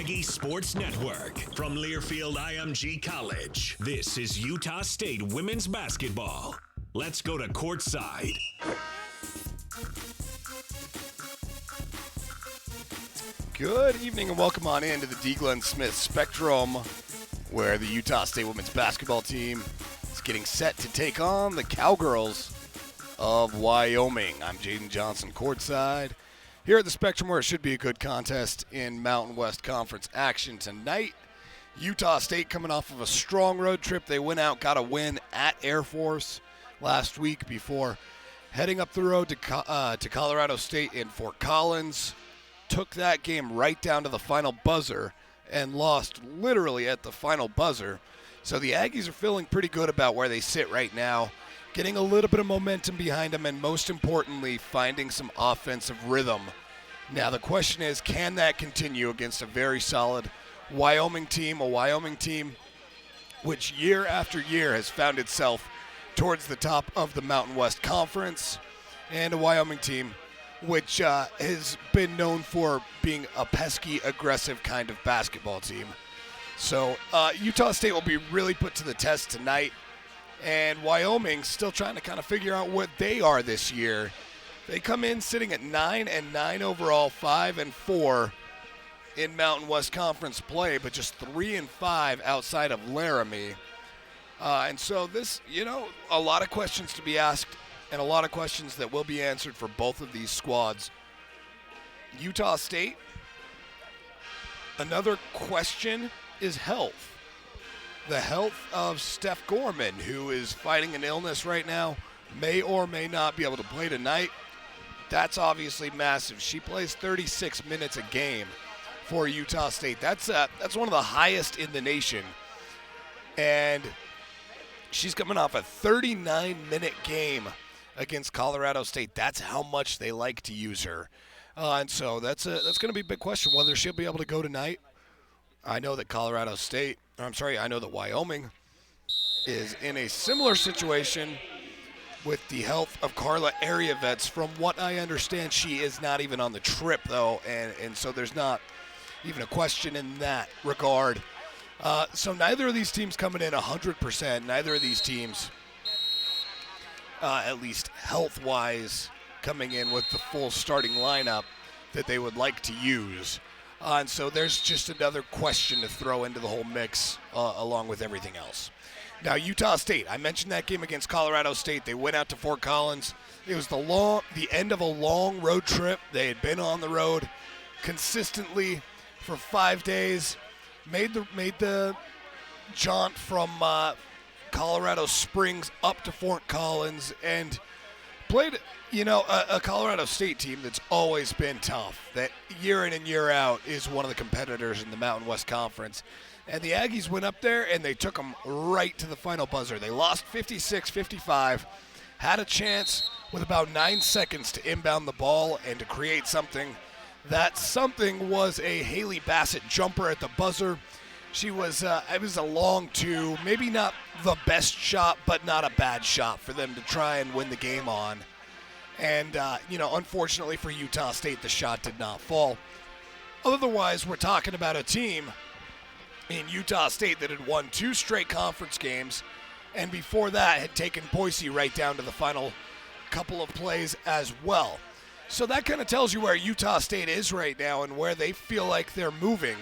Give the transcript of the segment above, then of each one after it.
Aggie Sports Network from Learfield IMG College. This is Utah State women's basketball. Let's go to courtside. Good evening and welcome on in to the Dee Glen Smith Spectrum, where the Utah State women's basketball team is getting set to take on the Cowgirls of Wyoming. I'm Jaden Johnson courtside here at the Spectrum, where it should be a good contest in Mountain West Conference action tonight. Utah State coming off of a strong road trip. They went out, got a win at Air Force last week before heading up the road to Colorado State in Fort Collins. Took that game right down to the final buzzer and lost literally at the final buzzer. So the Aggies are feeling pretty good about where they sit right now, getting a little bit of momentum behind them, and most importantly, finding some offensive rhythm. Now the question is, can that continue against a very solid Wyoming team, a Wyoming team which year after year has found itself towards the top of the Mountain West Conference, and a Wyoming team which has been known for being a pesky, aggressive kind of basketball team. So Utah State will be really put to the test tonight, and Wyoming still trying to kind of figure out what they are this year. They come in sitting at 9-9 overall, 5-4 in Mountain West Conference play, but just 3-5 outside of Laramie. And so this, a lot of questions to be asked and a lot of questions that will be answered for both of these squads. Utah State, another question is health. The health of Steph Gorman, who is fighting an illness right now, may or may not be able to play tonight. That's obviously massive. She plays 36 minutes a game for Utah State. That's one of the highest in the nation. And she's coming off a 39-minute game against Colorado State. That's how much they like to use her. And so that's going to be a big question, whether she'll be able to go tonight. I know that I know that Wyoming is in a similar situation with the health of Carla Ariavets. From what I understand, she is not even on the trip, though, and so there's not even a question in that regard. So neither of these teams coming in 100%. Neither of these teams, at least health-wise, coming in with the full starting lineup that they would like to use. And so there's just another question to throw into the whole mix along with everything else. Now, Utah State, I mentioned that game against Colorado State. They went out to Fort Collins. It was the end of a long road trip. They had been on the road consistently for 5 days. Made the jaunt from Colorado Springs up to Fort Collins and played, a Colorado State team that's always been tough, that year in and year out is one of the competitors in the Mountain West Conference. And the Aggies went up there and they took them right to the final buzzer. They lost 56-55, had a chance with about 9 seconds to inbound the ball and to create something. That something was a Haley Bassett jumper at the buzzer. She was, it was a long two, maybe not the best shot, but not a bad shot for them to try and win the game on. And, unfortunately for Utah State, the shot did not fall. Otherwise, we're talking about a team in Utah State that had won 2 straight conference games, and before that had taken Boise right down to the final couple of plays as well. So that kind of tells you where Utah State is right now and where they feel like they're moving.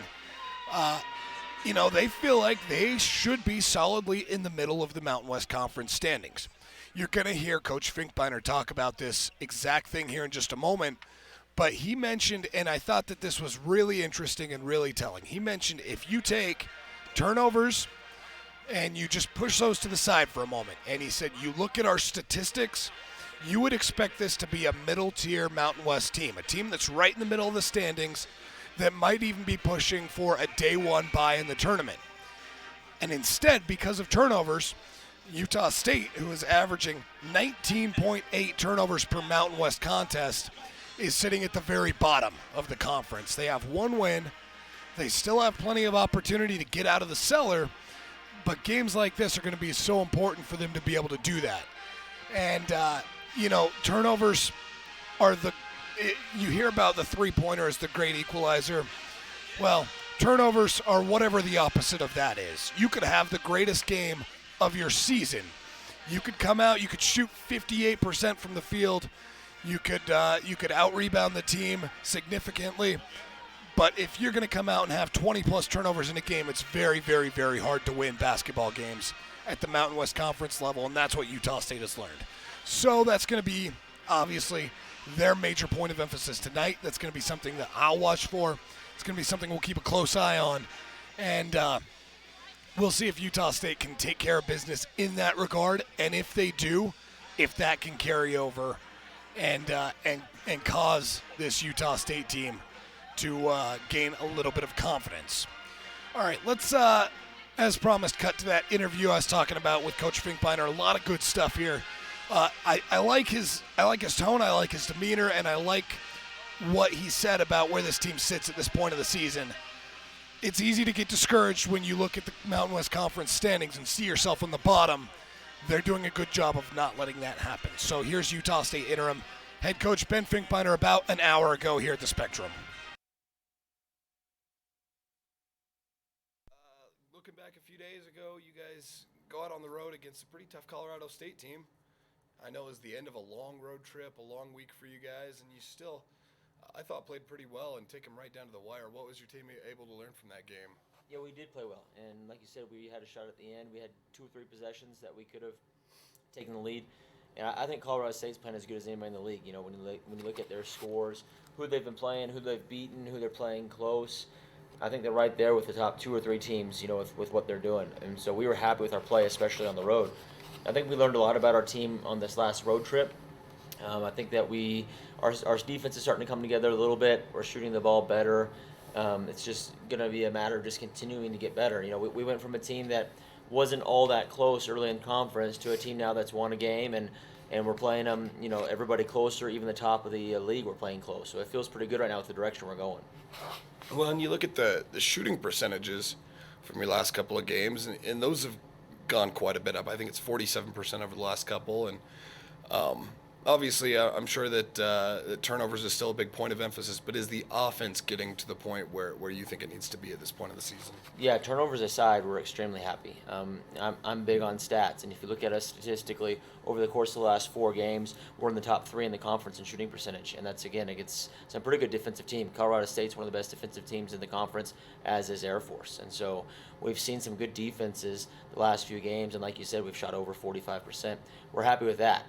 They feel like they should be solidly in the middle of the Mountain West Conference standings. You're going to hear Coach Finkbeiner talk about this exact thing here in just a moment, but he mentioned, and I thought that this was really interesting and really telling, he mentioned if you take turnovers and you just push those to the side for a moment, and he said you look at our statistics, you would expect this to be a middle-tier Mountain West team, a team that's right in the middle of the standings that might even be pushing for a day one bye in the tournament. And instead, because of turnovers, Utah State, who is averaging 19.8 turnovers per Mountain West contest, is sitting at the very bottom of the conference. They have 1 win. They still have plenty of opportunity to get out of the cellar, but games like this are going to be so important for them to be able to do that. And, turnovers are you hear about the three-pointer as the great equalizer. Well, turnovers are whatever the opposite of that is. You could have the greatest game of your season. You could come out, you could shoot 58% from the field. You could out-rebound the team significantly. But if you're going to come out and have 20-plus turnovers in a game, it's very, very, very hard to win basketball games at the Mountain West Conference level, and that's what Utah State has learned. So that's going to be, obviously, their major point of emphasis tonight. That's going to be something that I'll watch for. It's going to be something we'll keep a close eye on. And we'll see if Utah State can take care of business in that regard. And if they do, if that can carry over and cause this Utah State team to gain a little bit of confidence. All right, let's, as promised, cut to that interview I was talking about with Coach Finkbeiner. A lot of good stuff here. I like his tone, I like his demeanor, and I like what he said about where this team sits at this point of the season. It's easy to get discouraged when you look at the Mountain West Conference standings and see yourself on the bottom. They're doing a good job of not letting that happen. So here's Utah State interim head coach Ben Finkbeiner about an hour ago here at the Spectrum. Looking back a few days ago, you guys go out on the road against a pretty tough Colorado State team. I know it was the end of a long road trip, a long week for you guys, and you still, I thought, played pretty well and take them right down to the wire. What was your team able to learn from that game? Yeah, we did play well, and like you said, we had a shot at the end. We had 2 or 3 possessions that we could have taken the lead, and I think Colorado State's playing as good as anybody in the league. You know, when you look at their scores, who they've been playing, who they've beaten, who they're playing close, I think they're right there with the top 2 or 3 teams, you know, with what they're doing. And so we were happy with our play, especially on the road. I think we learned a lot about our team on this last road trip. I think that our defense is starting to come together a little bit. We're shooting the ball better. It's just going to be a matter of just continuing to get better. You know, we went from a team that wasn't all that close early in conference to a team now that's won a game, and we're playing them, you know, everybody closer, even the top of the league we're playing close. So it feels pretty good right now with the direction we're going. Well, and you look at the shooting percentages from your last couple of games, and those have gone quite a bit up. I think it's 47% over the last couple, and obviously I'm sure that turnovers is still a big point of emphasis, but is the offense getting to the point where you think it needs to be at this point of the season? Yeah, turnovers aside, we're extremely happy. I'm big on stats, and if you look at us statistically over the course of the last 4 games, we're in the top 3 in the conference in shooting percentage, and that's, again, it's a pretty good defensive team. Colorado State's one of the best defensive teams in the conference, as is Air Force, and so we've seen some good defenses the last few games, and like you said, we've shot over 45%. We're happy with that.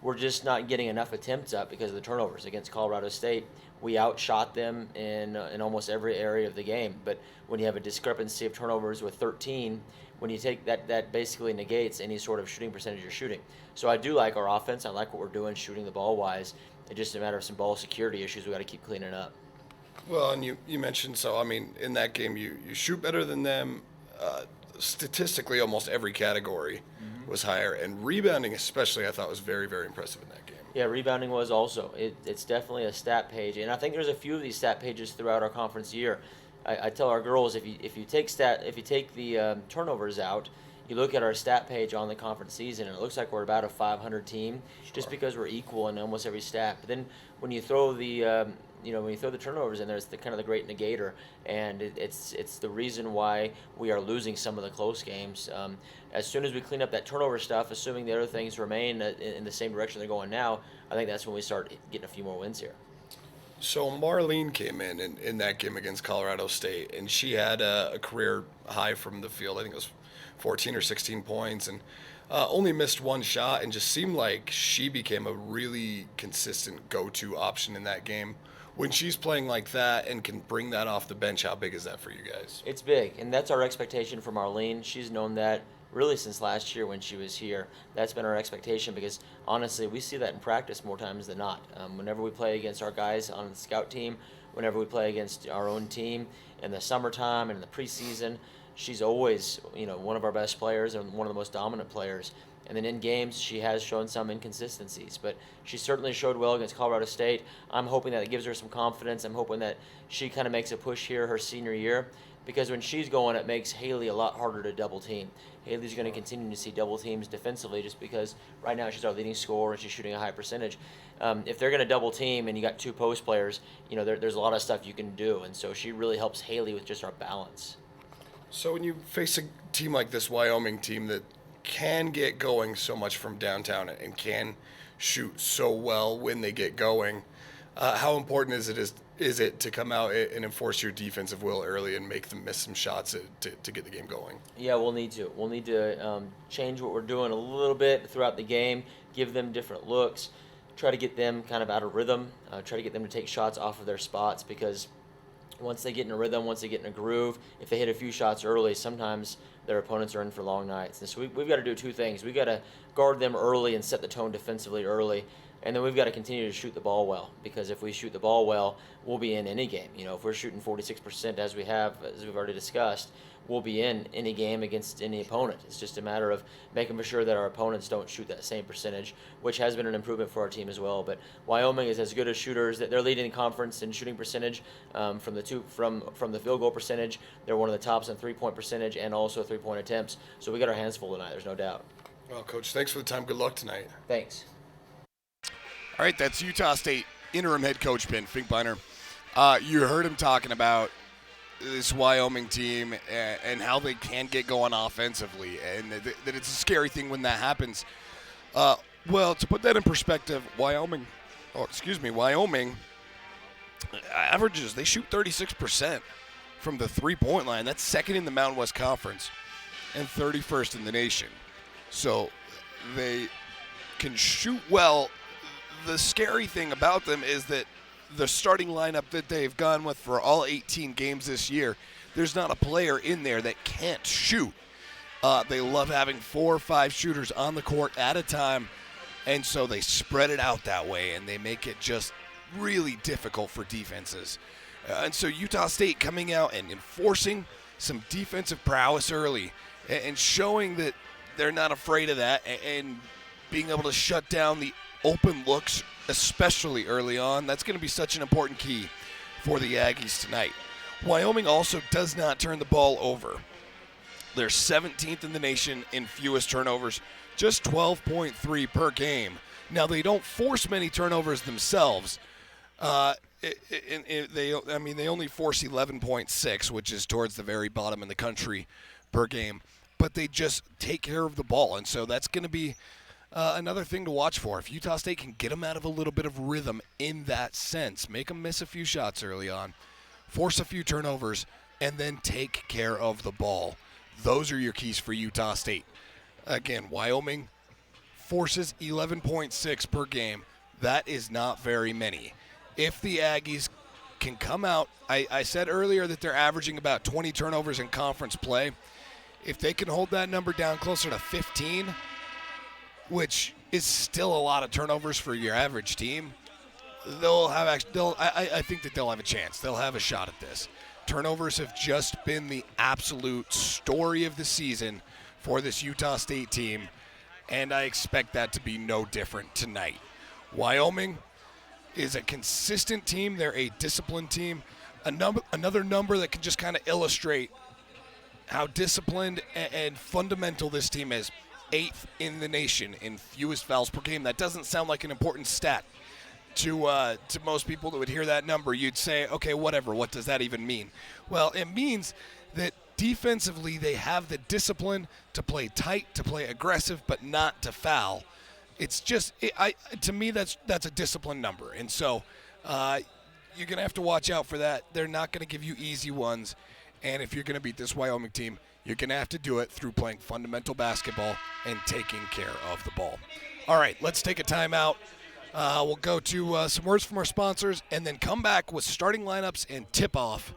We're just not getting enough attempts up because of the turnovers. Against Colorado State, we outshot them in almost every area of the game. But when you have a discrepancy of turnovers with 13, when you take that basically negates any sort of shooting percentage you're shooting. So I do like our offense. I like what we're doing shooting the ball wise. It's just a matter of some ball security issues we got to keep cleaning up. Well, and you mentioned, so I mean, in that game you shoot better than them. Statistically, almost every category was higher, and rebounding especially I thought was very, very impressive in that game. Yeah, rebounding was also. It's definitely a stat page, and I think there's a few of these stat pages throughout our conference year. I tell our girls if you take the turnovers out, you look at our stat page on the conference season, and it looks like we're about a 500 team, just because we're equal in almost every stat. But then when you throw the turnovers in there, it's the kind of the great negator, and it's the reason why we are losing some of the close games. As soon as we clean up that turnover stuff, assuming the other things remain in the same direction they're going now, I think that's when we start getting a few more wins here. So Marlene came in that game against Colorado State, and she had a career high from the field. I think it was 14 or 16 points, and only missed 1 shot, and just seemed like she became a really consistent go-to option in that game. When she's playing like that and can bring that off the bench, how big is that for you guys? It's big, and that's our expectation for Marlene. She's known that really since last year when she was here. That's been our expectation because, honestly, we see that in practice more times than not. Whenever we play against our guys on the scout team, whenever we play against our own team in the summertime and in the preseason, she's always, one of our best players and one of the most dominant players. And then in games, she has shown some inconsistencies, but she certainly showed well against Colorado State. I'm hoping that it gives her some confidence. I'm hoping that she kind of makes a push here her senior year. because when she's going, it makes Haley a lot harder to double team. Haley's going to continue to see double teams defensively just because right now she's our leading scorer and she's shooting a high percentage. If they're going to double team and you got two post players, there's a lot of stuff you can do, and so she really helps Haley with just our balance. So when you face a team like this Wyoming team that can get going so much from downtown and can shoot so well when they get going, how important is it to come out and enforce your defensive will early and make them miss some shots to get the game going? Yeah, we'll need to. We'll need to change what we're doing a little bit throughout the game, give them different looks, try to get them kind of out of rhythm, try to get them to take shots off of their spots, because once they get in a rhythm, once they get in a groove, if they hit a few shots early, sometimes their opponents are in for long nights. And so we've got to do two things. We've got to guard them early and set the tone defensively early, and then we've got to continue to shoot the ball well, because if we shoot the ball well, we'll be in any game. If we're shooting 46% as we've already discussed, we'll be in any game against any opponent. It's just a matter of making for sure that our opponents don't shoot that same percentage, which has been an improvement for our team as well. But Wyoming is as good as shooters. They're leading the conference in shooting percentage from the field goal percentage. They're one of the tops in three-point percentage and also three-point attempts. So we got our hands full tonight. There's no doubt. Well, Coach, thanks for the time. Good luck tonight. Thanks. All right, that's Utah State interim head coach Ben Finkbeiner. You heard him talking about this Wyoming team and how they can get going offensively, and that it's a scary thing when that happens. Well, to put that in perspective, Wyoming averages, they shoot 36% from the three-point line. That's second in the Mountain West Conference and 31st in the nation. So they can shoot well. The scary thing about them is that the starting lineup that they've gone with for all 18 games this year, there's not a player in there that can't shoot. They love having 4 or 5 shooters on the court at a time, and so they spread it out that way, and they make it just really difficult for defenses. And so Utah State coming out and enforcing some defensive prowess early and showing that they're not afraid of that, and being able to shut down the open looks, especially early on. That's going to be such an important key for the Aggies tonight. Wyoming also does not turn the ball over. They're 17th in the nation in fewest turnovers, just 12.3 per game. Now, they don't force many turnovers themselves. They only force 11.6, which is towards the very bottom in the country per game. But they just take care of the ball, and so that's going to be another thing to watch for. If Utah State can get them out of a little bit of rhythm in that sense, make them miss a few shots early on, force a few turnovers, and then take care of the ball. Those are your keys for Utah State. Again, Wyoming forces 11.6 per game. That is not very many. If the Aggies can come out, I said earlier that they're averaging about 20 turnovers in conference play. If they can hold that number down closer to 15, which is still a lot of turnovers for your average team, I think that they'll have a chance. They'll have a shot at this. Turnovers have just been the absolute story of the season for this Utah State team, and I expect that to be no different tonight. Wyoming is a consistent team. They're a disciplined team. Another number that can just kind of illustrate how disciplined and fundamental this team is. 8th in the nation in fewest fouls per game. That doesn't sound like an important stat to most people that would hear that number. You'd say, okay, whatever, what does that even mean? Well, it means that defensively they have the discipline to play tight, to play aggressive, but not to foul. It's just, to me, that's a discipline number. And so you're going to have to watch out for that. They're not going to give you easy ones. And if you're going to beat this Wyoming team, you're going to have to do it through playing fundamental basketball and taking care of the ball. All right, let's take a timeout. We'll go to some words from our sponsors and then come back with starting lineups and tip-off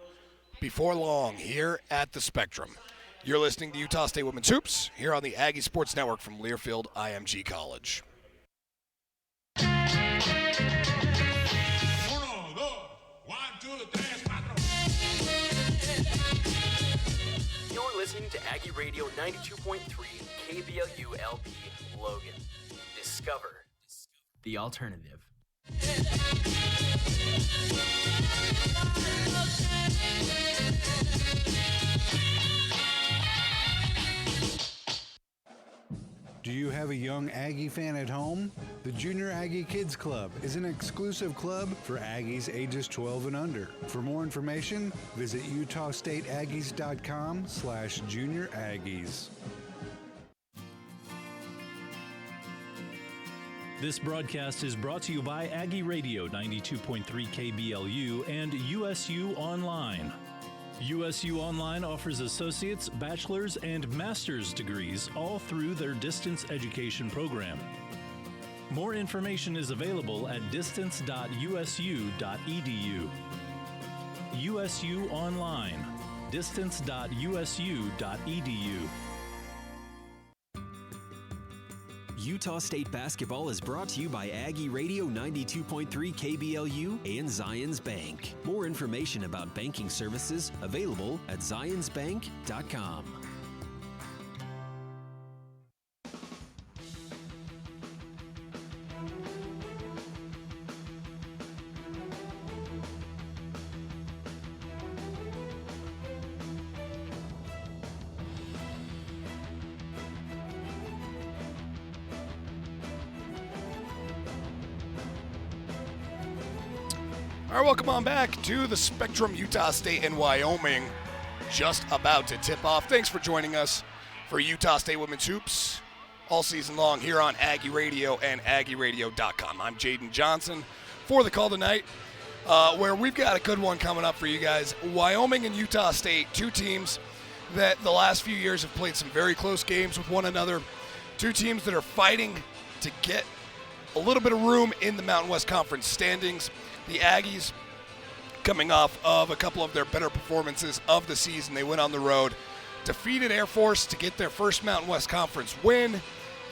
before long here at the Spectrum. You're listening to Utah State Women's Hoops here on the Aggie Sports Network from Learfield IMG College. You're listening to Aggie Radio 92.3 KBLU LP Logan. Discover the alternative. Do you have a young Aggie fan at home? The Junior Aggie Kids Club is an exclusive club for Aggies ages 12 and under. For more information, visit utahstateaggies.com/Junior Aggies. This broadcast is brought to you by Aggie Radio 92.3 KBLU and USU Online. USU Online offers associate's, bachelor's, and master's degrees all through their distance education program. More information is available at distance.usu.edu. USU Online, distance.usu.edu. Utah State basketball is brought to you by Aggie Radio 92.3 KBLU and Zions Bank. More information about banking services available at zionsbank.com. All right, welcome on back to the Spectrum. Utah State and Wyoming just about to tip off. Thanks for joining us for Utah State Women's Hoops all season long here on Aggie Radio and AggieRadio.com. I'm Jaden Johnson for the call tonight, where we've got a good one coming up for you guys. Wyoming and Utah State, two teams that the last few years have played some very close games with one another. Two teams that are fighting to get a little bit of room in the Mountain West Conference standings. The Aggies, coming off of a couple of their better performances of the season, they went on the road, defeated Air Force to get their first Mountain West Conference win,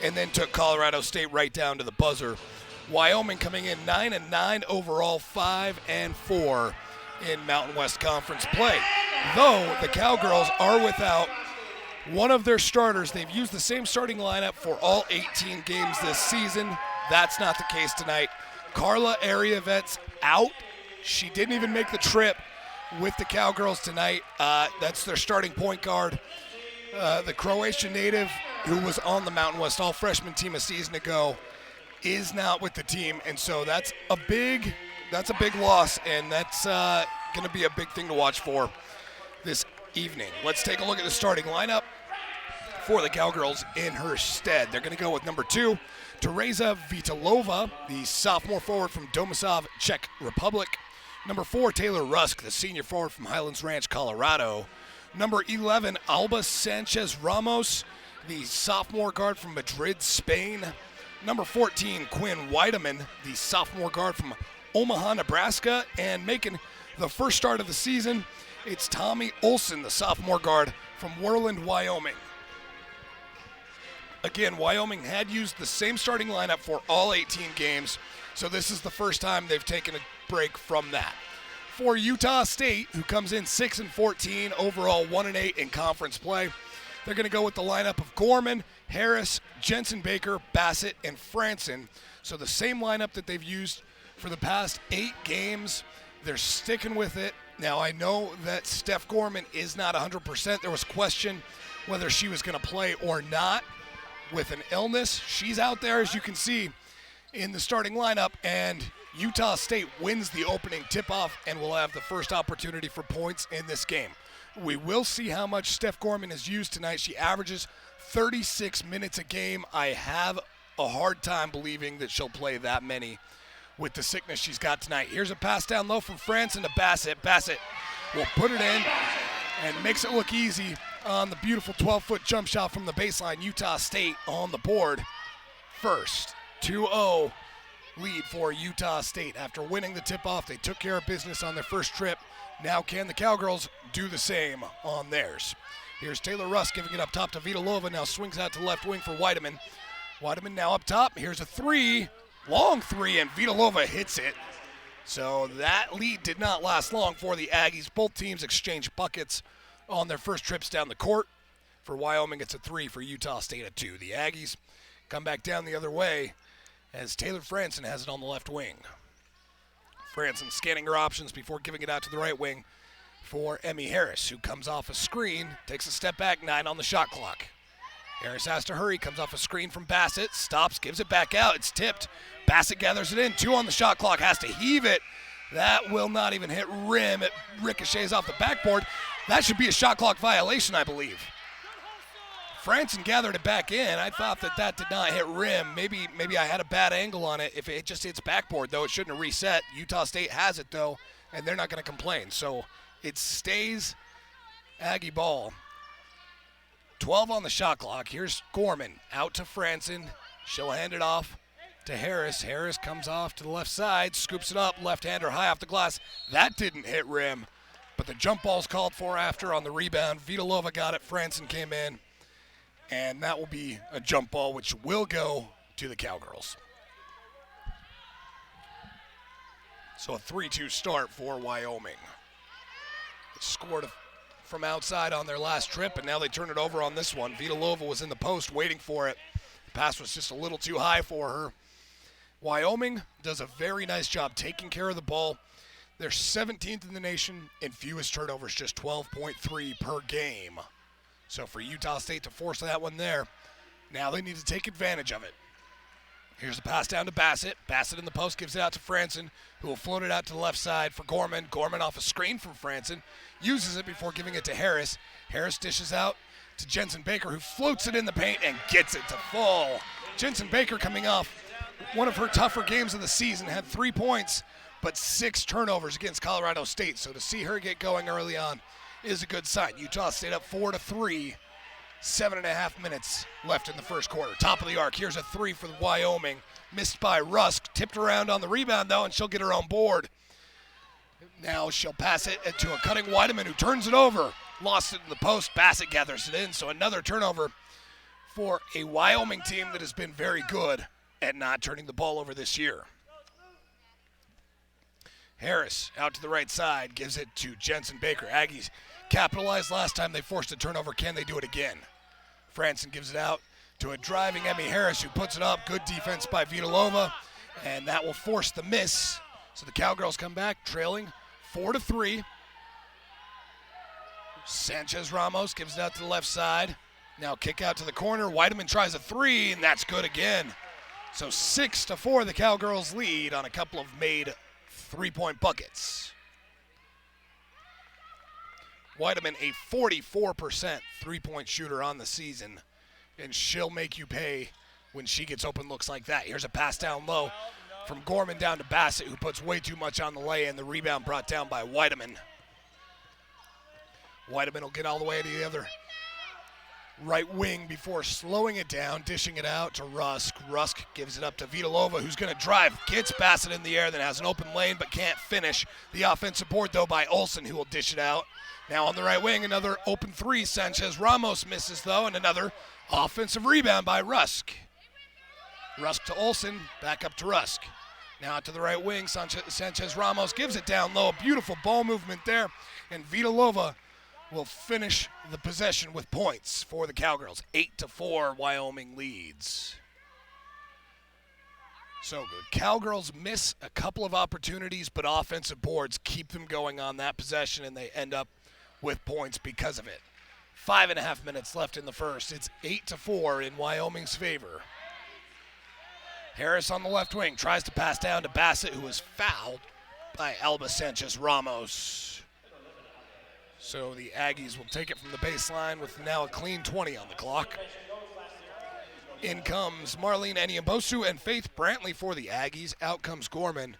and then took Colorado State right down to the buzzer. Wyoming coming in 9-9 overall, 5-4 in Mountain West Conference play. Though the Cowgirls are without one of their starters. They've used the same starting lineup for all 18 games this season. That's not the case tonight. Carla Ariavet's out. She didn't even make the trip with the Cowgirls tonight. That's their starting point guard. The Croatian native who was on the Mountain West All-Freshman team a season ago is not with the team, and so that's a big loss, and that's going to be a big thing to watch for this evening. Let's take a look at the starting lineup for the Cowgirls in her stead. They're going to go with number 2, Teresa Vitalova, the sophomore forward from Domasov, Czech Republic. Number 4, Taylor Rusk, the senior forward from Highlands Ranch, Colorado. Number 11, Alba Sanchez Ramos, the sophomore guard from Madrid, Spain. Number 14, Quinn Weideman, the sophomore guard from Omaha, Nebraska. And making the first start of the season, it's Tommy Olson, the sophomore guard from Worland, Wyoming. Again, Wyoming had used the same starting lineup for all 18 games, so this is the first time they've taken a break from that. For Utah State, who comes in 6-14, overall 1-8 in conference play, they're going to go with the lineup of Gorman, Harris, Jensen Baker, Bassett, and Franson. So the same lineup that they've used for the past 8 games, they're sticking with it. Now, I know that Steph Gorman is not 100%. There was question whether she was going to play or not with an illness. She's out there, as you can see, in the starting lineup, and Utah State wins the opening tip-off and will have the first opportunity for points in this game. We will see how much Steph Gorman is used tonight. She averages 36 minutes a game. I have a hard time believing that she'll play that many with the sickness she's got tonight. Here's a pass down low from Franson to Bassett. Bassett will put it in and makes it look easy on the beautiful 12-foot jump shot from the baseline. Utah State on the board first. 2-0 lead for Utah State. After winning the tip-off, they took care of business on their first trip. Now can the Cowgirls do the same on theirs? Here's Taylor Rusk giving it up top to Vitalova. Now swings out to left wing for Weideman. Weideman now up top. Here's a 3, long 3, and Vitalova hits it. So that lead did not last long for the Aggies. Both teams exchanged buckets on their first trips down the court. For Wyoming, it's a 3. For Utah State, a 2. The Aggies come back down the other way as Taylor Franson has it on the left wing. Franson scanning her options before giving it out to the right wing for Emmy Harris, who comes off a screen, takes a step back, 9 on the shot clock. Harris has to hurry, comes off a screen from Bassett, stops, gives it back out. It's tipped. Bassett gathers it in. 2 on the shot clock, has to heave it. That will not even hit rim. It ricochets off the backboard. That should be a shot clock violation, I believe. Franson gathered it back in. I thought that did not hit rim. Maybe I had a bad angle on it. If it just hits backboard, though, it shouldn't have reset. Utah State has it, though, and they're not going to complain. So it stays Aggie ball. 12 on the shot clock. Here's Gorman out to Franson. She'll hand it off to Harris. Harris comes off to the left side, scoops it up, left-hander high off the glass. That didn't hit rim, but the jump ball's called for after on the rebound. Vitalova got it. Franson came in, and that will be a jump ball, which will go to the Cowgirls. So a 3-2 start for Wyoming. They scored from outside on their last trip, and now they turn it over on this one. Vitalova was in the post waiting for it. The pass was just a little too high for her. Wyoming does a very nice job taking care of the ball. They're 17th in the nation in fewest turnovers, just 12.3 per game. So for Utah State to force that one there, now they need to take advantage of it. Here's the pass down to Bassett. Bassett in the post gives it out to Franson, who will float it out to the left side for Gorman. Gorman off a screen from Franson, uses it before giving it to Harris. Harris dishes out to Jensen Baker, who floats it in the paint and gets it to fall. Jensen Baker coming off one of her tougher games of the season, had 3 points, but 6 turnovers against Colorado State. So to see her get going early on is a good sign. Utah State up 4-3. 7.5 minutes left in the first quarter. Top of the arc. Here's a 3 for Wyoming. Missed by Rusk. Tipped around on the rebound, though, and she'll get her own board. Now she'll pass it to a cutting Weideman, who turns it over. Lost it in the post. Bassett gathers it in. So another turnover for a Wyoming team that has been very good at not turning the ball over this year. Harris out to the right side. Gives it to Jensen Baker. Aggies capitalized last time they forced a turnover. Can they do it again? Franson gives it out to a driving Emmy Harris, who puts it up. Good defense by Vitalova, and that will force the miss. So the Cowgirls come back trailing 4-3. Sanchez Ramos gives it out to the left side. Now kick out to the corner. Weideman tries a 3, and that's good again. So 6-4, the Cowgirls lead on a couple of made 3-point buckets. Weideman, a 44% three-point shooter on the season, and she'll make you pay when she gets open looks like that. Here's a pass down low from Gorman down to Bassett, who puts way too much on the lay, and the rebound brought down by Weideman. Weideman will get all the way to the other right wing before slowing it down, dishing it out to Rusk. Rusk gives it up to Vitalova, who's going to drive, gets Bassett in the air, then has an open lane but can't finish. The offensive board, though, by Olsen, who will dish it out. Now on the right wing, another open 3. Sanchez Ramos misses, though, and another offensive rebound by Rusk. Rusk to Olsen, back up to Rusk. Now out to the right wing, Sanchez Ramos gives it down low. Beautiful ball movement there, and Vitalova will finish the possession with points for the Cowgirls. 8-4, Wyoming leads. So good. Cowgirls miss a couple of opportunities, but offensive boards keep them going on that possession, and they end up with points because of it. 5.5 minutes left in the first. It's 8-4 in Wyoming's favor. Harris on the left wing tries to pass down to Bassett, who was fouled by Alba Sanchez Ramos. So the Aggies will take it from the baseline with now a clean 20 on the clock. In comes Marlene Eniambosu and Faith Brantley for the Aggies. Out comes Gorman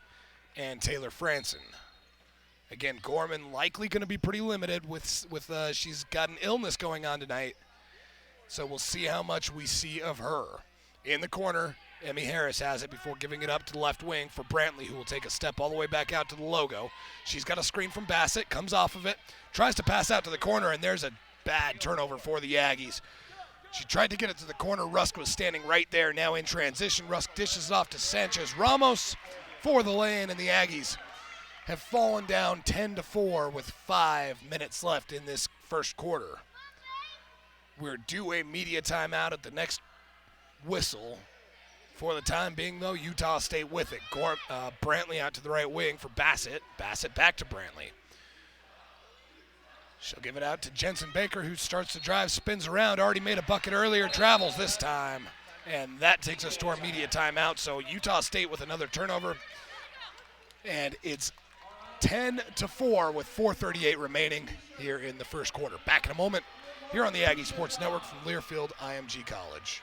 and Taylor Franson. Again, Gorman likely going to be pretty limited with she's got an illness going on tonight. So we'll see how much we see of her. In the corner, Emmy Harris has it before giving it up to the left wing for Brantley, who will take a step all the way back out to the logo. She's got a screen from Bassett, comes off of it, tries to pass out to the corner, and there's a bad turnover for the Aggies. She tried to get it to the corner. Rusk was standing right there, now in transition. Rusk dishes it off to Sanchez Ramos for the lay-in, and the Aggies have fallen down 10-4 with 5 minutes left in this first quarter. We're due a media timeout at the next whistle. For the time being, though, Utah State with it. Brantley out to the right wing for Bassett. Bassett back to Brantley. She'll give it out to Jensen Baker, who starts to drive, spins around, already made a bucket earlier, travels this time. And that takes us to our media timeout. So Utah State with another turnover. And it's 10-4 with 4:38 remaining here in the first quarter. Back in a moment here on the Aggie Sports Network from Learfield IMG College.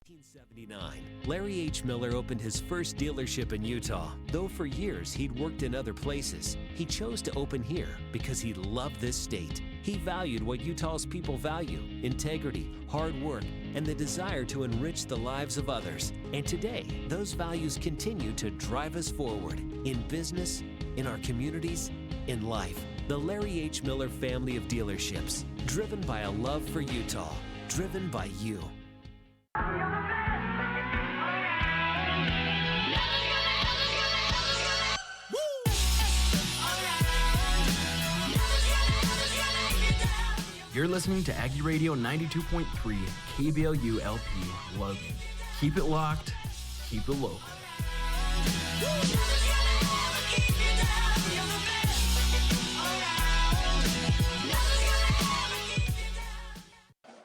1979, Larry H. Miller opened his first dealership in Utah. Though for years he'd worked in other places, he chose to open here because he loved this state. He valued what Utah's people value: integrity, hard work, and the desire to enrich the lives of others. And today, those values continue to drive us forward in business, in our communities, in life. The Larry H. Miller family of dealerships, driven by a love for Utah, driven by you. You're listening to Aggie Radio 92.3 KBLU LP Logan. Keep it locked, keep it local.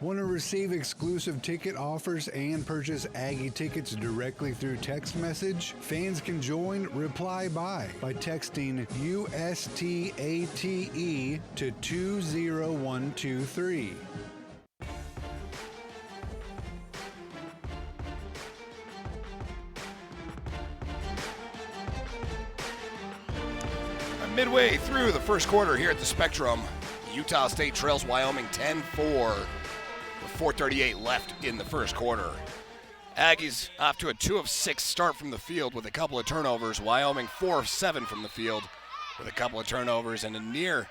Want to receive exclusive ticket offers and purchase Aggie tickets directly through text message? Fans can join Reply by texting USTATE to 20123. Midway through the first quarter here at the Spectrum, Utah State trails Wyoming 10-4. 4:38 left in the first quarter. Aggies off to a 2 of 6 start from the field with a couple of turnovers. Wyoming 4 of 7 from the field with a couple of turnovers, and a near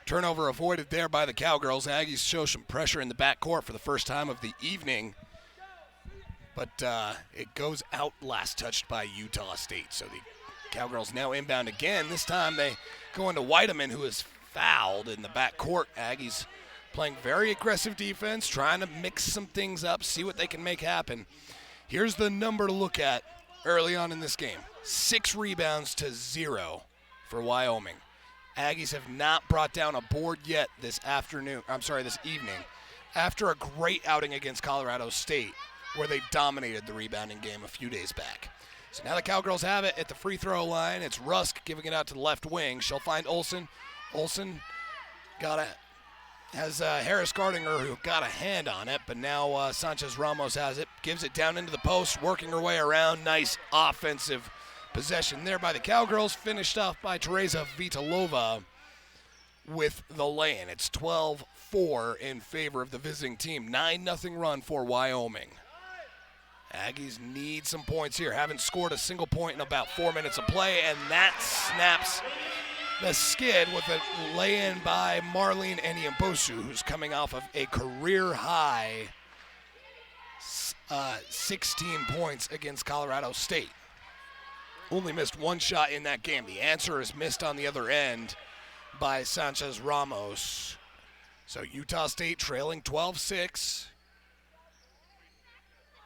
turnover avoided there by the Cowgirls. Aggies show some pressure in the backcourt for the first time of the evening, but it goes out last touched by Utah State. So the Cowgirls now inbound again. This time they go into Whiteman, who is fouled in the backcourt. Aggies playing very aggressive defense, trying to mix some things up, see what they can make happen. Here's the number to look at early on in this game. 6 rebounds to 0 for Wyoming. Aggies have not brought down a board yet this evening, after a great outing against Colorado State, where they dominated the rebounding game a few days back. So now the Cowgirls have it at the free throw line. It's Rusk giving it out to the left wing. She'll find Olsen. Olsen has Harris guarding her, who got a hand on it, but now Sanchez Ramos has it, gives it down into the post, working her way around. Nice offensive possession there by the Cowgirls, finished off by Teresa Vitalova with the lay-in. It's 12-4 in favor of the visiting team. 9-0 run for Wyoming. Aggies need some points here. Haven't scored a single point in about 4 minutes of play, and that snaps the skid with a lay-in by Marlene Eniambosu, who's coming off of a career-high 16 points against Colorado State. Only missed one shot in that game. The answer is missed on the other end by Sanchez Ramos. So Utah State trailing 12-6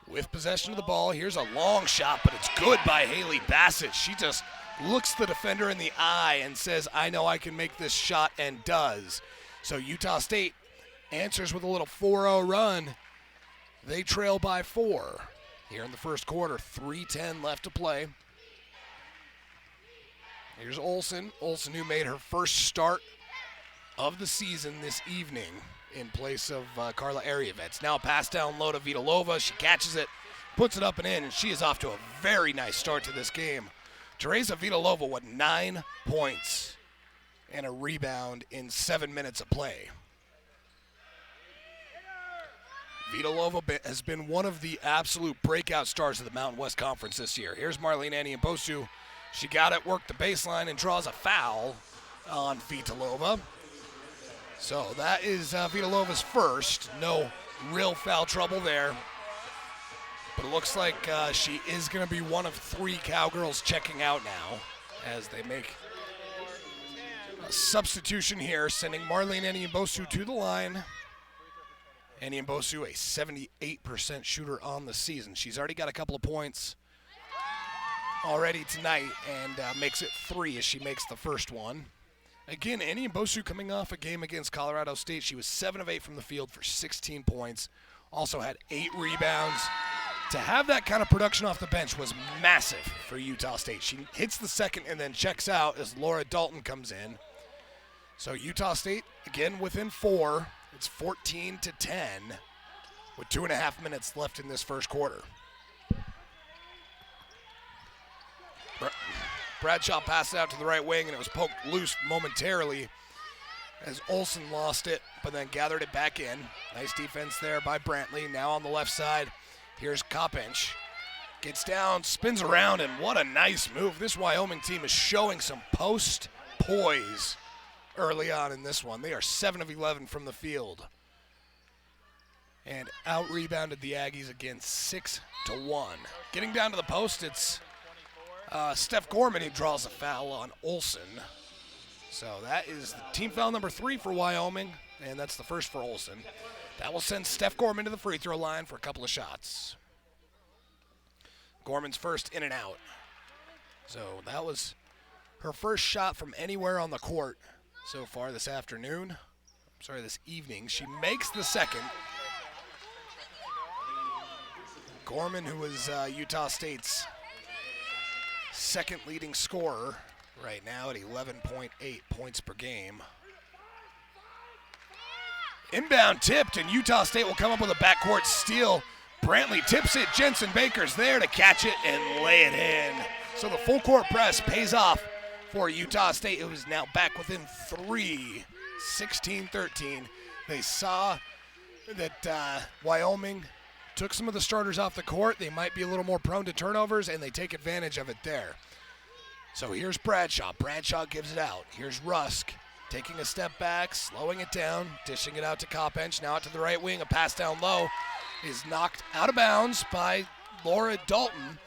with possession of the ball. Here's a long shot, but it's good by Haley Bassett. She just looks the defender in the eye and says, I know I can make this shot, and does. So Utah State answers with a little 4-0 run. They trail by 4 here in the first quarter. 3:10 left to play. Here's Olsen. Olsen, who made her first start of the season this evening in place of Carla Ariavets. Now a pass down low to Vitalova. She catches it, puts it up and in, and she is off to a very nice start to this game. Teresa Vitalova with 9 points and a rebound in 7 minutes of play. Vitalova has been one of the absolute breakout stars of the Mountain West Conference this year. Here's Marlene Eniambosu. She got it, worked the baseline, and draws a foul on Vitalova. So that is Vitalova's first. No real foul trouble there. But it looks like she is going to be one of 3 Cowgirls checking out now as they make a substitution here, sending Marlene Eniambosu to the line. Eniambosu, a 78% shooter on the season. She's already got a couple of points already tonight and makes it 3 as she makes the first one. Again, Annie Mbosu coming off a game against Colorado State. She was 7 of 8 from the field for 16 points. Also had 8 rebounds. To have that kind of production off the bench was massive for Utah State. She hits the second and then checks out as Laura Dalton comes in. So Utah State, again, within 4. It's 14-10 with 2.5 minutes left in this first quarter. Bradshaw passed it out to the right wing, and it was poked loose momentarily as Olsen lost it, but then gathered it back in. Nice defense there by Brantley. Now on the left side, here's Kopinch. Gets down, spins around, and what a nice move. This Wyoming team is showing some post poise early on in this one. They are 7 of 11 from the field. And out-rebounded the Aggies again 6-1. Getting down to the post, it's Steph Gorman who draws a foul on Olsen. So that is the team foul number 3 for Wyoming, and that's the first for Olsen. That will send Steph Gorman to the free throw line for a couple of shots. Gorman's first in and out. So that was her first shot from anywhere on the court so far this evening. She makes the second. Gorman, who was Utah State's second leading scorer right now at 11.8 points per game. Inbound tipped, and Utah State will come up with a backcourt steal. Brantley tips it. Jensen Baker's there to catch it and lay it in. So the full court press pays off for Utah State, who is now back within 3, 16-13. They saw that Wyoming took some of the starters off the court. They might be a little more prone to turnovers, and they take advantage of it there. So here's Bradshaw. Bradshaw gives it out. Here's Rusk taking a step back, slowing it down, dishing it out to Kopinch. Now out to the right wing. A pass down low is knocked out of bounds by Laura Dalton.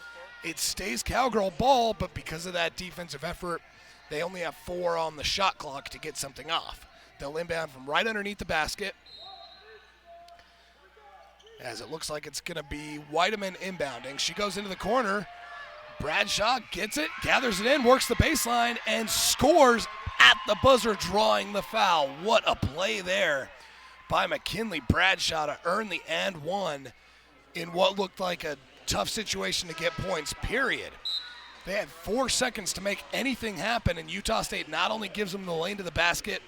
It stays Cowgirl ball, but because of that defensive effort, they only have 4 on the shot clock to get something off. They'll inbound from right underneath the basket, as it looks like it's going to be Weideman inbounding. She goes into the corner. Bradshaw gets it, gathers it in, works the baseline, and scores at the buzzer, drawing the foul. What a play there by McKinley Bradshaw to earn the and one in what looked like a tough situation to get points, period. They had 4 seconds to make anything happen, and Utah State not only gives them the lane to the basket,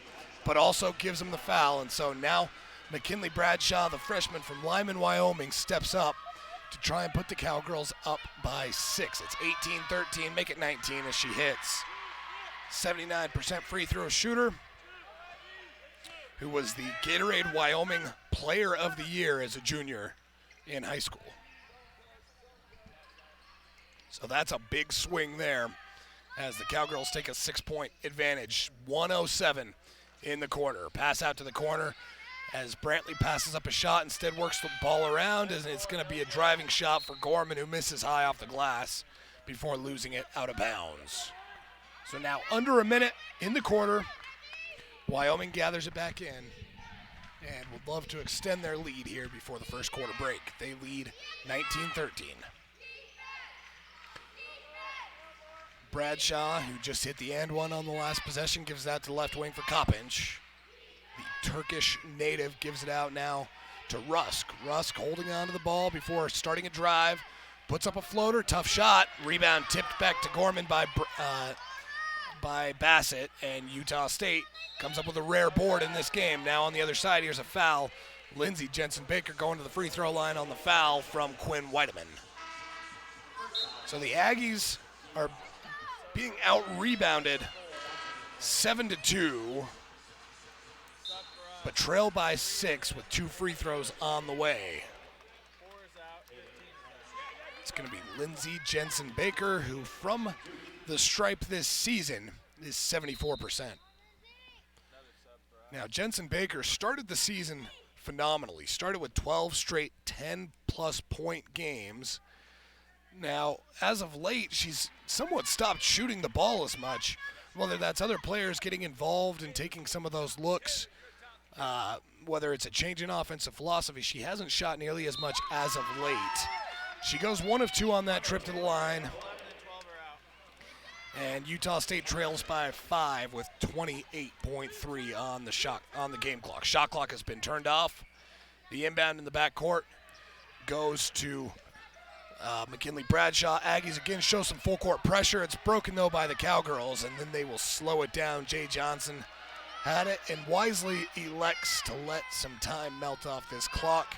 but also gives them the foul. And so now McKinley Bradshaw, the freshman from Lyman, Wyoming, steps up to try and put the Cowgirls up by 6. It's 18-13, make it 19 as she hits. 79% free throw shooter, who was the Gatorade Wyoming Player of the Year as a junior in high school. So that's a big swing there as the Cowgirls take a 6-point advantage. 107 in the corner. Pass out to the corner as Brantley passes up a shot, instead works the ball around, and it's going to be a driving shot for Gorman, who misses high off the glass before losing it out of bounds. So now under a minute in the quarter, Wyoming gathers it back in and would love to extend their lead here before the first quarter break. They lead 19-13. Bradshaw, who just hit the and one on the last possession, gives that to left wing for Kopinch. The Turkish native gives it out now to Rusk. Rusk holding on to the ball before starting a drive. Puts up a floater, tough shot. Rebound tipped back to Gorman by Bassett, and Utah State comes up with a rare board in this game. Now on the other side, here's a foul. Lindsey Jensen Baker going to the free throw line on the foul from Quinn Weideman. So the Aggies are being out-rebounded 7-2, but trail by 6 with 2 free throws on the way. It's going to be Lindsey Jensen Baker, who from the stripe this season is 74%. Now, Jensen Baker started the season phenomenally. Started with 12 straight 10-plus point games. Now, as of late, she's somewhat stopped shooting the ball as much. Whether that's other players getting involved and taking some of those looks, whether it's a change in offensive philosophy, she hasn't shot nearly as much as of late. She goes 1 of 2 on that trip to the line. And Utah State trails by 5 with 28.3 on the game clock. Shot clock has been turned off. The inbound in the backcourt goes to McKinley Bradshaw. Aggies again show some full court pressure. It's broken though by the Cowgirls, and then they will slow it down. Jay Johnson had it and wisely elects to let some time melt off this clock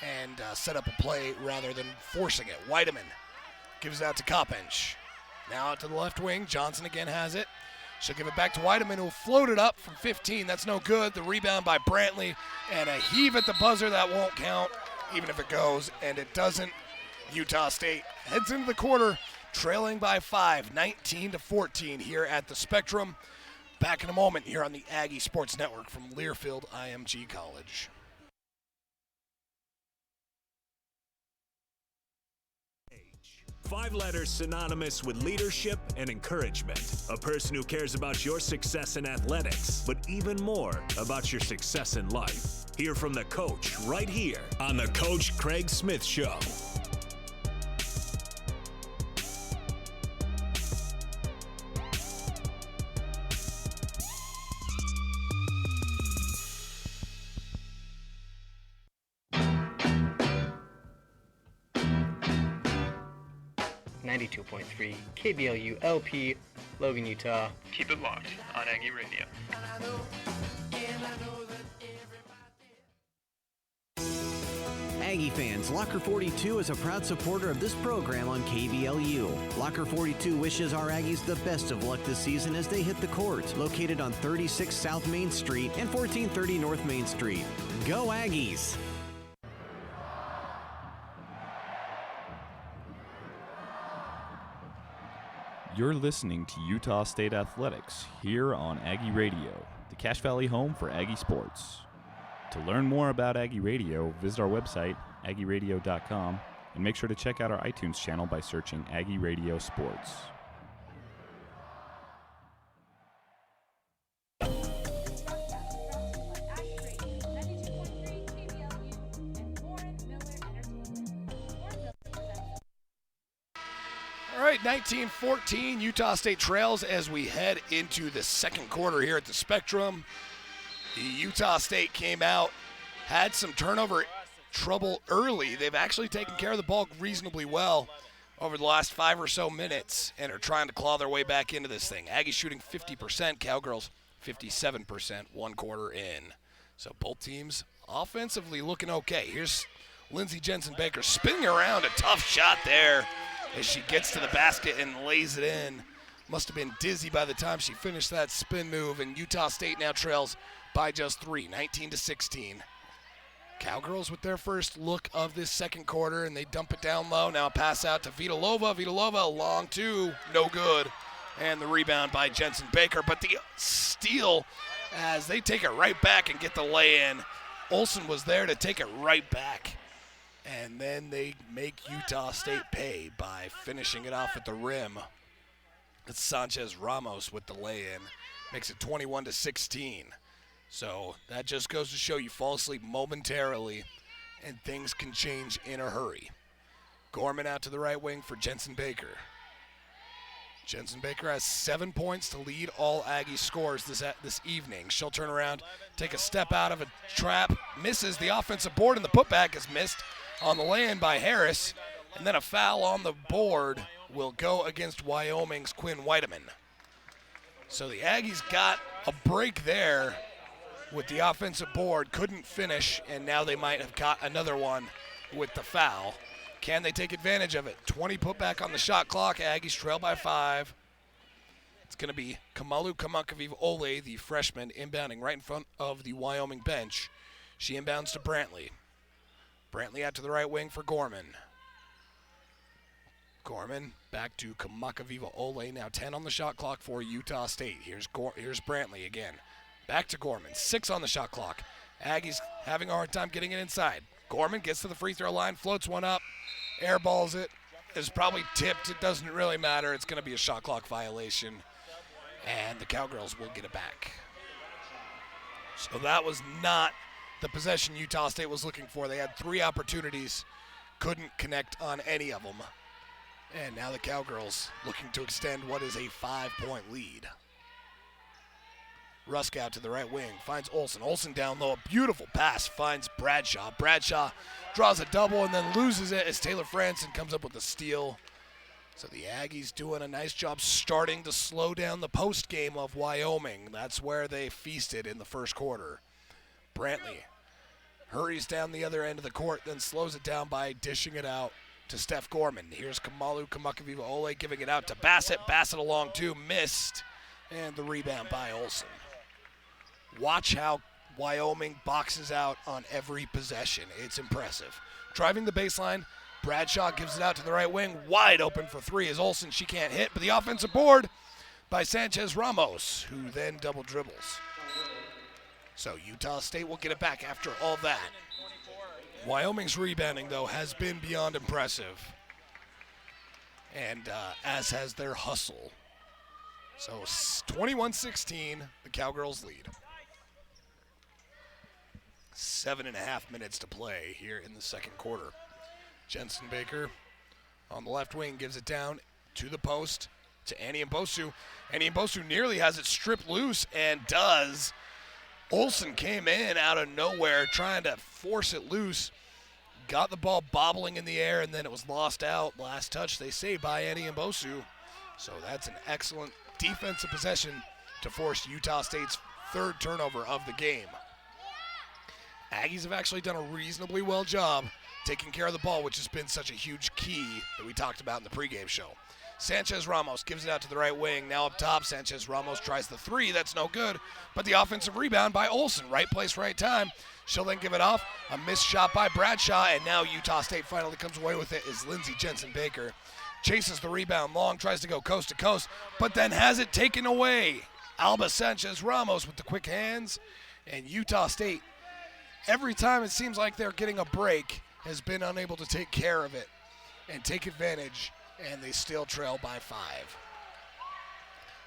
and set up a play rather than forcing it. Weideman gives it out to Koppench. Now out to the left wing. Johnson again has it. She'll give it back to Weideman, who'll float it up from 15. That's no good. The rebound by Brantley, and a heave at the buzzer that won't count, even if it goes, and it doesn't. Utah State heads into the quarter, trailing by 5, 19-14 here at the Spectrum. Back in a moment here on the Aggie Sports Network from Learfield IMG College. 5 letters synonymous with leadership and encouragement. A person who cares about your success in athletics, but even more about your success in life. Hear from the coach right here on the Coach Craig Smith Show. .3 KBLU LP, Logan, Utah. Keep it locked on Aggie Radio. Aggie fans, Locker 42 is a proud supporter of this program on KBLU. Locker 42 wishes our Aggies the best of luck this season as they hit the court, located on 36 South Main Street and 1430 North Main Street. Go Aggies! You're listening to Utah State Athletics here on Aggie Radio, the Cache Valley home for Aggie sports. To learn more about Aggie Radio, visit our website, aggieradio.com, and make sure to check out our iTunes channel by searching Aggie Radio Sports. All right, 19-14, Utah State trails as we head into the second quarter here at the Spectrum. The Utah State came out, had some turnover trouble early. They've actually taken care of the ball reasonably well over the last 5 or so minutes and are trying to claw their way back into this thing. Aggies shooting 50%, Cowgirls 57% 1 quarter in. So both teams offensively looking okay. Here's Lindsey Jensen-Baker spinning around, a tough shot there as she gets to the basket and lays it in. Must have been dizzy by the time she finished that spin move, and Utah State now trails by just 3, 19-16. Cowgirls with their first look of this second quarter, and they dump it down low. Now a pass out to Vitalova. Vitalova, long two, no good. And the rebound by Jensen-Baker, but the steal as they take it right back and get the lay-in. Olsen was there to take it right back. And then they make Utah State pay by finishing it off at the rim. It's Sanchez Ramos with the lay-in. Makes it 21-16. So that just goes to show you fall asleep momentarily and things can change in a hurry. Gorman out to the right wing for Jensen-Baker. Jensen-Baker has 7 points to lead all Aggie scores this evening. She'll turn around, take a step out of a trap, misses the offensive board, and the putback is missed on the lay-in by Harris, and then a foul on the board will go against Wyoming's Quinn Weideman. So the Aggies got a break there with the offensive board, couldn't finish, and now they might have got another one with the foul. Can they take advantage of it? 20 put back on the shot clock. Aggies trail by 5. It's going to be Kamalu Kamankaviv-Ole, the freshman, inbounding right in front of the Wyoming bench. She inbounds to Brantley. Brantley out to the right wing for Gorman. Gorman back to Kamankaviv-Ole. Now 10 on the shot clock for Utah State. Here's Brantley again. Back to Gorman. 6 on the shot clock. Aggies having a hard time getting it inside. Gorman gets to the free throw line, floats one up, airballs it. It's probably tipped. It doesn't really matter. It's going to be a shot clock violation, and the Cowgirls will get it back. So that was not the possession Utah State was looking for. They had 3 opportunities, couldn't connect on any of them. And now the Cowgirls looking to extend what is a 5-point lead. Rusk out to the right wing, finds Olsen. Olsen down low, a beautiful pass, finds Bradshaw. Bradshaw draws a double and then loses it as Taylor Franson comes up with a steal. So the Aggies doing a nice job starting to slow down the post game of Wyoming. That's where they feasted in the first quarter. Brantley hurries down the other end of the court, then slows it down by dishing it out to Steph Gorman. Here's Kamalu Kamakaviva Ole giving it out to Bassett. Bassett along two, missed, and the rebound by Olsen. Watch how Wyoming boxes out on every possession. It's impressive. Driving the baseline, Bradshaw gives it out to the right wing, wide open for three as Olsen, she can't hit, but the offensive board by Sanchez Ramos, who then double dribbles. So Utah State will get it back after all that. Wyoming's rebounding, though, has been beyond impressive, and as has their hustle. So 21-16, the Cowgirls lead. 7.5 minutes to play here in the second quarter. Jensen Baker on the left wing gives it down to the post to Annie Mbosu. Annie Mbosu nearly has it stripped loose and does. Olsen came in out of nowhere trying to force it loose. Got the ball bobbling in the air and then it was lost out. Last touch, they say, by Annie Mbosu. So that's an excellent defensive possession to force Utah State's third turnover of the game. Aggies have actually done a reasonably well job taking care of the ball, which has been such a huge key that we talked about in the pregame show. Sanchez Ramos gives it out to the right wing. Now up top, Sanchez Ramos tries the three. That's no good. But the offensive rebound by Olsen. Right place, right time. She'll then give it off. A missed shot by Bradshaw, and now Utah State finally comes away with it as Lindsey Jensen Baker chases the rebound long, tries to go coast to coast, but then has it taken away. Alba Sanchez Ramos with the quick hands, and Utah State, every time it seems like they're getting a break, has been unable to take care of it and take advantage, and they still trail by 5.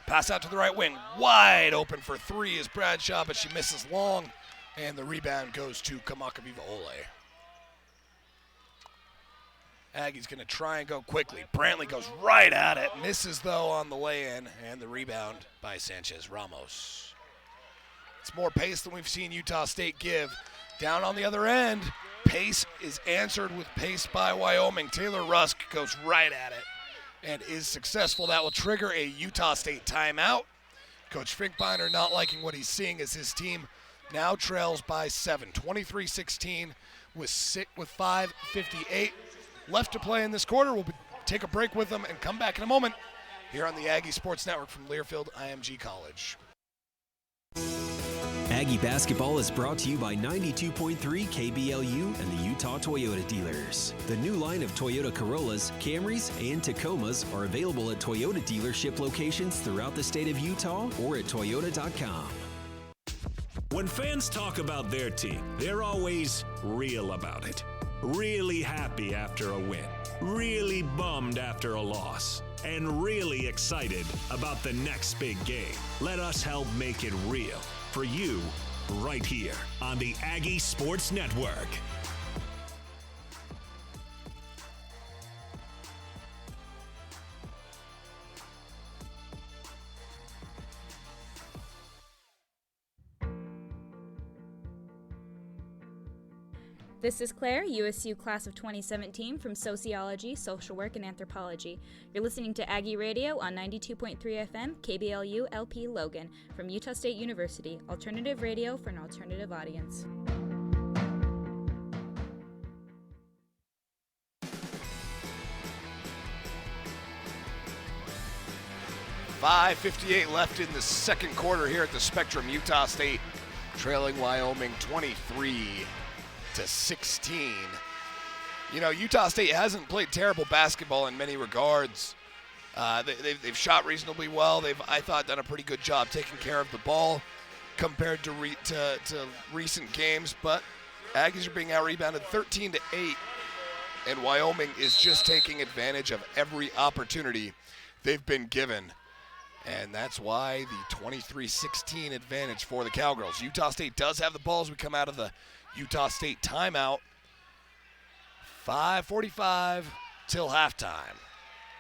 Pass out to the right wing, wide open for three is Bradshaw, but she misses long, and the rebound goes to Kamakaviva Ole. Aggie's going to try and go quickly. Brantley goes right at it, misses though on the lay-in, and the rebound by Sanchez Ramos. It's more pace than we've seen Utah State give. Down on the other end, pace is answered with pace by Wyoming. Taylor Rusk goes right at it and is successful. That will trigger a Utah State timeout. Coach Finkbeiner not liking what he's seeing as his team now trails by 7, 23-16 with 5:58 left to play in this quarter. We'll take a break with them and come back in a moment here on the Aggie Sports Network from Learfield IMG College. Aggie basketball is brought to you by 92.3 KBLU and the Utah Toyota dealers. The new line of Toyota Corollas, Camrys, and Tacomas are available at Toyota dealership locations throughout the state of Utah or at toyota.com. When fans talk about their team, they're always real about it. Really happy after a win, really bummed after a loss, and really excited about the next big game. Let us help make it real for you right here on the Aggie Sports Network. This is Claire, USU Class of 2017 from Sociology, Social Work, and Anthropology. You're listening to Aggie Radio on 92.3 FM, KBLU LP Logan, from Utah State University, alternative radio for an alternative audience. .558 left in the second quarter here at the Spectrum. Utah State trailing Wyoming 23-16. You know, Utah State hasn't played terrible basketball in many regards. They've shot reasonably well. They've, I thought, done a pretty good job taking care of the ball compared to recent games. But Aggies are being out-rebounded 13-8, and Wyoming is just taking advantage of every opportunity they've been given. And that's why the 23-16 advantage for the Cowgirls. Utah State does have the ball as we come out of the Utah State timeout. 5:45 till halftime.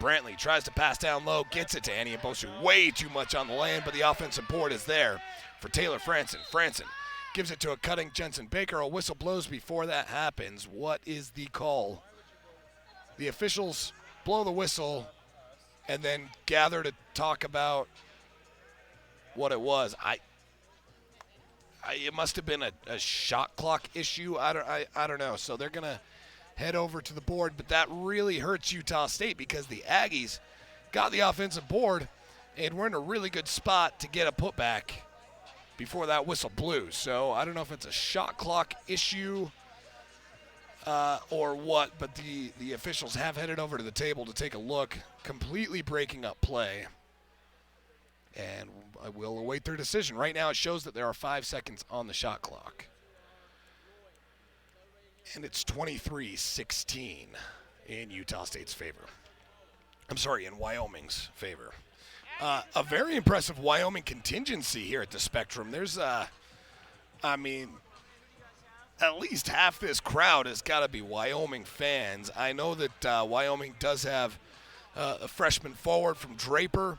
Brantley tries to pass down low, gets it to Annie Mbosu. Way too much on the land, but the offensive board is there for Taylor Franson. Franson gives it to a cutting Jensen Baker. A whistle blows before that happens. What is the call? The officials blow the whistle and then gather to talk about what it was. It must have been a shot clock issue. I don't know. So they're going to head over to the board, but that really hurts Utah State because the Aggies got the offensive board and we're in a really good spot to get a putback before that whistle blew. So I don't know if it's a shot clock issue or what, but the officials have headed over to the table to take a look, completely breaking up play. And I will await their decision. Right now it shows that there are 5 seconds on the shot clock. And it's 23-16 in Utah State's favor. I'm sorry, in Wyoming's favor. A very impressive Wyoming contingency here at the Spectrum. There's, at least half this crowd has got to be Wyoming fans. I know that Wyoming does have a freshman forward from Draper.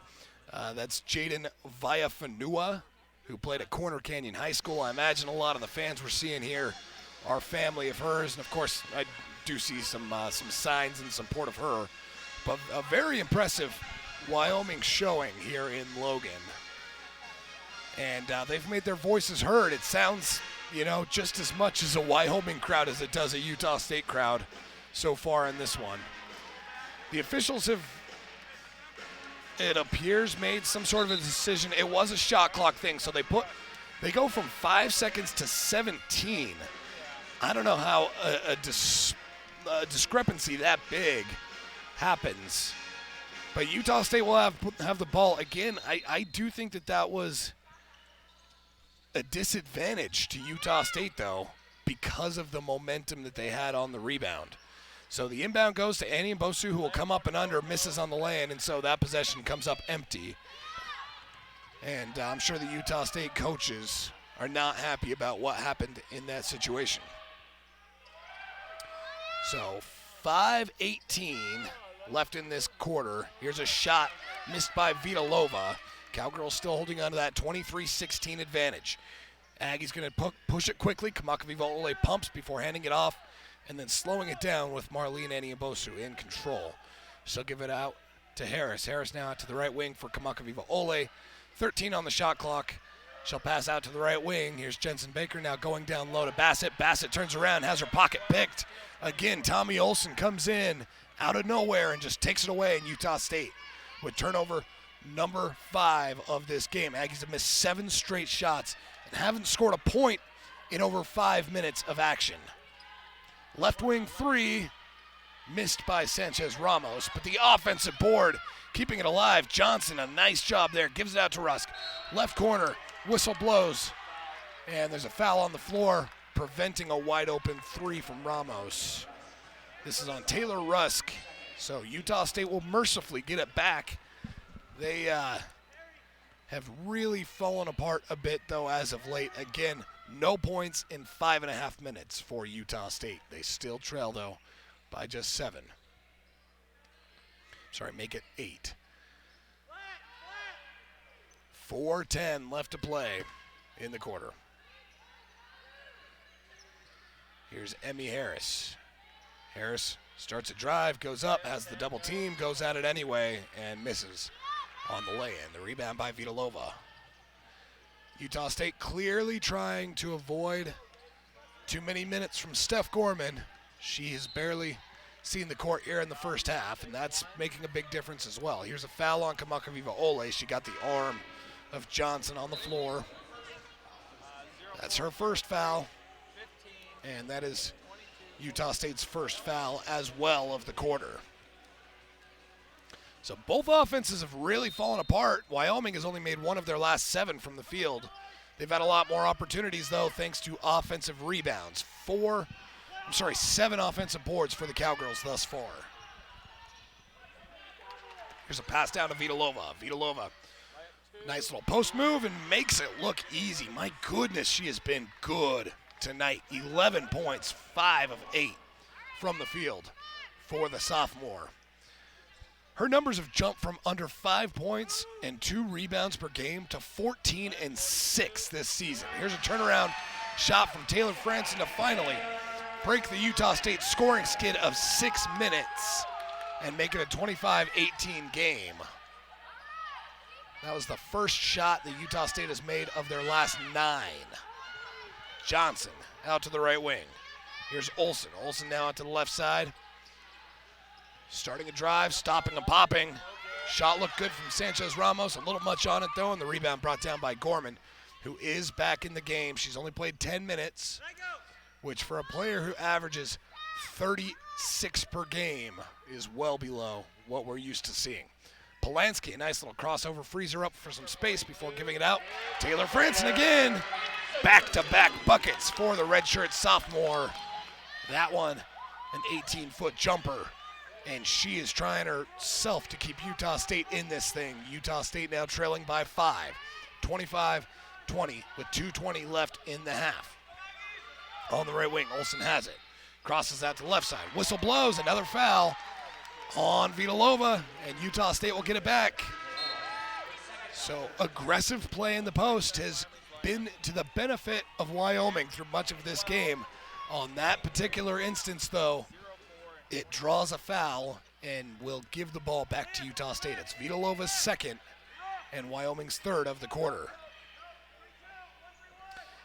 That's Jaden Villafanua, who played at Corner Canyon High School. I imagine a lot of the fans we're seeing here are family of hers, and of course I do see some signs in support of her. But a very impressive Wyoming showing here in Logan. And they've made their voices heard. It sounds, just as much as a Wyoming crowd as it does a Utah State crowd so far in this one. The officials have, it appears, made some sort of a decision. It was a shot clock thing, so they go from 5 seconds to 17. I don't know how a discrepancy that big happens, but Utah State will have the ball again. I do think that was a disadvantage to Utah State, though, because of the momentum that they had on the rebound. So the inbound goes to Annie Mbosu, who will come up and under, misses on the land, and so that possession comes up empty. And I'm sure the Utah State coaches are not happy about what happened in that situation. So 5:18 left in this quarter. Here's a shot missed by Vitalova. Cowgirls still holding on to that 23-16 advantage. Aggie's going to push it quickly. Kamakaviva-Ole pumps before handing it off and then slowing it down with Marlene Annie Mbosu in control. She'll give it out to Harris. Harris now out to the right wing for Kamakaviva-Ole. 13 on the shot clock. She'll pass out to the right wing. Here's Jensen Baker now going down low to Bassett. Bassett turns around, has her pocket picked. Again, Tommy Olson comes in out of nowhere and just takes it away in Utah State with turnover number 5 of this game. Aggies have missed 7 straight shots and haven't scored a point in over 5 minutes of action. Left wing 3, missed by Sanchez Ramos, but the offensive board keeping it alive. Johnson, a nice job there, gives it out to Rusk. Left corner, whistle blows, and there's a foul on the floor, preventing a wide open 3 from Ramos. This is on Taylor Rusk, so Utah State will mercifully get it back. They have really fallen apart a bit, though, as of late. Again, no points in 5.5 minutes for Utah State. They still trail, though, by just 7. Sorry, make it 8. 4:10 left to play in the quarter. Here's Emmy Harris. Harris starts a drive, goes up, has the double team, goes at it anyway, and misses on the lay-in. The rebound by Vitalova. Utah State clearly trying to avoid too many minutes from Steph Gorman. She has barely seen the court here in the first half, and that's making a big difference as well. Here's a foul on Kamakaviva-Ole. She got the arm of Johnson on the floor. That's her first foul, and that is Utah State's first foul as well of the quarter. So both offenses have really fallen apart. Wyoming has only made 1 of their last 7 from the field. They've had a lot more opportunities, though, thanks to offensive rebounds. 7 offensive boards for the Cowgirls thus far. Here's a pass down to Vitalova. Vitalova, nice little post move and makes it look easy. My goodness, she has been good tonight. 11 points, 5 of 8 from the field for the sophomore. Her numbers have jumped from under 5 points and 2 rebounds per game to 14 and 6 this season. Here's a turnaround shot from Taylor Franson to finally break the Utah State scoring skid of 6 minutes and make it a 25-18 game. That was the first shot that Utah State has made of their last 9. Johnson out to the right wing. Here's Olsen. Olsen now out to the left side. Starting a drive, stopping and popping. Shot looked good from Sanchez Ramos. A little much on it, though, and the rebound brought down by Gorman, who is back in the game. She's only played 10 minutes, which for a player who averages 36 per game is well below what we're used to seeing. Polanski, a nice little crossover, frees her up for some space before giving it out. Taylor Franson again. Back-to-back buckets for the redshirt sophomore. That one, an 18-foot jumper. And she is trying herself to keep Utah State in this thing. Utah State now trailing by 5. 25-20 with 2:20 left in the half. On the right wing, Olsen has it. Crosses out to the left side. Whistle blows, another foul on Vitalova, and Utah State will get it back. So aggressive play in the post has been to the benefit of Wyoming through much of this game. On that particular instance, though, it draws a foul and will give the ball back to Utah State. It's Vitalova's second and Wyoming's third of the quarter.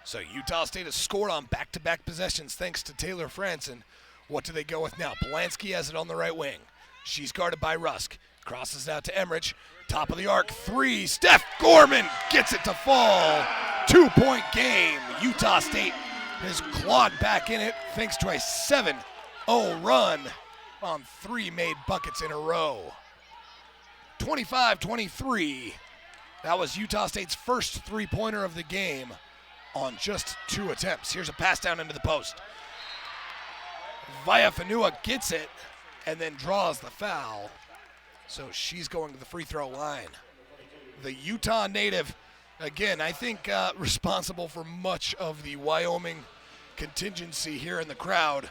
So Utah State has scored on back-to-back possessions thanks to Taylor Franson. What do they go with now? Polanski has it on the right wing. She's guarded by Rusk. Crosses out to Emmerich. Top of the arc, 3. Steph Gorman gets it to fall. 2-point game. Utah State has clawed back in it thanks to a 7-0 run on 3 made buckets in a row. 25-23. That was Utah State's first three-pointer of the game on just 2 attempts. Here's a pass down into the post. Viafanua gets it and then draws the foul. So she's going to the free throw line. The Utah native, again, I think responsible for much of the Wyoming contingency here in the crowd.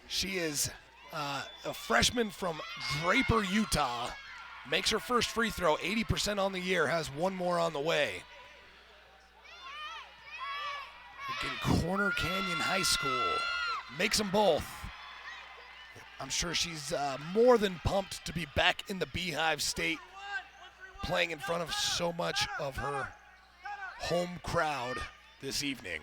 She is a freshman from Draper, Utah. Makes her first free throw, 80% on the year, has 1 more on the way. Again, Corner Canyon High School. Makes them both. I'm sure she's more than pumped to be back in the Beehive State, playing in front of so much of her home crowd this evening.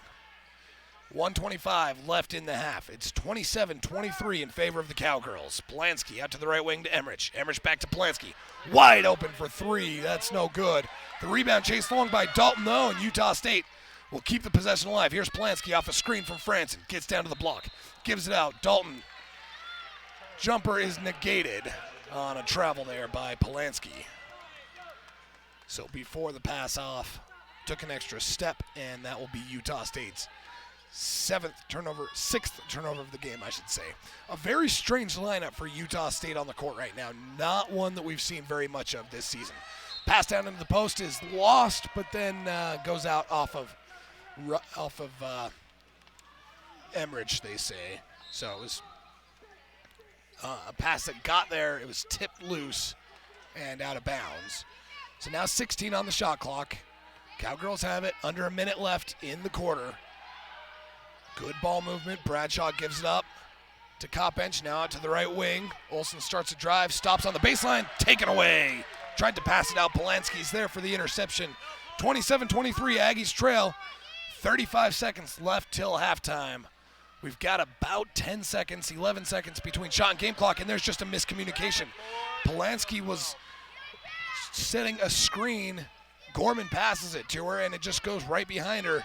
1:25 left in the half. It's 27-23 in favor of the Cowgirls. Polanski out to the right wing to Emmerich. Emmerich back to Polanski. Wide open for 3. That's no good. The rebound chased long by Dalton, though, and Utah State will keep the possession alive. Here's Polanski off a screen from Franson. Gets down to the block. Gives it out. Dalton. Jumper is negated on a travel there by Polanski. So before the pass off, took an extra step, and that will be Utah State's 6th turnover of the game, I should say. A very strange lineup for Utah State on the court right now. Not one that we've seen very much of this season. Pass down into the post is lost, but then goes out off of Emmerich, they say. So it was a pass that got there. It was tipped loose and out of bounds. So now 16 on the shot clock. Cowgirls have it. Under a minute left in the quarter. Good ball movement. Bradshaw gives it up to Koppench. Now out to the right wing. Olsen starts a drive. Stops on the baseline. Taken away. Tried to pass it out. Polanski's there for the interception. 27-23. Aggies trail. 35 seconds left till halftime. We've got about 10 seconds, 11 seconds between shot and game clock, and there's just a miscommunication. Polanski was setting a screen. Gorman passes it to her, and it just goes right behind her.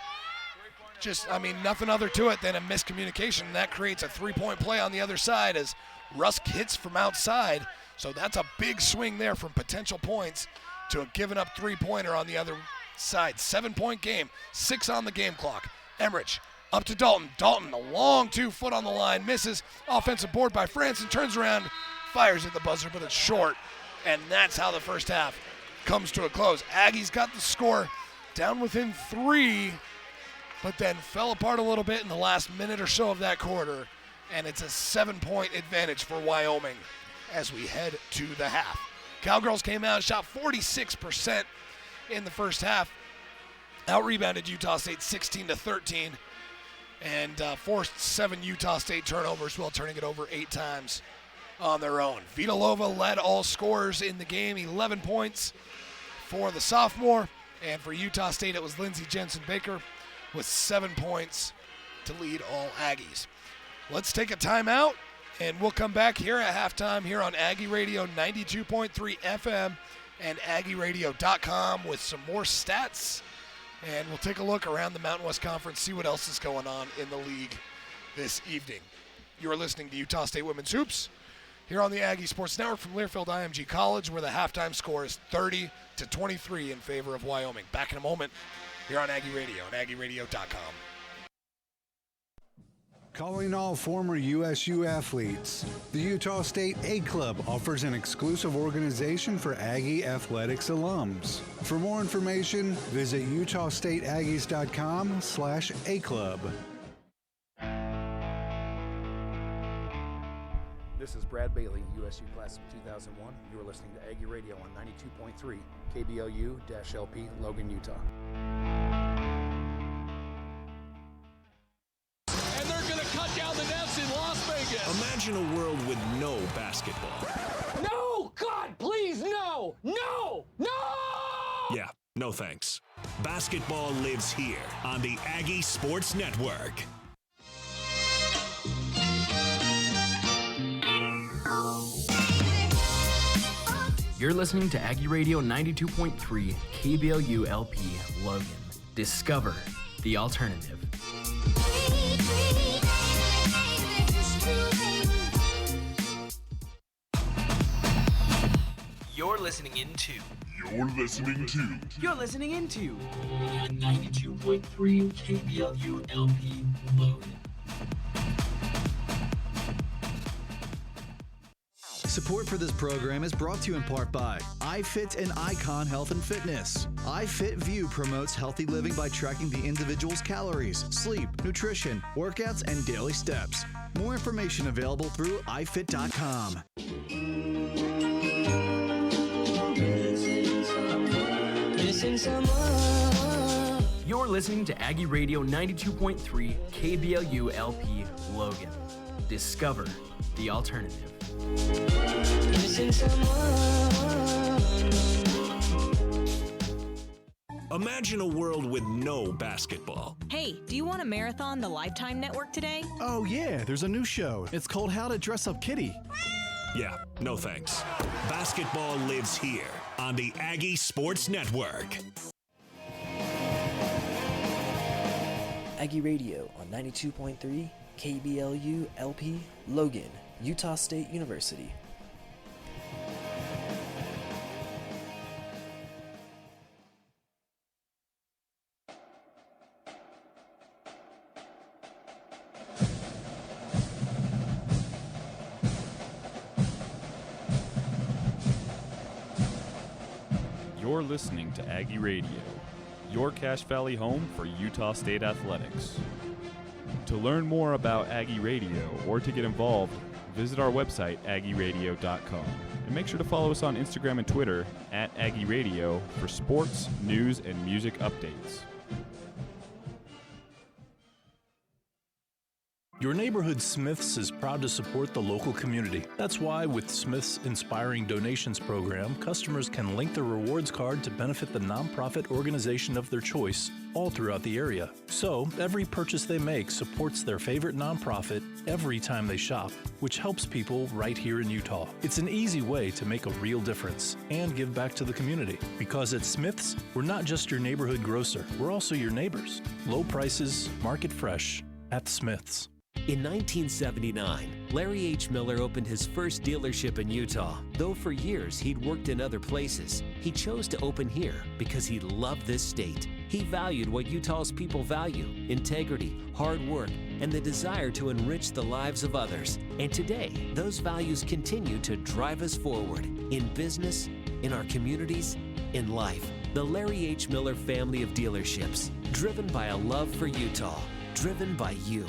Nothing other to it than a miscommunication. That creates a 3-point play on the other side as Rusk hits from outside. So that's a big swing there from potential points to a given up 3-pointer on the other side. 7-point game, 6 on the game clock. Emmerich up to Dalton. Dalton, a long 2-foot on the line, misses. Offensive board by Franson, turns around, fires at the buzzer, but it's short. And that's how the first half comes to a close. Aggies got the score down within 3, but then fell apart a little bit in the last minute or so of that quarter. And it's a 7-point advantage for Wyoming. as we head to the half. Cowgirls came out and shot 46% in the first half. Out-rebounded Utah State 16-13 and forced 7 Utah State turnovers while turning it over 8 times on their own. Vitalova led all scorers in the game, 11 points for the sophomore. And for Utah State, it was Lindsey Jensen-Baker with 7 points to lead all Aggies. Let's take a timeout, and we'll come back here at halftime here on Aggie Radio 92.3 FM and AggieRadio.com with some more stats. And we'll take a look around the Mountain West Conference, see what else is going on in the league this evening. You are listening to Utah State Women's Hoops here on the Aggie Sports Network from Learfield IMG College, where the halftime score is 30-23 in favor of Wyoming. Back in a moment here on Aggie Radio and AggieRadio.com. Calling all former USU athletes. The Utah State A Club offers an exclusive organization for Aggie athletics alums. For more information, visit utahstateaggies.com/A Club. This is Brad Bailey, USU class of 2001. You are listening to Aggie Radio on 92.3 KBLU-LP, Logan, Utah. And they're going to cut down the nets in Las Vegas. Imagine a world with no basketball. No! God, please, no! No! No! Yeah, no thanks. Basketball lives here on the Aggie Sports Network. You're listening to Aggie Radio 92.3 KBLU LP Logan. Discover the alternative. You're listening into 92.3 KBLU LP Logan. Support for this program is brought to you in part by iFit and Icon Health and Fitness. iFit View promotes healthy living by tracking the individual's calories, sleep, nutrition, workouts, and daily steps. More information available through ifit.com. You're listening to Aggie Radio 92.3 KBLU LP Logan. Discover the alternative. Imagine a world with no basketball. Hey, do you want to marathon the Lifetime Network today? Oh yeah, there's a new show. It's called How to Dress Up Kitty. Yeah, no thanks. Basketball lives here on the Aggie Sports Network. Aggie Radio on 92.3 KBLU LP Logan, Utah State University. You're listening to Aggie Radio, your Cache Valley home for Utah State athletics. To learn more about Aggie Radio or to get involved, visit our website, AggieRadio.com. And make sure to follow us on Instagram and Twitter at Aggie Radio for sports, news, and music updates. Your neighborhood Smith's is proud to support the local community. That's why with Smith's Inspiring Donations program, customers can link their rewards card to benefit the nonprofit organization of their choice all throughout the area. So every purchase they make supports their favorite nonprofit every time they shop, which helps people right here in Utah. It's an easy way to make a real difference and give back to the community. Because at Smith's, we're not just your neighborhood grocer, we're also your neighbors. Low prices, market fresh at Smith's. In 1979, Larry H. Miller opened his first dealership in Utah. Though for years he'd worked in other places, he chose to open here because he loved this state. He valued what Utah's people value: integrity, hard work, and the desire to enrich the lives of others. And today, those values continue to drive us forward in business, in our communities, in life. The Larry H. Miller family of dealerships, driven by a love for Utah, driven by you.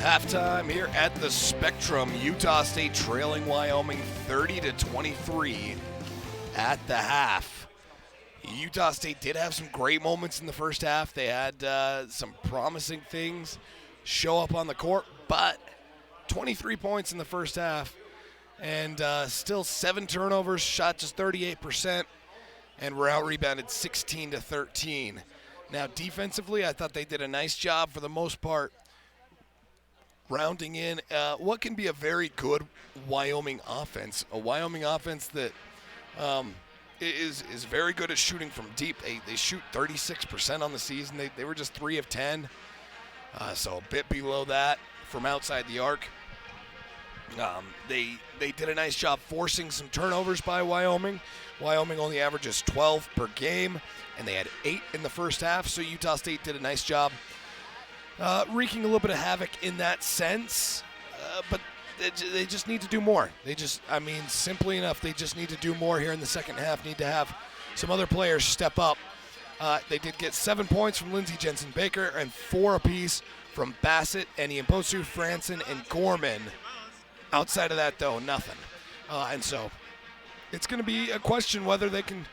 Halftime here at the Spectrum. Utah State trailing Wyoming 30-23 at the half. Utah State did have some great moments in the first half. They had some promising things show up on the court, but 23 points in the first half and still 7 turnovers, shot just 38%, and were out-rebounded 16-13. Now, defensively, I thought they did a nice job for the most part, rounding in what can be a very good Wyoming offense. A Wyoming offense that is very good at shooting from deep. They shoot 36% on the season. They were just 3 of 10, so a bit below that from outside the arc. They did a nice job forcing some turnovers by Wyoming. Wyoming only averages 12 per game, and they had 8 in the first half, so Utah State did a nice job wreaking a little bit of havoc in that sense, but they just need to do more. Simply enough, they just need to do more here in the second half, need to have some other players step up. They did get 7 points from Lindsey Jensen-Baker and 4 apiece from Bassett, Eniemposu, Franson, and Gorman. Outside of that, though, nothing. And so it's going to be a question whether they can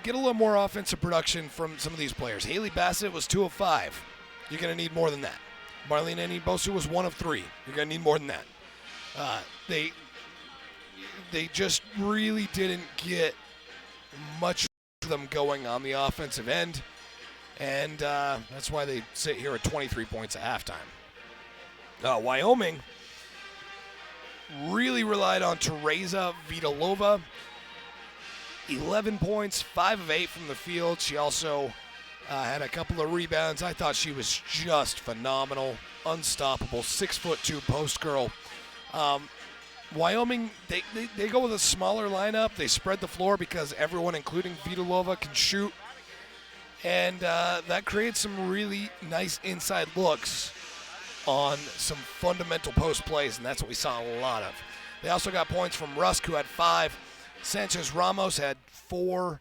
get a little more offensive production from some of these players. Haley Bassett was 2 of 5. You're going to need more than that. Marlene Eniemposu was 1 of 3. You're going to need more than that. They just really didn't get much of them going on the offensive end, and that's why they sit here at 23 points at halftime. Wyoming really relied on Teresa Vidalova. 11 points, 5 of 8 from the field. She also had a couple of rebounds. I thought she was just phenomenal, unstoppable, 6'2" post girl. Wyoming, they go with a smaller lineup. They spread the floor because everyone, including Vidalova, can shoot. And that creates some really nice inside looks on some fundamental post plays, and that's what we saw a lot of. They also got points from Rusk, who had 5. Sanchez Ramos had 4.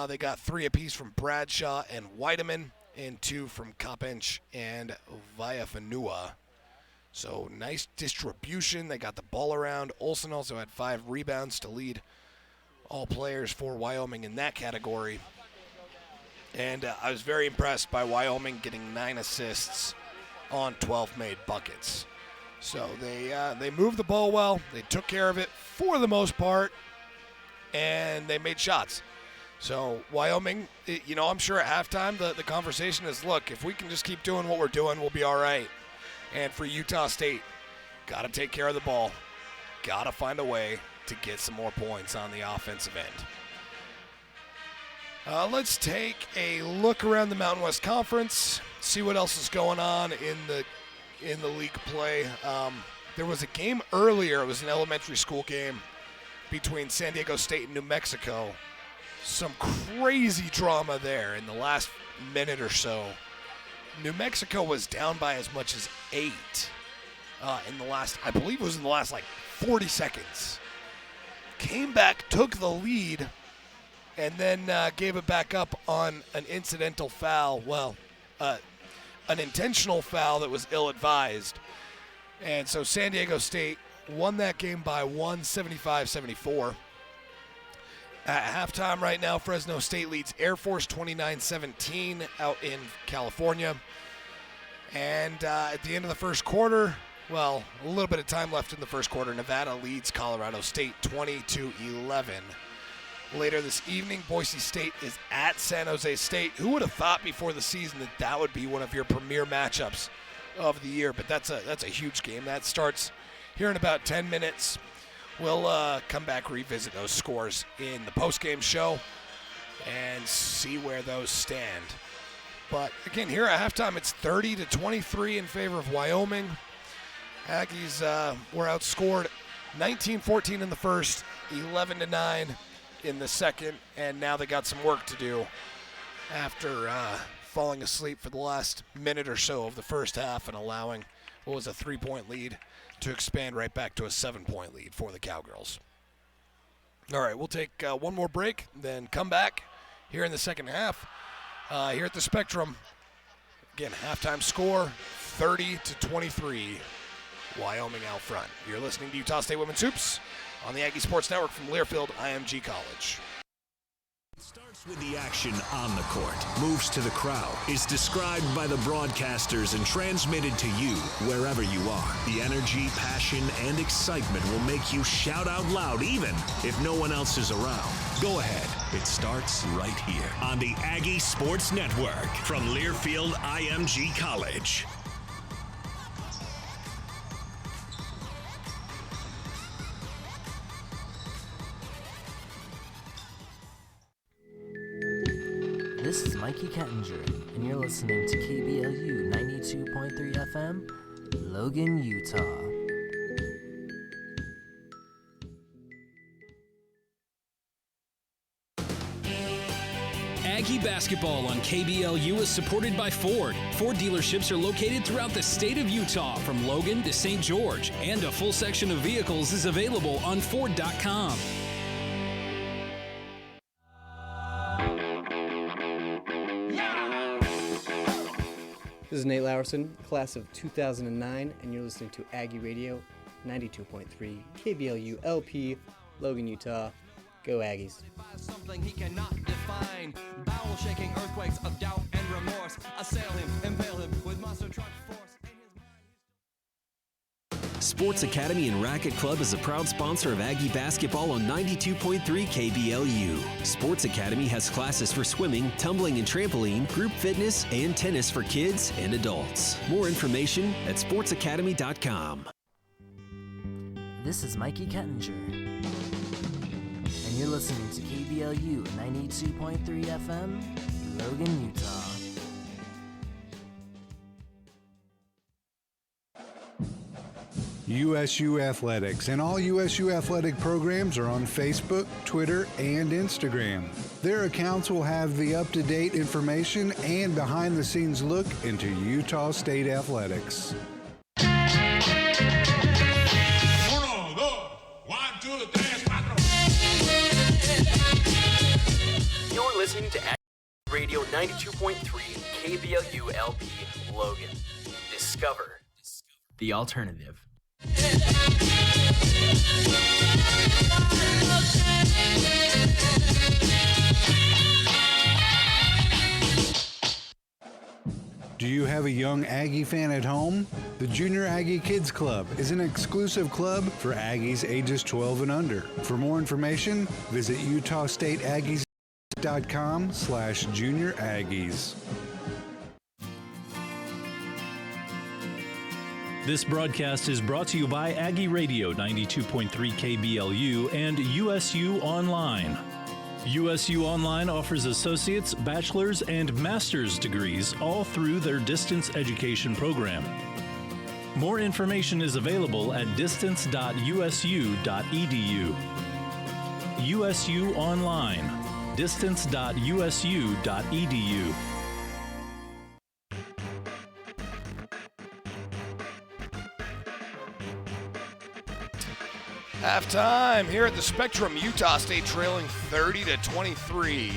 They got 3 apiece from Bradshaw and Weideman, and 2 from Kopench and Villafanua. So nice distribution. They got the ball around. Olsen also had 5 rebounds to lead all players for Wyoming in that category. And I was very impressed by Wyoming getting 9 assists on 12 made buckets. So they moved the ball well. They took care of it for the most part, and they made shots. So Wyoming, I'm sure at halftime the conversation is, look, if we can just keep doing what we're doing, we'll be all right. And for Utah State, got to take care of the ball. Got to find a way to get some more points on the offensive end. Let's take a look around the Mountain West Conference, see what else is going on in the league play. There was a game earlier. It was an elementary school game between San Diego State and New Mexico. Some crazy drama there in the last minute or so. New Mexico was down by as much as 8 in the last 40 seconds. Came back, took the lead, and then gave it back up on an incidental foul. Well, an intentional foul that was ill-advised. And so San Diego State won that game by 175-74. At halftime right now, Fresno State leads Air Force 29-17 out in California. And at the end of the first quarter, a little bit of time left in the first quarter, Nevada leads Colorado State 20-11. Later this evening, Boise State is at San Jose State. Who would have thought before the season that would be one of your premier matchups of the year? But that's a huge game. That starts here in about 10 minutes. We'll come back, revisit those scores in the postgame show and see where those stand. But again, here at halftime, it's 30-23 in favor of Wyoming. Aggies were outscored 19-14 in the first, 11-9 in the second, and now they got some work to do after falling asleep for the last minute or so of the first half and allowing what was a 3-point lead to expand right back to a 7-point lead for the Cowgirls. All right, we'll take one more break, then come back here in the second half here at the Spectrum. Again, halftime score 30-23. Wyoming out front. You're listening to Utah State Women's Hoops on the Aggie Sports Network from Learfield IMG College. Starts with the action on the court, moves to the crowd, is described by the broadcasters and transmitted to you wherever you are. The energy, passion, and excitement will make you shout out loud even if no one else is around. Go ahead. It starts right here on the Aggie Sports Network from Learfield IMG College. This is Mikey Kettinger, and you're listening to KBLU 92.3 FM, Logan, Utah. Aggie basketball on KBLU is supported by Ford. Ford dealerships are located throughout the state of Utah, from Logan to St. George, and a full section of vehicles is available on Ford.com. This is Nate Lowerson, class of 2009, and you're listening to Aggie Radio 92.3 KBLU LP, Logan, Utah. Go Aggies. Something he cannot define. Bowel shaking earthquakes of doubt and remorse assail him, impale him with monster truck force. Sports Academy and Racket Club is a proud sponsor of Aggie basketball on 92.3 KBLU. Sports Academy has classes for swimming, tumbling and trampoline, group fitness, and tennis for kids and adults. More information at sportsacademy.com. This is Mikey Kettinger, and you're listening to KBLU 92.3 FM, Logan, Utah. USU Athletics and all USU athletic programs are on Facebook, Twitter, and Instagram. Their accounts will have the up-to-date information and behind-the-scenes look into Utah State athletics. 1, 2, 3, You're listening to Aggie Radio 92.3 KBLU LP Logan. Discover the alternative. Do you have a young Aggie fan at home? The Junior Aggie Kids Club is an exclusive club for Aggies ages 12 and under. For more information, visit utahstateaggies.com/Junior Aggies. This broadcast is brought to you by Aggie Radio 92.3 KBLU and USU Online. USU Online offers associate's, bachelor's, and master's degrees all through their distance education program. More information is available at distance.usu.edu. USU Online, distance.usu.edu. Halftime here at the Spectrum. Utah State trailing 30-23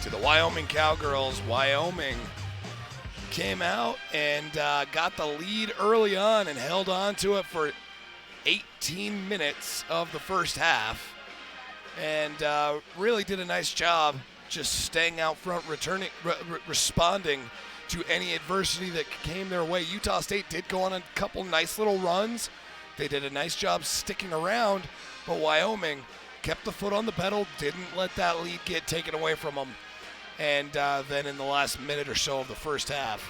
to the Wyoming Cowgirls. Wyoming came out and got the lead early on and held on to it for 18 minutes of the first half, and really did a nice job just staying out front, responding to any adversity that came their way. Utah State did go on a couple nice little runs. They did a nice job sticking around, but Wyoming kept the foot on the pedal, didn't let that lead get taken away from them. And then in the last minute or so of the first half,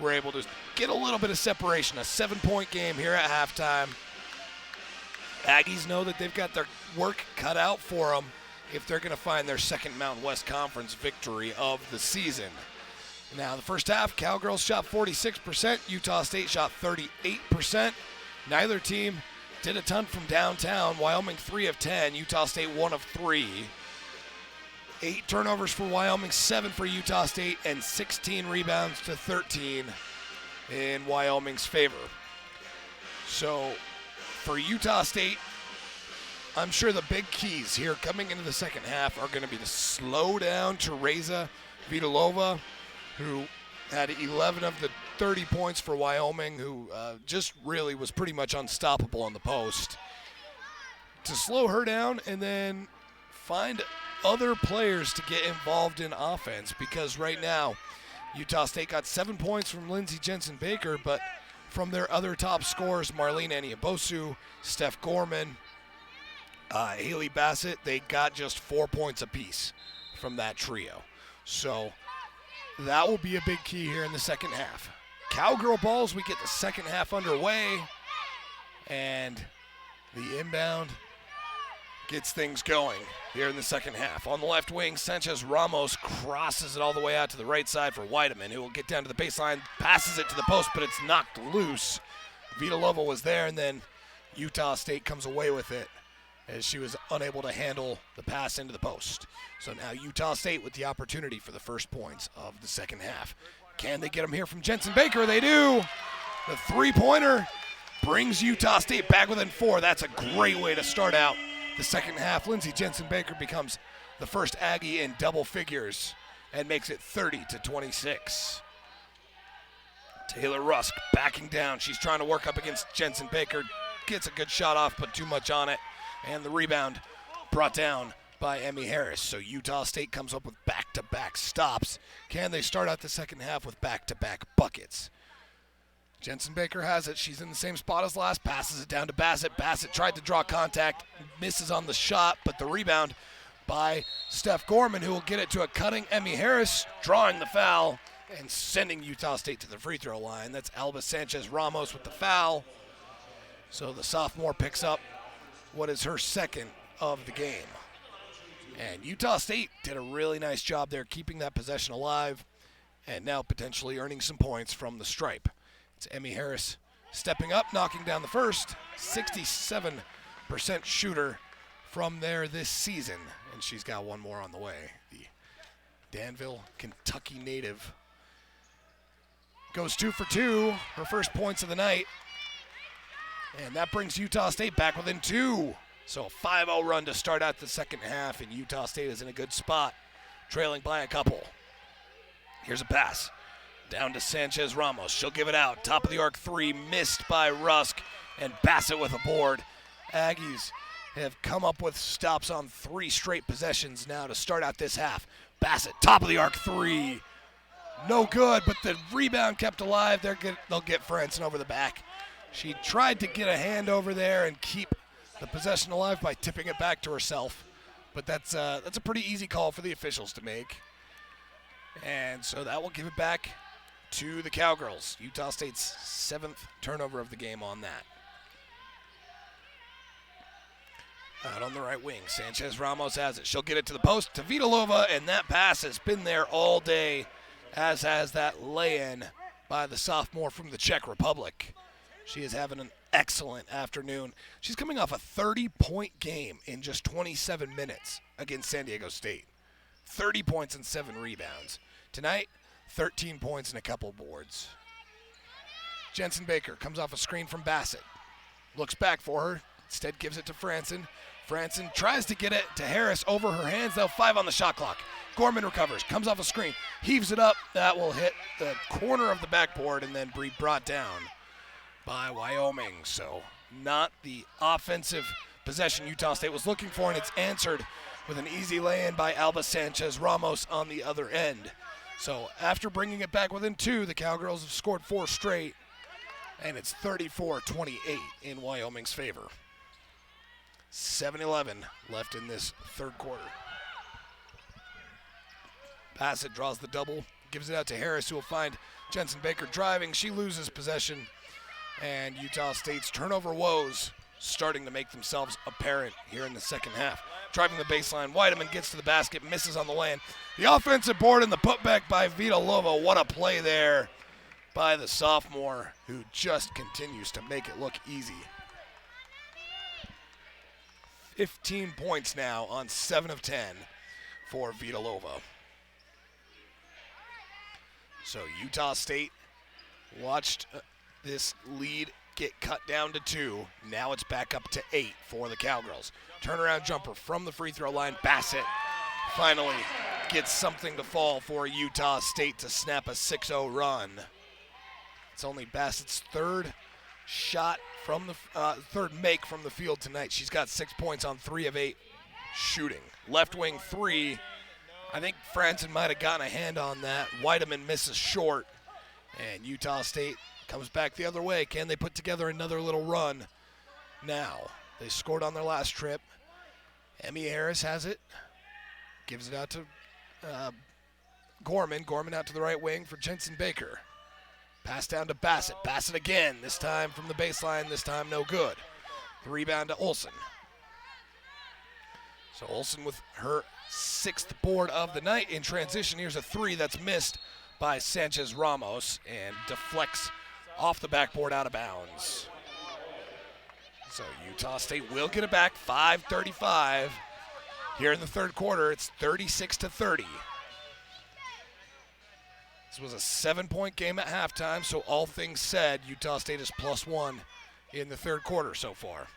we're able to get a little bit of separation, a 7-point game here at halftime. Aggies know that they've got their work cut out for them if they're going to find their second Mountain West Conference victory of the season. Now, the first half, Cowgirls shot 46%, Utah State shot 38%. Neither team did a ton from downtown. Wyoming 3 of 10, Utah State 1 of 3. 8 turnovers for Wyoming, 7 for Utah State, and 16 rebounds to 13 in Wyoming's favor. So for Utah State, I'm sure the big keys here coming into the second half are going to be to slow down Teresa Vidalova, who had 11 of the 30 points for Wyoming, who just really was pretty much unstoppable on the post. To slow her down and then find other players to get involved in offense, because right now Utah State got 7 points from Lindsey Jensen-Baker, but from their other top scorers, Marlene Aniabosu, Steph Gorman, Haley Bassett, they got just 4 points apiece from that trio. So that will be a big key here in the second half. Cowgirl balls, we get the second half underway, and the inbound gets things going here in the second half. On the left wing, Sanchez Ramos crosses it all the way out to the right side for Weideman, who will get down to the baseline, passes it to the post, but it's knocked loose. Vitalova was there, and then Utah State comes away with it as she was unable to handle the pass into the post. So now Utah State with the opportunity for the first points of the second half. Can they get them here from Jensen-Baker? They do. The three-pointer brings Utah State back within 4. That's a great way to start out the second half. Lindsey Jensen-Baker becomes the first Aggie in double figures and makes it 30-26. Taylor Rusk backing down. She's trying to work up against Jensen-Baker. Gets a good shot off, but too much on it. And the rebound brought down by Emmy Harris. So Utah State comes up with back-to-back stops. Can they start out the second half with back-to-back buckets? Jensen-Baker has it. She's in the same spot as last. Passes it down to Bassett. Bassett tried to draw contact. Misses on the shot, but the rebound by Steph Gorman, who will get it to a cutting Emmy Harris, drawing the foul and sending Utah State to the free throw line. That's Alba Sanchez Ramos with the foul. So the sophomore picks up what is her second of the game. And Utah State did a really nice job there keeping that possession alive and now potentially earning some points from the stripe. It's Emmy Harris stepping up, knocking down the first. 67% shooter from there this season. And she's got one more on the way. The Danville, Kentucky native goes 2 for 2, her first points of the night. And that brings Utah State back within 2. So a 5-0 run to start out the second half, and Utah State is in a good spot, trailing by a couple. Here's a pass. Down to Sanchez Ramos. She'll give it out. Top of the arc three, missed by Rusk, and Bassett with a board. Aggies have come up with stops on 3 straight possessions now to start out this half. Bassett, top of the arc three. No good, but the rebound kept alive. They'll get Franson over the back. She tried to get a hand over there and keep the possession alive by tipping it back to herself. But that's a pretty easy call for the officials to make. And so that will give it back to the Cowgirls. Utah State's 7th turnover of the game on that. Out on the right wing, Sanchez Ramos has it. She'll get it to the post to Vitalova, and that pass has been there all day, as has that lay-in by the sophomore from the Czech Republic. She is having an excellent afternoon. She's coming off a 30-point game in just 27 minutes against San Diego State. 30 points and 7 rebounds. Tonight, 13 points and a couple boards. Jensen-Baker comes off a screen from Bassett. Looks back for her. Instead gives it to Franson. Franson tries to get it to Harris over her hands, though. 5 on the shot clock. Gorman recovers, comes off a screen, heaves it up. That will hit the corner of the backboard and then be brought down by Wyoming. So not the offensive possession Utah State was looking for, and it's answered with an easy lay-in by Alba Sanchez Ramos on the other end. So after bringing it back within 2, the Cowgirls have scored 4 straight, and it's 34-28 in Wyoming's favor. 7-11 left in this third quarter. Bassett draws the double, gives it out to Harris, who will find Jensen-Baker driving. She loses possession, and Utah State's turnover woes starting to make themselves apparent here in the second half. Driving the baseline, Weideman gets to the basket, misses on the lane. The offensive board and the putback by Vitalova. What a play there by the sophomore, who just continues to make it look easy. 15 points now on 7 of 10 for Vitalova. So Utah State watched this lead get cut down to 2. Now it's back up to 8 for the Cowgirls. Turnaround jumper from the free throw line. Bassett finally gets something to fall for Utah State to snap a 6-0 run. It's only Bassett's third shot from the third make from the field tonight. She's got 6 points on 3 of 8 shooting. Left wing 3. I think Franson might have gotten a hand on that. Weideman misses short, and Utah State comes back the other way. Can they put together another little run? Now, they scored on their last trip. Emmy Harris has it. Gives it out to Gorman. Gorman out to the right wing for Jensen Baker. Pass down to Bassett. Bassett again, this time from the baseline, this time no good. The rebound to Olsen. So Olsen with her 6th board of the night in transition. Here's a 3 that's missed by Sanchez Ramos and deflects off the backboard out of bounds. So Utah State will get it back, 5:35. Here in the third quarter, it's 36-30. This was a 7-point game at halftime, so all things said, Utah State is +1 in the third quarter so far.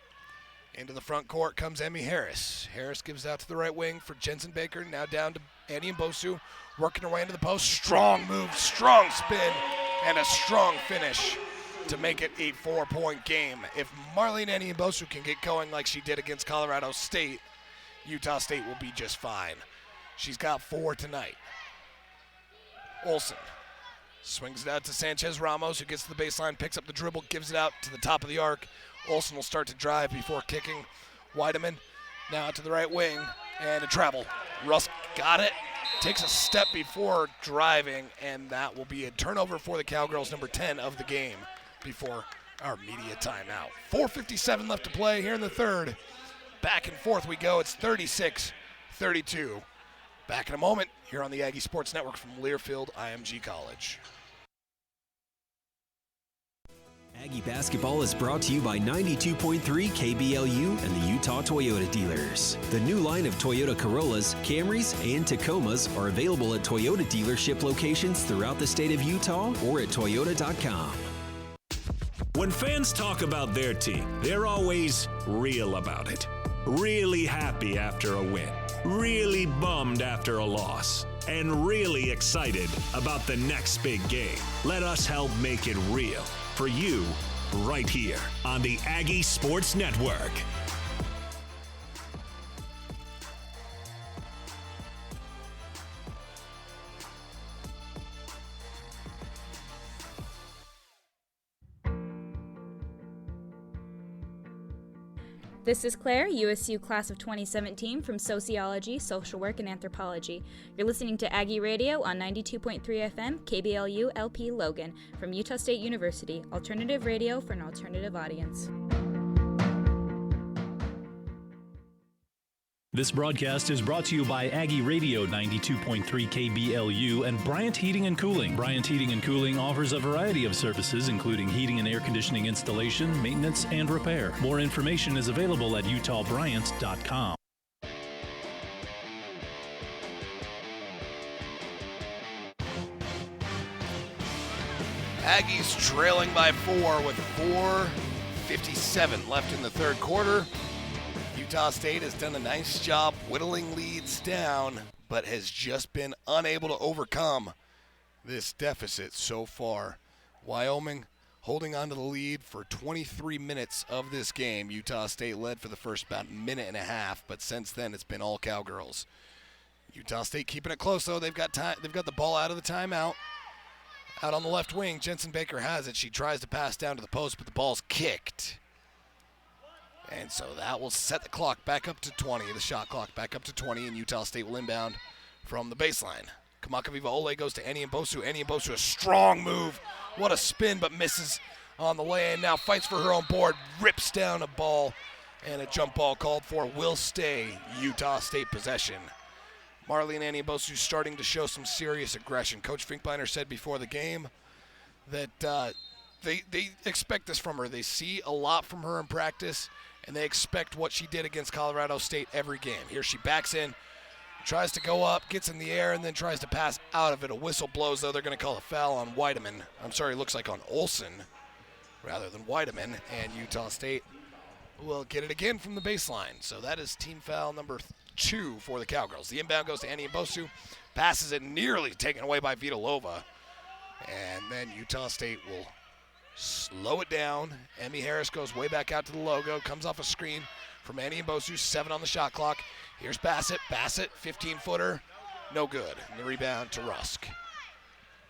Into the front court comes Emmy Harris. Harris gives out to the right wing for Jensen Baker, now down to Annie Mbosu, working her way into the post. Strong move, strong spin, and a strong finish to make it a 4-point game. If Marlene Annie Mbosu can get going like she did against Colorado State, Utah State will be just fine. She's got 4 tonight. Olsen swings it out to Sanchez Ramos, who gets to the baseline, picks up the dribble, gives it out to the top of the arc. Olsen will start to drive before kicking. Weideman now out to the right wing, and a travel. Russ got it, takes a step before driving, and that will be a turnover for the Cowgirls, number 10 of the game, before our media timeout. 4:57 left to play here in the third. Back and forth we go. It's 36-32. Back in a moment here on the Aggie Sports Network from Learfield IMG College. Aggie basketball is brought to you by 92.3 KBLU and the Utah Toyota dealers. The new line of Toyota Corollas, Camrys, and Tacomas are available at Toyota dealership locations throughout the state of Utah or at toyota.com. When fans talk about their team, they're always real about it. Really happy after a win, really bummed after a loss, and really excited about the next big game. Let us help make it real for you right here on the Aggie Sports Network. This is Claire, USU Class of 2017 from Sociology, Social Work, and Anthropology. You're listening to Aggie Radio on 92.3 FM, KBLU LP Logan, from Utah State University, alternative radio for an alternative audience. This broadcast is brought to you by Aggie Radio 92.3 KBLU and Bryant Heating and Cooling. Bryant Heating and Cooling offers a variety of services, including heating and air conditioning installation, maintenance, and repair. More information is available at utahbryant.com. Aggies trailing by 4 with 4:57 left in the third quarter. Utah State has done a nice job whittling leads down, but has just been unable to overcome this deficit so far. Wyoming holding on to the lead for 23 minutes of this game. Utah State led for the first about minute and a half, but since then it's been all Cowgirls. Utah State keeping it close though. They've got the ball out of the timeout. Out on the left wing, Jensen Baker has it. She tries to pass down to the post, but the ball's kicked. And so that will set the clock back up to 20, the shot clock back up to 20, and Utah State will inbound from the baseline. Kamakaviva Ole goes to Annie Mbosu. Annie Mbosu, a strong move. What a spin, but misses on the lay-in. Now fights for her own board, rips down a ball, and a jump ball called for will stay Utah State possession. Marlene Annie Mbosu starting to show some serious aggression. Coach Finkbeiner said before the game that they expect this from her. They see a lot from her in practice, and they expect what she did against Colorado State every game. Here she backs in, tries to go up, gets in the air, and then tries to pass out of it. A whistle blows, though. They're going to call a foul on Weideman. I'm sorry, it looks like on Olsen rather than Weideman, and Utah State will get it again from the baseline. So that is team foul number 2 for the Cowgirls. The inbound goes to Annie Mbosu, passes it nearly taken away by Vitalova, and then Utah State will slow it down. Emmy Harris goes way back out to the logo, comes off a screen from Annie Mbosu, 7 on the shot clock. Here's Bassett. Bassett, 15-footer, no good. And the rebound to Rusk.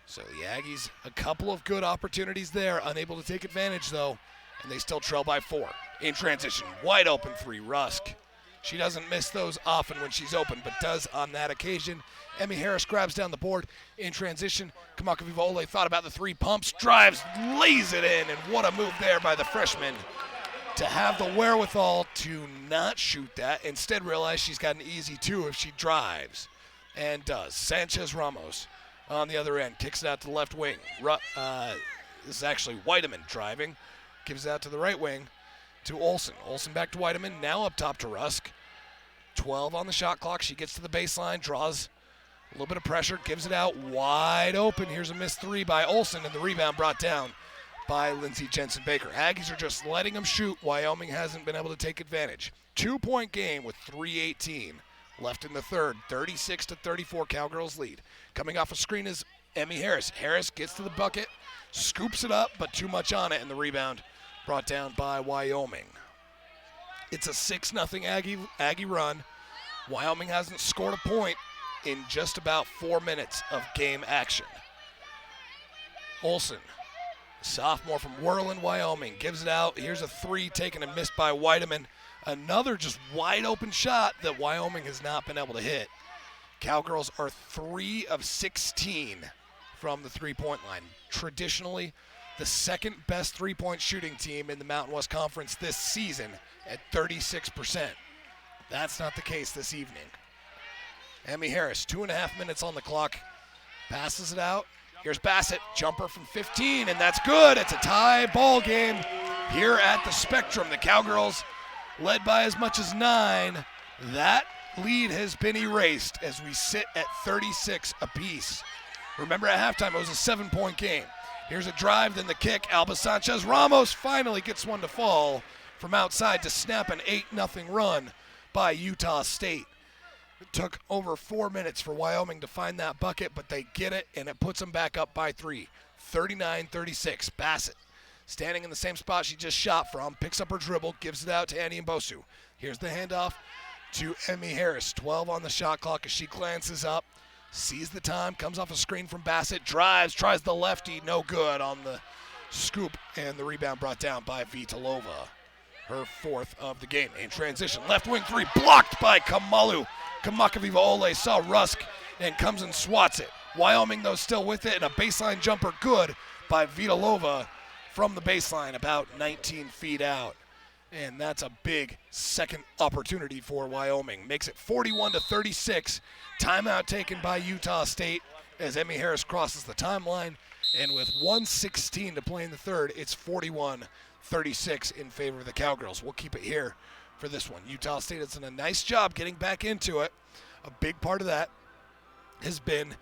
So the Aggies, a couple of good opportunities there, unable to take advantage though, and they still trail by 4. In transition, wide open 3, Rusk. She doesn't miss those often when she's open, but does on that occasion. Emmy Harris grabs down the board in transition. Kamaka Vivole thought about the 3, pumps, drives, lays it in, and what a move there by the freshman to have the wherewithal to not shoot that. Instead realize she's got an easy 2 if she drives, and does. Sanchez Ramos on the other end, kicks it out to the left wing. This is actually Weideman driving, gives it out to the right wing to Olsen. Olsen back to Weideman, now up top to Rusk. 12 on the shot clock. She gets to the baseline, draws a little bit of pressure, gives it out wide open. Here's a missed 3 by Olsen, and the rebound brought down by Lindsey Jensen-Baker. Aggies are just letting them shoot. Wyoming hasn't been able to take advantage. 2-point game with 3:18 left in the third. 36-34 Cowgirls lead. Coming off a screen is Emmy Harris. Harris gets to the bucket, scoops it up, but too much on it, and the rebound brought down by Wyoming. It's a 6-0 Aggie run. Wyoming hasn't scored a point in just about 4 minutes of game action. Olsen, sophomore from Whirland, Wyoming, gives it out. Here's a 3 taken and missed by Weideman. Another just wide open shot that Wyoming has not been able to hit. Cowgirls are 3 of 16 from the 3-point line. Traditionally, the second best 3-point shooting team in the Mountain West Conference this season at 36%. That's not the case this evening. Emmy Harris, 2.5 minutes on the clock, passes it out. Here's Bassett, jumper from 15, and that's good. It's a tie ball game here at the Spectrum. The Cowgirls led by as much as 9. That lead has been erased as we sit at 36 apiece. Remember at halftime it was a 7-point game. Here's a drive, then the kick. Alba Sanchez Ramos finally gets one to fall from outside to snap an 8-0 run by Utah State. It took over 4 minutes for Wyoming to find that bucket, but they get it, and it puts them back up by 3. 39-36. Bassett, standing in the same spot she just shot from, picks up her dribble, gives it out to Annie Mbosu. Here's the handoff to Emmy Harris. 12 on the shot clock as she glances up, sees the time, comes off a screen from Bassett, drives, tries the lefty, no good on the scoop, and the rebound brought down by Vitalova. Her 4th of the game. In transition, left wing 3, blocked by Kamaka Vivole, saw Rusk and comes and swats it. Wyoming, though, still with it, and a baseline jumper good by Vitalova from the baseline, about 19 feet out. And that's a big second opportunity for Wyoming. Makes it 41-36. Timeout taken by Utah State as Emmy Harris crosses the timeline. And with 1:16 to play in the third, it's 41-36 in favor of the Cowgirls. We'll keep it here for this one. Utah State has done a nice job getting back into it. A big part of that has been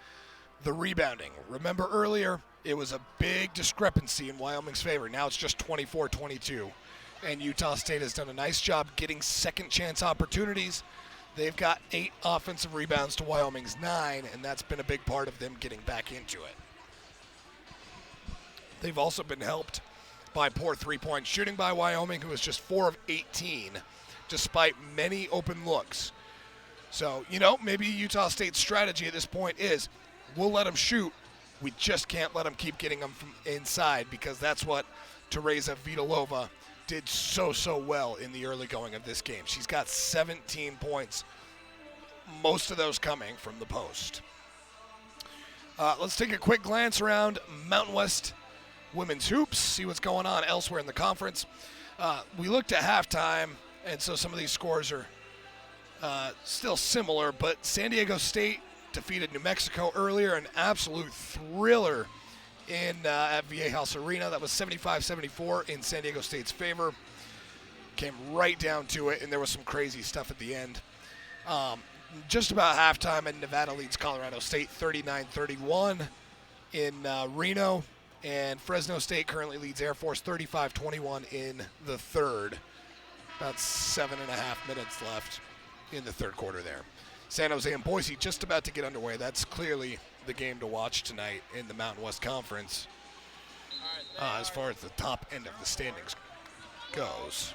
the rebounding. Remember earlier, it was a big discrepancy in Wyoming's favor. Now it's just 24-22. And Utah State has done a nice job getting second chance opportunities. They've got 8 offensive rebounds to Wyoming's 9, and that's been a big part of them getting back into it. They've also been helped by poor 3-point shooting by Wyoming, who is just 4 of 18, despite many open looks. So, maybe Utah State's strategy at this point is, we'll let them shoot. We just can't let them keep getting them from inside, because that's what Teresa Vitalova did so well in the early going of this game. She's got 17 points, most of those coming from the post. Let's take a quick glance around Mountain West women's hoops, see what's going on elsewhere in the conference. We looked at halftime, and so some of these scores are still similar, but San Diego State defeated New Mexico earlier, an absolute thriller at Viejas Arena. That was 75-74 in San Diego State's favor. Came right down to it, and there was some crazy stuff at the end. Just about halftime, and Nevada leads Colorado State 39-31 in Reno, and Fresno State currently leads Air Force 35-21 in the third. About 7.5 minutes left in the third quarter there. San Jose and Boise just about to get underway. That's clearly the game to watch tonight in the Mountain West Conference. as far as the top end of the standings goes.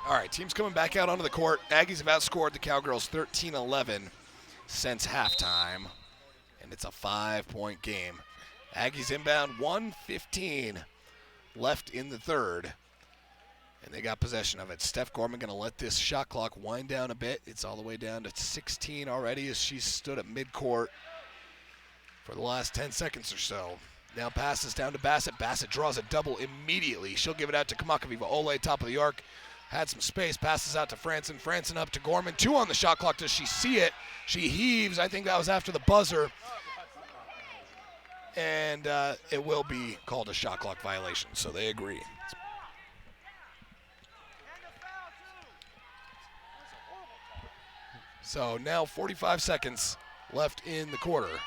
All right, teams coming back out onto the court. Aggies have outscored the Cowgirls 13-11 since halftime, and it's a 5-point game. Aggies inbound, 1:15 left in the third, and they got possession of it. Steph Gorman going to let this shot clock wind down a bit. It's all the way down to 16 already as she stood at midcourt for the last 10 seconds or so. Now passes down to Bassett. Bassett draws a double immediately. She'll give it out to Kamakaviva Ole, top of the arc. Had some space, passes out to Franson. Franson up to Gorman. 2 on the shot clock. Does she see it? She heaves. I think that was after the buzzer. And it will be called a shot clock violation, so they agree. So now 45 seconds left in the quarter.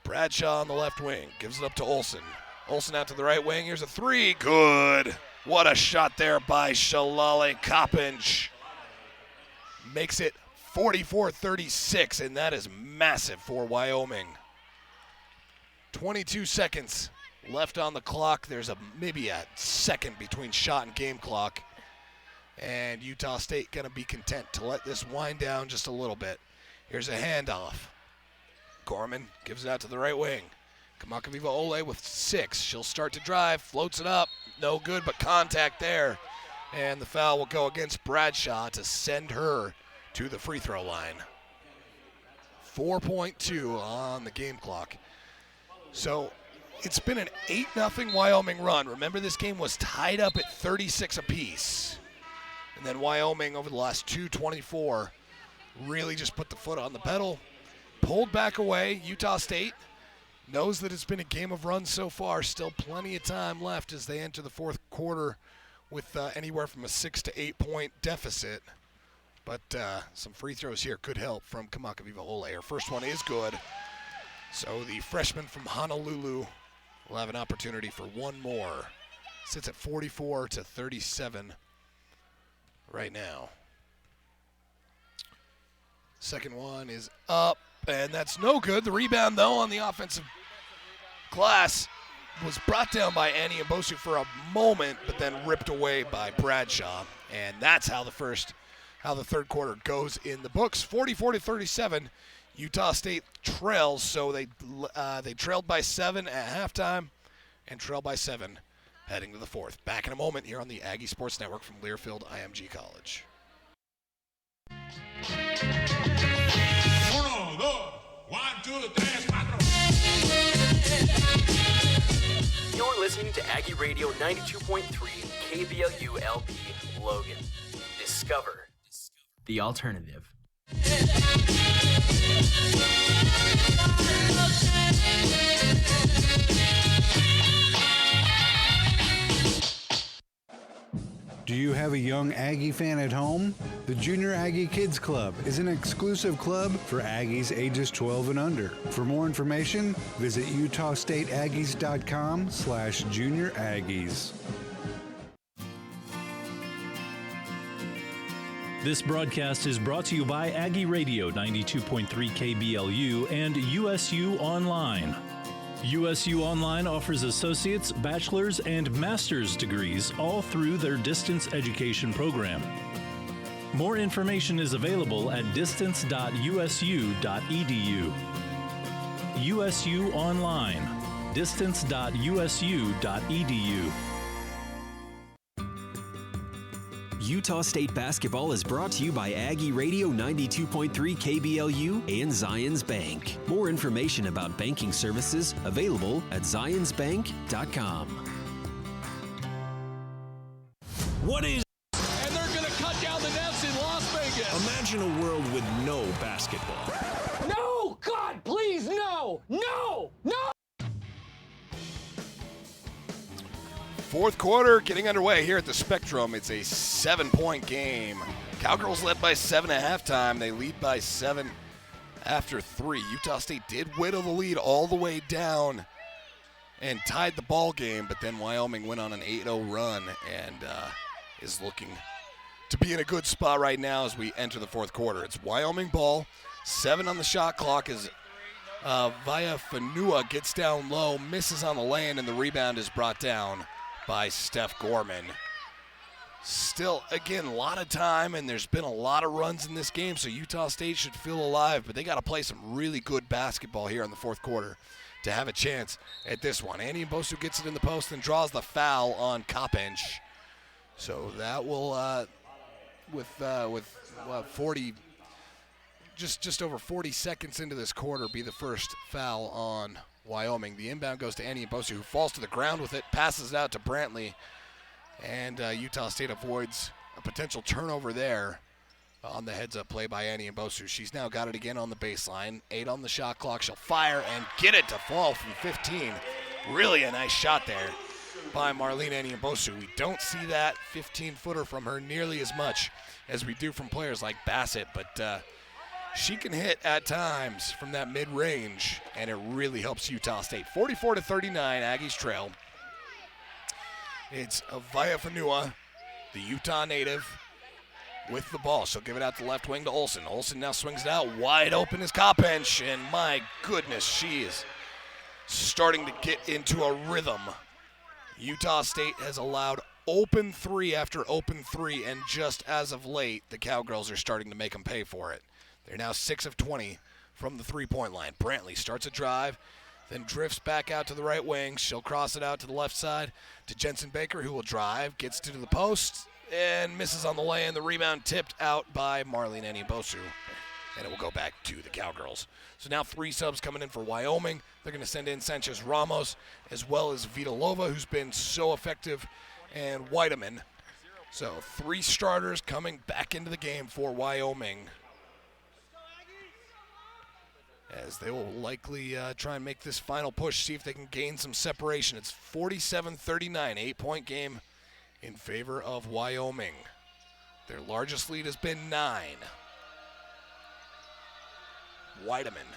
Bradshaw on the left wing, gives it up to Olsen. Olsen out to the right wing, here's a 3, good. What a shot there by Shalali Coppinge. Makes it 44-36, and that is massive for Wyoming. 22 seconds left on the clock. There's maybe a second between shot and game clock. And Utah State going to be content to let this wind down just a little bit. Here's a handoff. Gorman gives it out to the right wing. Kamakaviva Ole with 6. She'll start to drive, floats it up. No good, but contact there. And the foul will go against Bradshaw to send her to the free throw line. 4.2 on the game clock. So it's been an 8-0 Wyoming run. Remember, this game was tied up at 36 apiece. And then Wyoming, over the last 2:24, really just put the foot on the pedal, pulled back away. Utah State knows that it's been a game of runs so far. Still plenty of time left as they enter the fourth quarter with anywhere from a 6 to 8 point deficit. But some free throws here could help from Kamakaviva Ole. Her first one is good. So the freshman from Honolulu will have an opportunity for one more. Sits at 44-37 right now. Second one is up, and that's no good. The rebound, though, on the offensive glass was brought down by Annie Mbosu for a moment, but then ripped away by Bradshaw. And that's how the third quarter goes in the books. 44-37. Utah State trails, so they trailed by 7 at halftime and trailed by 7 heading to the fourth. Back in a moment here on the Aggie Sports Network from Learfield IMG College. 1, 2, 3, 4. You're listening to Aggie Radio 92.3 KBLU LP Logan. Discover the alternative. Do you have a young Aggie fan at home? The Junior Aggie Kids Club is an exclusive club for Aggies ages 12 and under. For more information, visit utahstateaggies.com/Junior Aggies. This broadcast is brought to you by Aggie Radio 92.3 KBLU and USU Online. USU Online offers associate's, bachelor's, and master's degrees all through their distance education program. More information is available at distance.usu.edu. USU Online, distance.usu.edu. Utah State basketball is brought to you by Aggie Radio 92.3 KBLU and Zions Bank. More information about banking services available at zionsbank.com. What is... And they're going to cut down the nets in Las Vegas. Imagine a world with no basketball. No! God, please, no! No! No! Fourth quarter getting underway here at the Spectrum. It's a 7-point game. Cowgirls led by 7 at halftime. They lead by 7 after 3. Utah State did whittle the lead all the way down and tied the ball game, but then Wyoming went on an 8-0 run and is looking to be in a good spot right now as we enter the fourth quarter. It's Wyoming ball. 7 on the shot clock as Fanua gets down low, misses on the lane, and the rebound is brought down by Steph Gorman. Still, again, a lot of time, and there's been a lot of runs in this game, so Utah State should feel alive, but they got to play some really good basketball here in the fourth quarter to have a chance at this one. Annie Mbosu gets it in the post and draws the foul on Koppench. So that will, with 40, just over 40 seconds into this quarter, be the first foul on Wyoming. The inbound goes to Annie Mbosu, who falls to the ground with it, passes it out to Brantley, and Utah State avoids a potential turnover there on the heads-up play by Annie Mbosu. She's now got it again on the baseline. 8 on the shot clock. She'll fire and get it to fall from 15. Really a nice shot there by Marlene Annie Mbosu. We don't see that 15-footer from her nearly as much as we do from players like Bassett, but she can hit at times from that mid-range, and it really helps Utah State. 44-39, Aggies trail. It's Avaya Fanua, the Utah native, with the ball. She'll give it out the left wing to Olsen. Olsen now swings it out. Wide open is Koppench, and my goodness, she is starting to get into a rhythm. Utah State has allowed open 3 after open 3, and just as of late, the Cowgirls are starting to make them pay for it. They're now 6 of 20 from the three-point line. Brantley starts a drive, then drifts back out to the right wing. She'll cross it out to the left side to Jensen Baker, who will drive, gets to the post, and misses on the lay, and the rebound tipped out by Marlene Annie Mbosu, and it will go back to the Cowgirls. So now 3 subs coming in for Wyoming. They're going to send in Sanchez Ramos, as well as Vitalova, who's been so effective, and Weideman. So 3 starters coming back into the game for Wyoming, as they will likely try and make this final push, see if they can gain some separation. It's 47-39, 8-point game in favor of Wyoming. Their largest lead has been 9. Weideman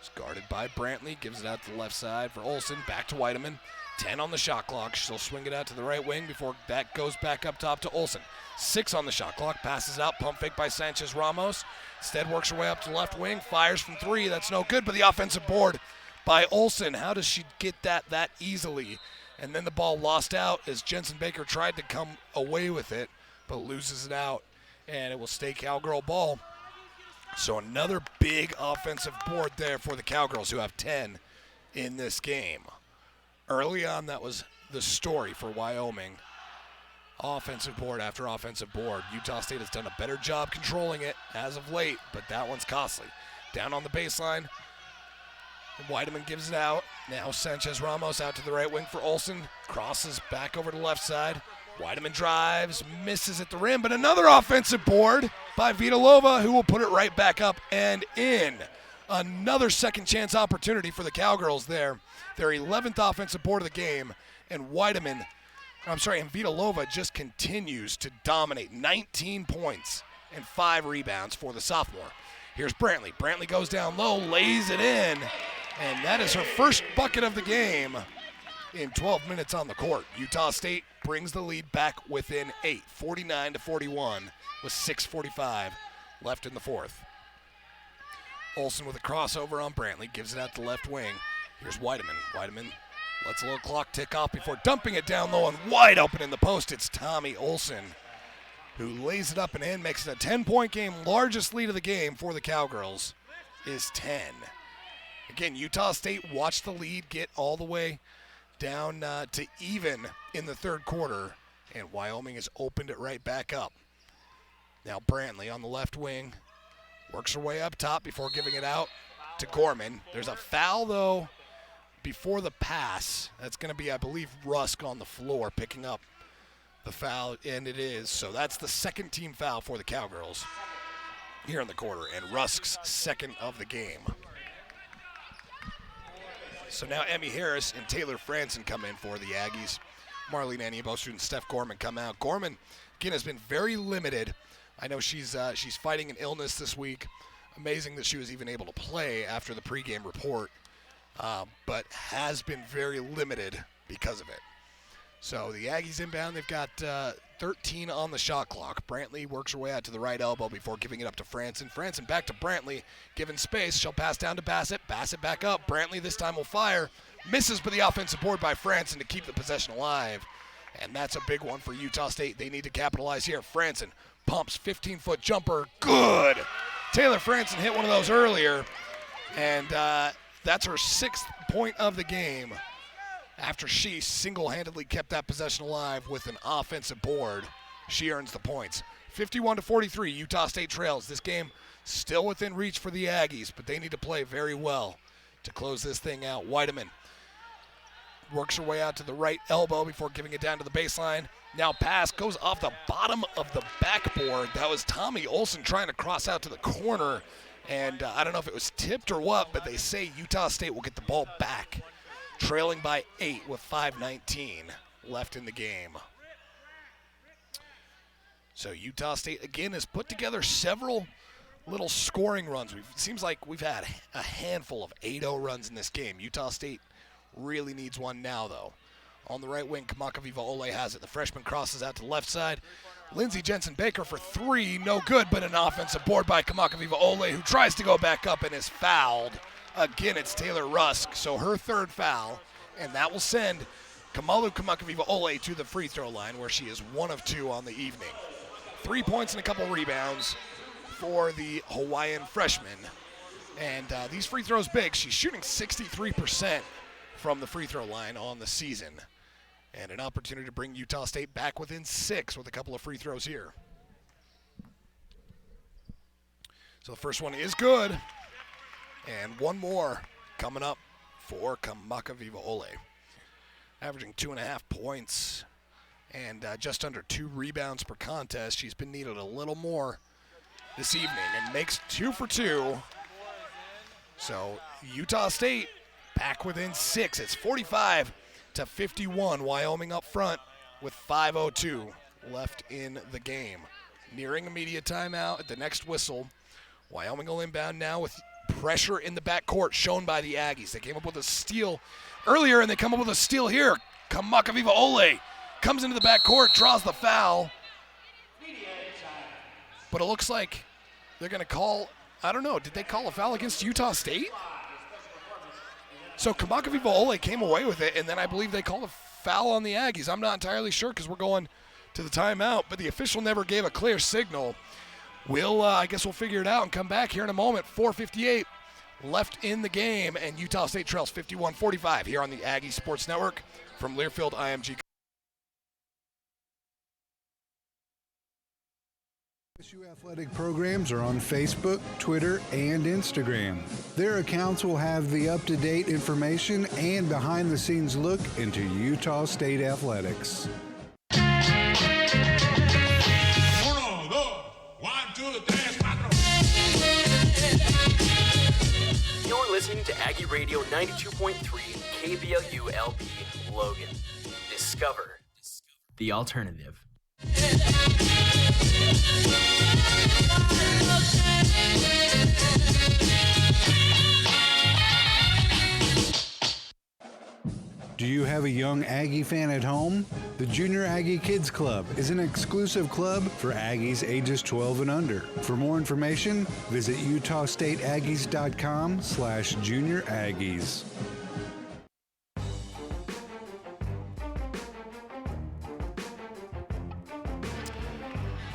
is guarded by Brantley, gives it out to the left side for Olsen, back to Weideman. 10 on the shot clock. She'll swing it out to the right wing before that goes back up top to Olsen. 6 on the shot clock. Passes out. Pump fake by Sanchez Ramos. Instead works her way up to the left wing. Fires from 3. That's no good, but the offensive board by Olsen. How does she get that easily? And then the ball lost out as Jensen Baker tried to come away with it, but loses it out, and it will stay Cowgirl ball. So another big offensive board there for the Cowgirls, who have 10 in this game. Early on, that was the story for Wyoming. Offensive board after offensive board. Utah State has done a better job controlling it as of late, but that one's costly. Down on the baseline, Weideman gives it out. Now Sanchez Ramos out to the right wing for Olsen. Crosses back over to the left side. Weideman drives, misses at the rim, but another offensive board by Vitalova, who will put it right back up and in. Another second chance opportunity for the Cowgirls there. Their 11th offensive board of the game, and Vitalova just continues to dominate. 19 points and 5 rebounds for the sophomore. Here's Brantley. Brantley goes down low, lays it in, and that is her first bucket of the game in 12 minutes on the court. Utah State brings the lead back within 8, 49-41, with 6:45 left in the fourth. Olsen with a crossover on Brantley, gives it out to the left wing. Here's Weideman. Weideman lets a little clock tick off before dumping it down low and wide open in the post. It's Tommy Olsen, who lays it up and in, makes it a 10-point game. Largest lead of the game for the Cowgirls is 10. Again, Utah State watched the lead get all the way down to even in the third quarter, and Wyoming has opened it right back up. Now Brantley on the left wing works her way up top before giving it out to Gorman. There's a foul, though, before the pass. That's going to be, I believe, Rusk on the floor picking up the foul, and it is. So that's the second team foul for the Cowgirls here in the quarter, and Rusk's second of the game. So now Emmy Harris and Taylor Franson come in for the Aggies. Marlene Annie Mbosu and Steph Gorman come out. Gorman, again, has been very limited. I know she's fighting an illness this week. Amazing that she was even able to play after the pregame report, but has been very limited because of it. So the Aggies inbound, they've got 13 on the shot clock. Brantley works her way out to the right elbow before giving it up to Franson. Franson back to Brantley, given space. She'll pass down to Bassett. Bassett back up. Brantley this time will fire. Misses, but the offensive board by Franson to keep the possession alive. And that's a big one for Utah State. They need to capitalize here. Franson pumps, 15-foot jumper. Good! Taylor Franson hit one of those earlier. And that's her 6th point of the game after she single-handedly kept that possession alive with an offensive board. She earns the points. 51-43, Utah State trails. This game still within reach for the Aggies, but they need to play very well to close this thing out. Weideman works her way out to the right elbow before giving it down to the baseline. Now pass goes off the bottom of the backboard. That was Tommy Olson trying to cross out to the corner. And I don't know if it was tipped or what, but they say Utah State will get the ball back, trailing by 8 with 5:19 left in the game. So Utah State, again, has put together several little scoring runs. It seems like we've had a handful of 8-0 runs in this game. Utah State really needs one now, though. On the right wing, Kamakaviva Ole has it. The freshman crosses out to the left side. Lindsey Jensen-Baker for 3, no good, but an offensive board by Kamakaviva Ole, who tries to go back up and is fouled. Again, it's Taylor Rusk, so her 3rd foul, and that will send Kamalu Kamakaviva Ole to the free throw line, where she is 1 of 2 on the evening. 3 points and a couple rebounds for the Hawaiian freshman. And these free throws big. She's shooting 63% from the free throw line on the season. And an opportunity to bring Utah State back within 6 with a couple of free throws here. So the first one is good. And one more coming up for Kamakaviva Ole. Averaging 2.5 points and just under 2 rebounds per contest. She's been needed a little more this evening and makes 2 for 2. So Utah State back within 6. It's 45-51. Wyoming up front with 5:02 left in the game. Nearing a media timeout at the next whistle. Wyoming will inbound now with pressure in the backcourt shown by the Aggies. They came up with a steal earlier, and they come up with a steal here. Kamakaviva Ole comes into the backcourt, draws the foul. But it looks like they're going to call, I don't know, did they call a foul against Utah State? So Kamakaviva Ole came away with it, and then I believe they called a foul on the Aggies. I'm not entirely sure because we're going to the timeout, but the official never gave a clear signal. I guess we'll figure it out and come back here in a moment. 4:58 left in the game, and Utah State trails 51-45 here on the Aggie Sports Network from Learfield IMG. USU athletic programs are on Facebook, Twitter, and Instagram. Their accounts will have the up-to-date information and behind-the-scenes look into Utah State athletics. You're listening to Aggie Radio 92.3 KBLU LP Logan. Discover the alternative. Do you have a young Aggie fan at home? The Junior Aggie Kids Club is an exclusive club for Aggies ages 12 and under. For more information, visit utahstateaggies.com/Junior Aggies.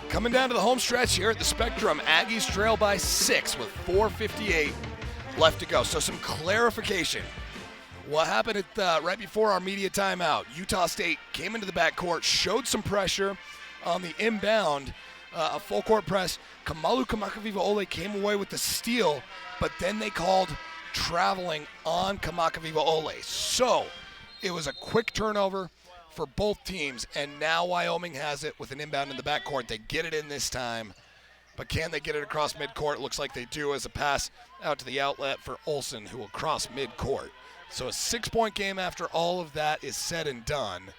Coming down to the home stretch here at the Spectrum, Aggies trail by 6 with 4:58 left to go. So some clarification. What happened at right before our media timeout? Utah State came into the backcourt, showed some pressure on the inbound, a full court press. Kamalu Kamakaviva Ole came away with the steal, but then they called traveling on Kamakaviva Ole. So it was a quick turnover for both teams, and now Wyoming has it with an inbound in the backcourt. They get it in this time, but can they get it across midcourt? It looks like they do as a pass out to the outlet for Olson, who will cross midcourt. So a 6-point game after all of that is said and done,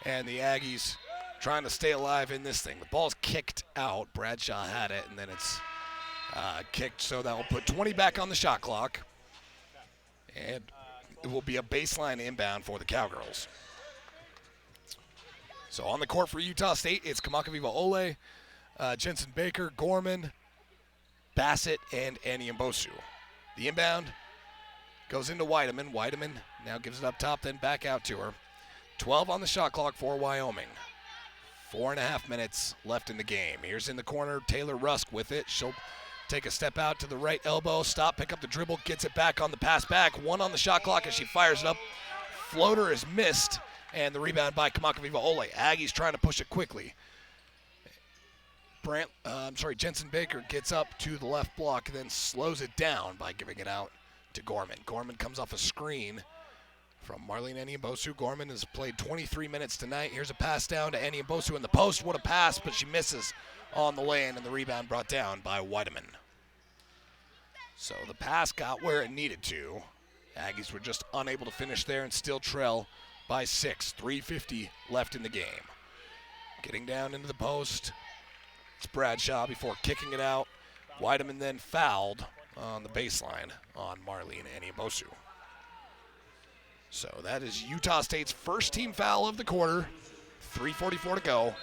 and the Aggies trying to stay alive in this thing. The ball's kicked out. Bradshaw had it, and then it's kicked, so that will put 20 back on the shot clock, and it will be a baseline inbound for the Cowgirls. So on the court for Utah State, it's Kamakaviva Ole, Jensen Baker, Gorman, Bassett, and Annie Mbosu. The inbound goes into Weideman. Weideman now gives it up top, then back out to her. 12 on the shot clock for Wyoming. 4.5 minutes left in the game. Here's in the corner, Taylor Rusk with it. She'll take a step out to the right elbow, stop, pick up the dribble, gets it back on the pass back. 1 on the shot clock as she fires it up. Floater is missed, and the rebound by Kamakaviva Ole. Aggies trying to push it quickly. Jensen Baker gets up to the left block and then slows it down by giving it out to Gorman. Gorman comes off a screen from Marlene Eniembosu. Gorman has played 23 minutes tonight. Here's a pass down to Eniembosu in the post. What a pass, but she misses on the lane, and the rebound brought down by Weideman. So the pass got where it needed to. Aggies were just unable to finish there and still trail by 6. 3:50 left in the game. Getting down into the post. It's Bradshaw before kicking it out. Weideman then fouled on the baseline on Marlene Eniembosu. So that is Utah State's first team foul of the quarter. 3:44 to go.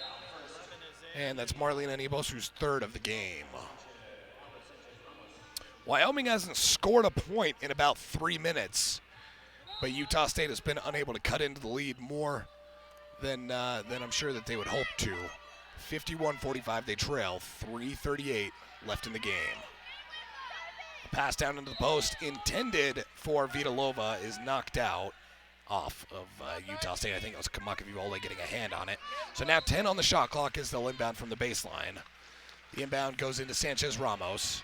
And that's Marlene Eniembosu's third of the game. Wyoming hasn't scored a point in about 3 minutes, but Utah State has been unable to cut into the lead more than I'm sure that they would hope to. 51-45, they trail. 3:38 left in the game. A pass down into the post intended for Vitalova is knocked out off of Utah State. I think it was Kamakaviva Ole getting a hand on it. So now 10 on the shot clock as they'll inbound from the baseline. The inbound goes into Sanchez Ramos.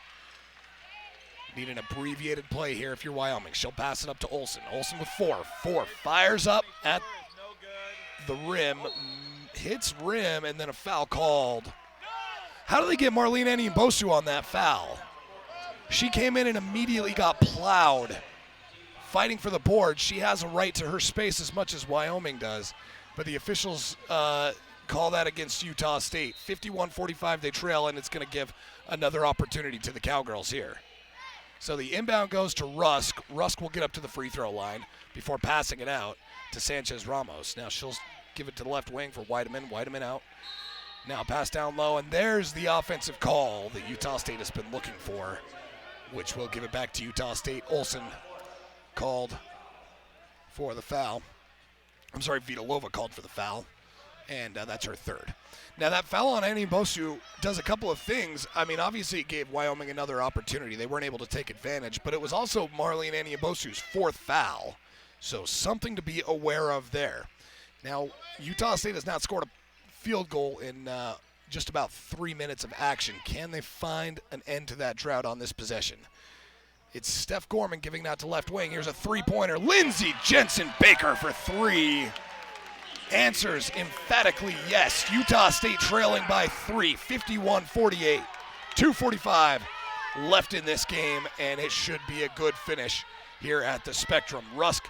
Need an abbreviated play here if you're Wyoming. She'll pass it up to Olsen. Olsen with 4. 4 fires up at the rim, hits rim, and then a foul called. How do they get Marlene Eniembosu on that foul? She came in and immediately got plowed. Fighting for the board. She has a right to her space as much as Wyoming does, but the officials call that against Utah State. 51-45 they trail, and it's going to give another opportunity to the Cowgirls here. So the inbound goes to Rusk. Rusk will get up to the free throw line before passing it out to Sanchez Ramos. Now she'll give it to the left wing for Weideman. Weideman out. Now pass down low, and there's the offensive call that Utah State has been looking for, which will give it back to Utah State. Olsen called for the foul. I'm sorry, Vitalova called for the foul, and that's her third. Now that foul on Eniembosu does a couple of things. I mean, obviously it gave Wyoming another opportunity. They weren't able to take advantage, but it was also Marlene Eniembosu's fourth foul, so something to be aware of there. Now, Utah State has not scored a field goal in just about 3 minutes of action. Can they find an end to that drought on this possession? It's Steph Gorman giving that to left wing. Here's a three-pointer. Lindsey Jensen Baker for 3. Answers emphatically yes. Utah State trailing by 3, 51-48. 2:45 left in this game, and it should be a good finish here at the Spectrum. Rusk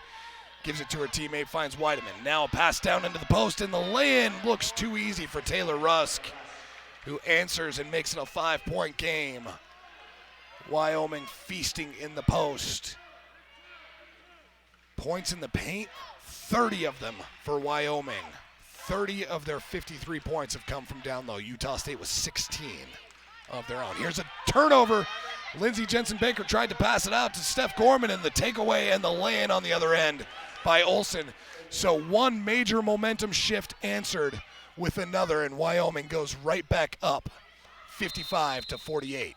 gives it to her teammate, finds Weideman. Now a pass down into the post, and the lay-in looks too easy for Taylor Rusk, who answers and makes it a 5-point game. Wyoming feasting in the post. Points in the paint, 30 of them for Wyoming. 30 of their 53 points have come from down low. Utah State was 16 of their own. Here's a turnover. Lindsey Jensen Baker tried to pass it out to Steph Gorman, and the takeaway and the lay-in on the other end by Olsen. So one major momentum shift answered with another, and Wyoming goes right back up, 55-48.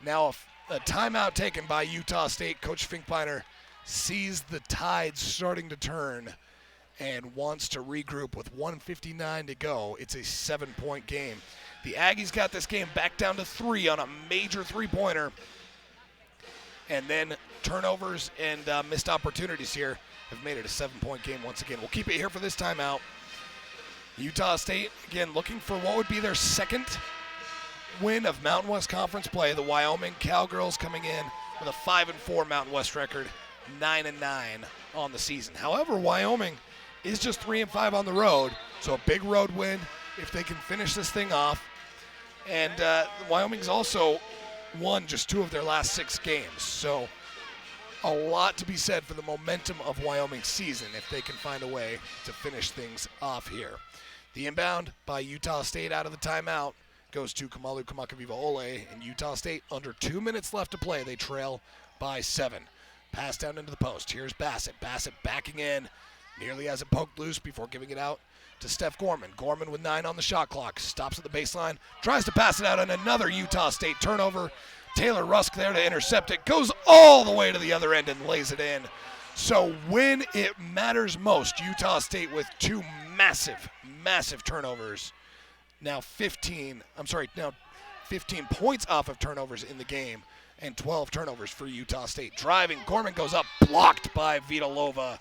Now a timeout taken by Utah State. Coach Finkbeiner sees the tide starting to turn and wants to regroup with 1:59 to go. It's a 7-point game. The Aggies got this game back down to 3 on a major three-pointer. And then turnovers and missed opportunities here have made it a 7-point game once again. We'll keep it here for this timeout. Utah State, again, looking for what would be their second win of Mountain West Conference play. The Wyoming Cowgirls coming in with a 5-4 Mountain West record, 9-9 on the season. However, Wyoming is just 3-5 on the road, so a big road win if they can finish this thing off. And Wyoming's also won just 2 of their last 6 games, so a lot to be said for the momentum of Wyoming's season if they can find a way to finish things off here. The inbound by Utah State out of the timeout goes to Kamalu Kamakaviva-Ole, and Utah State under 2 minutes left to play. They trail by 7. Pass down into the post. Here's Bassett. Bassett backing in. Nearly has it poked loose before giving it out to Steph Gorman. Gorman with 9 on the shot clock. Stops at the baseline. Tries to pass it out on another Utah State turnover. Taylor Rusk there to intercept it. Goes all the way to the other end and lays it in. So when it matters most, Utah State with 2 massive turnovers. Now 15 points off of turnovers in the game and 12 turnovers for Utah State. Driving, Gorman goes up, blocked by Vitalova.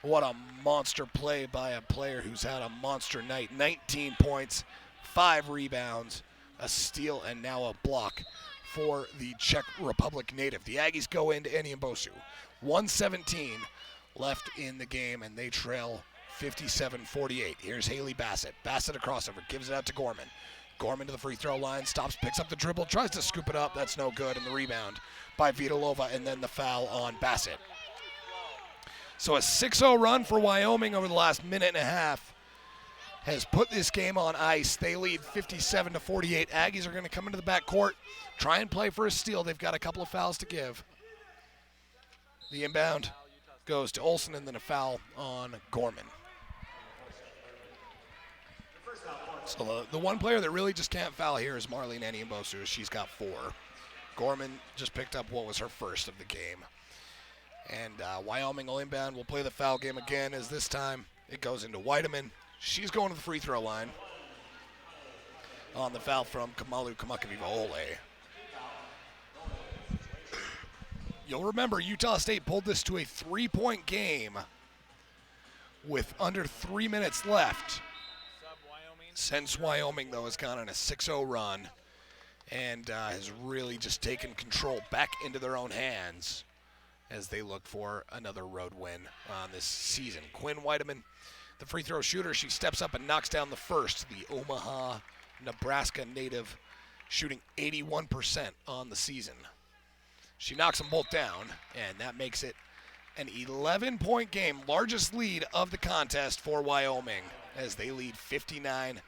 What a monster play by a player who's had a monster night. 19 points, 5 rebounds, a steal, and now a block for the Czech Republic native. The Aggies go into Eniembosu. 1:17 left in the game, and they trail 57-48. Here's Haley Bassett. Bassett a crossover, gives it out to Gorman. Gorman to the free throw line, stops, picks up the dribble, tries to scoop it up. That's no good, and the rebound by Vitalova, and then the foul on Bassett. So a 6-0 run for Wyoming over the last minute and a half has put this game on ice. They lead 57-48. Aggies are going to come into the backcourt, try and play for a steal. They've got a couple of fouls to give. The inbound goes to Olsen, and then a foul on Gorman. So the one player that really just can't foul here is Marlene Eniembosu. She's got 4. Gorman just picked up what was her first of the game. And Wyoming will inbound. We'll play the foul game again, as this time it goes into Weideman. She's going to the free throw line on the foul from Kamalu Kamakaviva-Ole. You'll remember Utah State pulled this to a 3-point game with under 3 minutes left. Since Wyoming, though, has gone on a 6-0 run and has really just taken control back into their own hands as they look for another road win on this season. Quinn Weideman, the free throw shooter, she steps up and knocks down the first. The Omaha, Nebraska native, shooting 81% on the season. She knocks them both down, and that makes it an 11-point game, largest lead of the contest for Wyoming, as they lead 59-48.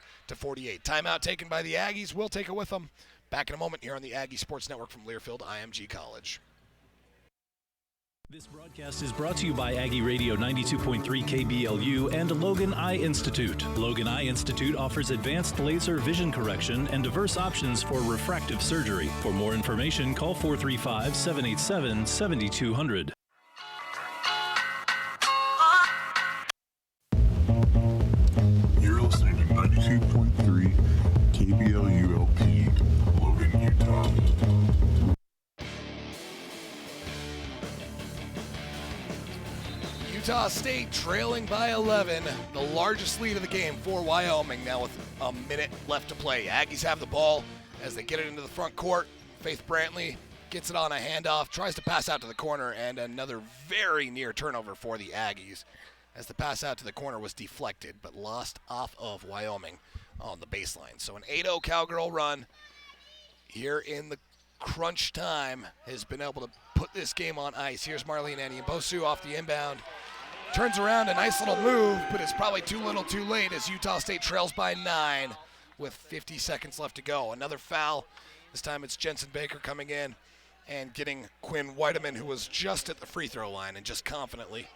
Timeout taken by the Aggies. We'll take it with them. Back in a moment here on the Aggie Sports Network from Learfield IMG College. This broadcast is brought to you by Aggie Radio 92.3 KBLU and Logan Eye Institute. Logan Eye Institute offers advanced laser vision correction and diverse options for refractive surgery. For more information, call 435-787-7200. You're listening to 92.3 KBLU LP, Logan, Utah. Utah State trailing by 11, the largest lead of the game for Wyoming, now with a minute left to play. Aggies have the ball as they get it into the front court. Faith Brantley gets it on a handoff, tries to pass out to the corner, and another very near turnover for the Aggies as the pass out to the corner was deflected but lost off of Wyoming on the baseline. So an 8-0 Cowgirl run here in the crunch time has been able to put this game on ice. Here's Marlene Eniembosu off the inbound. Turns around, a nice little move, but it's probably too little too late as Utah State trails by 9 with 50 seconds left to go. Another foul. This time it's Jensen Baker coming in and getting Quinn Weideman, who was just at the free throw line and just confidently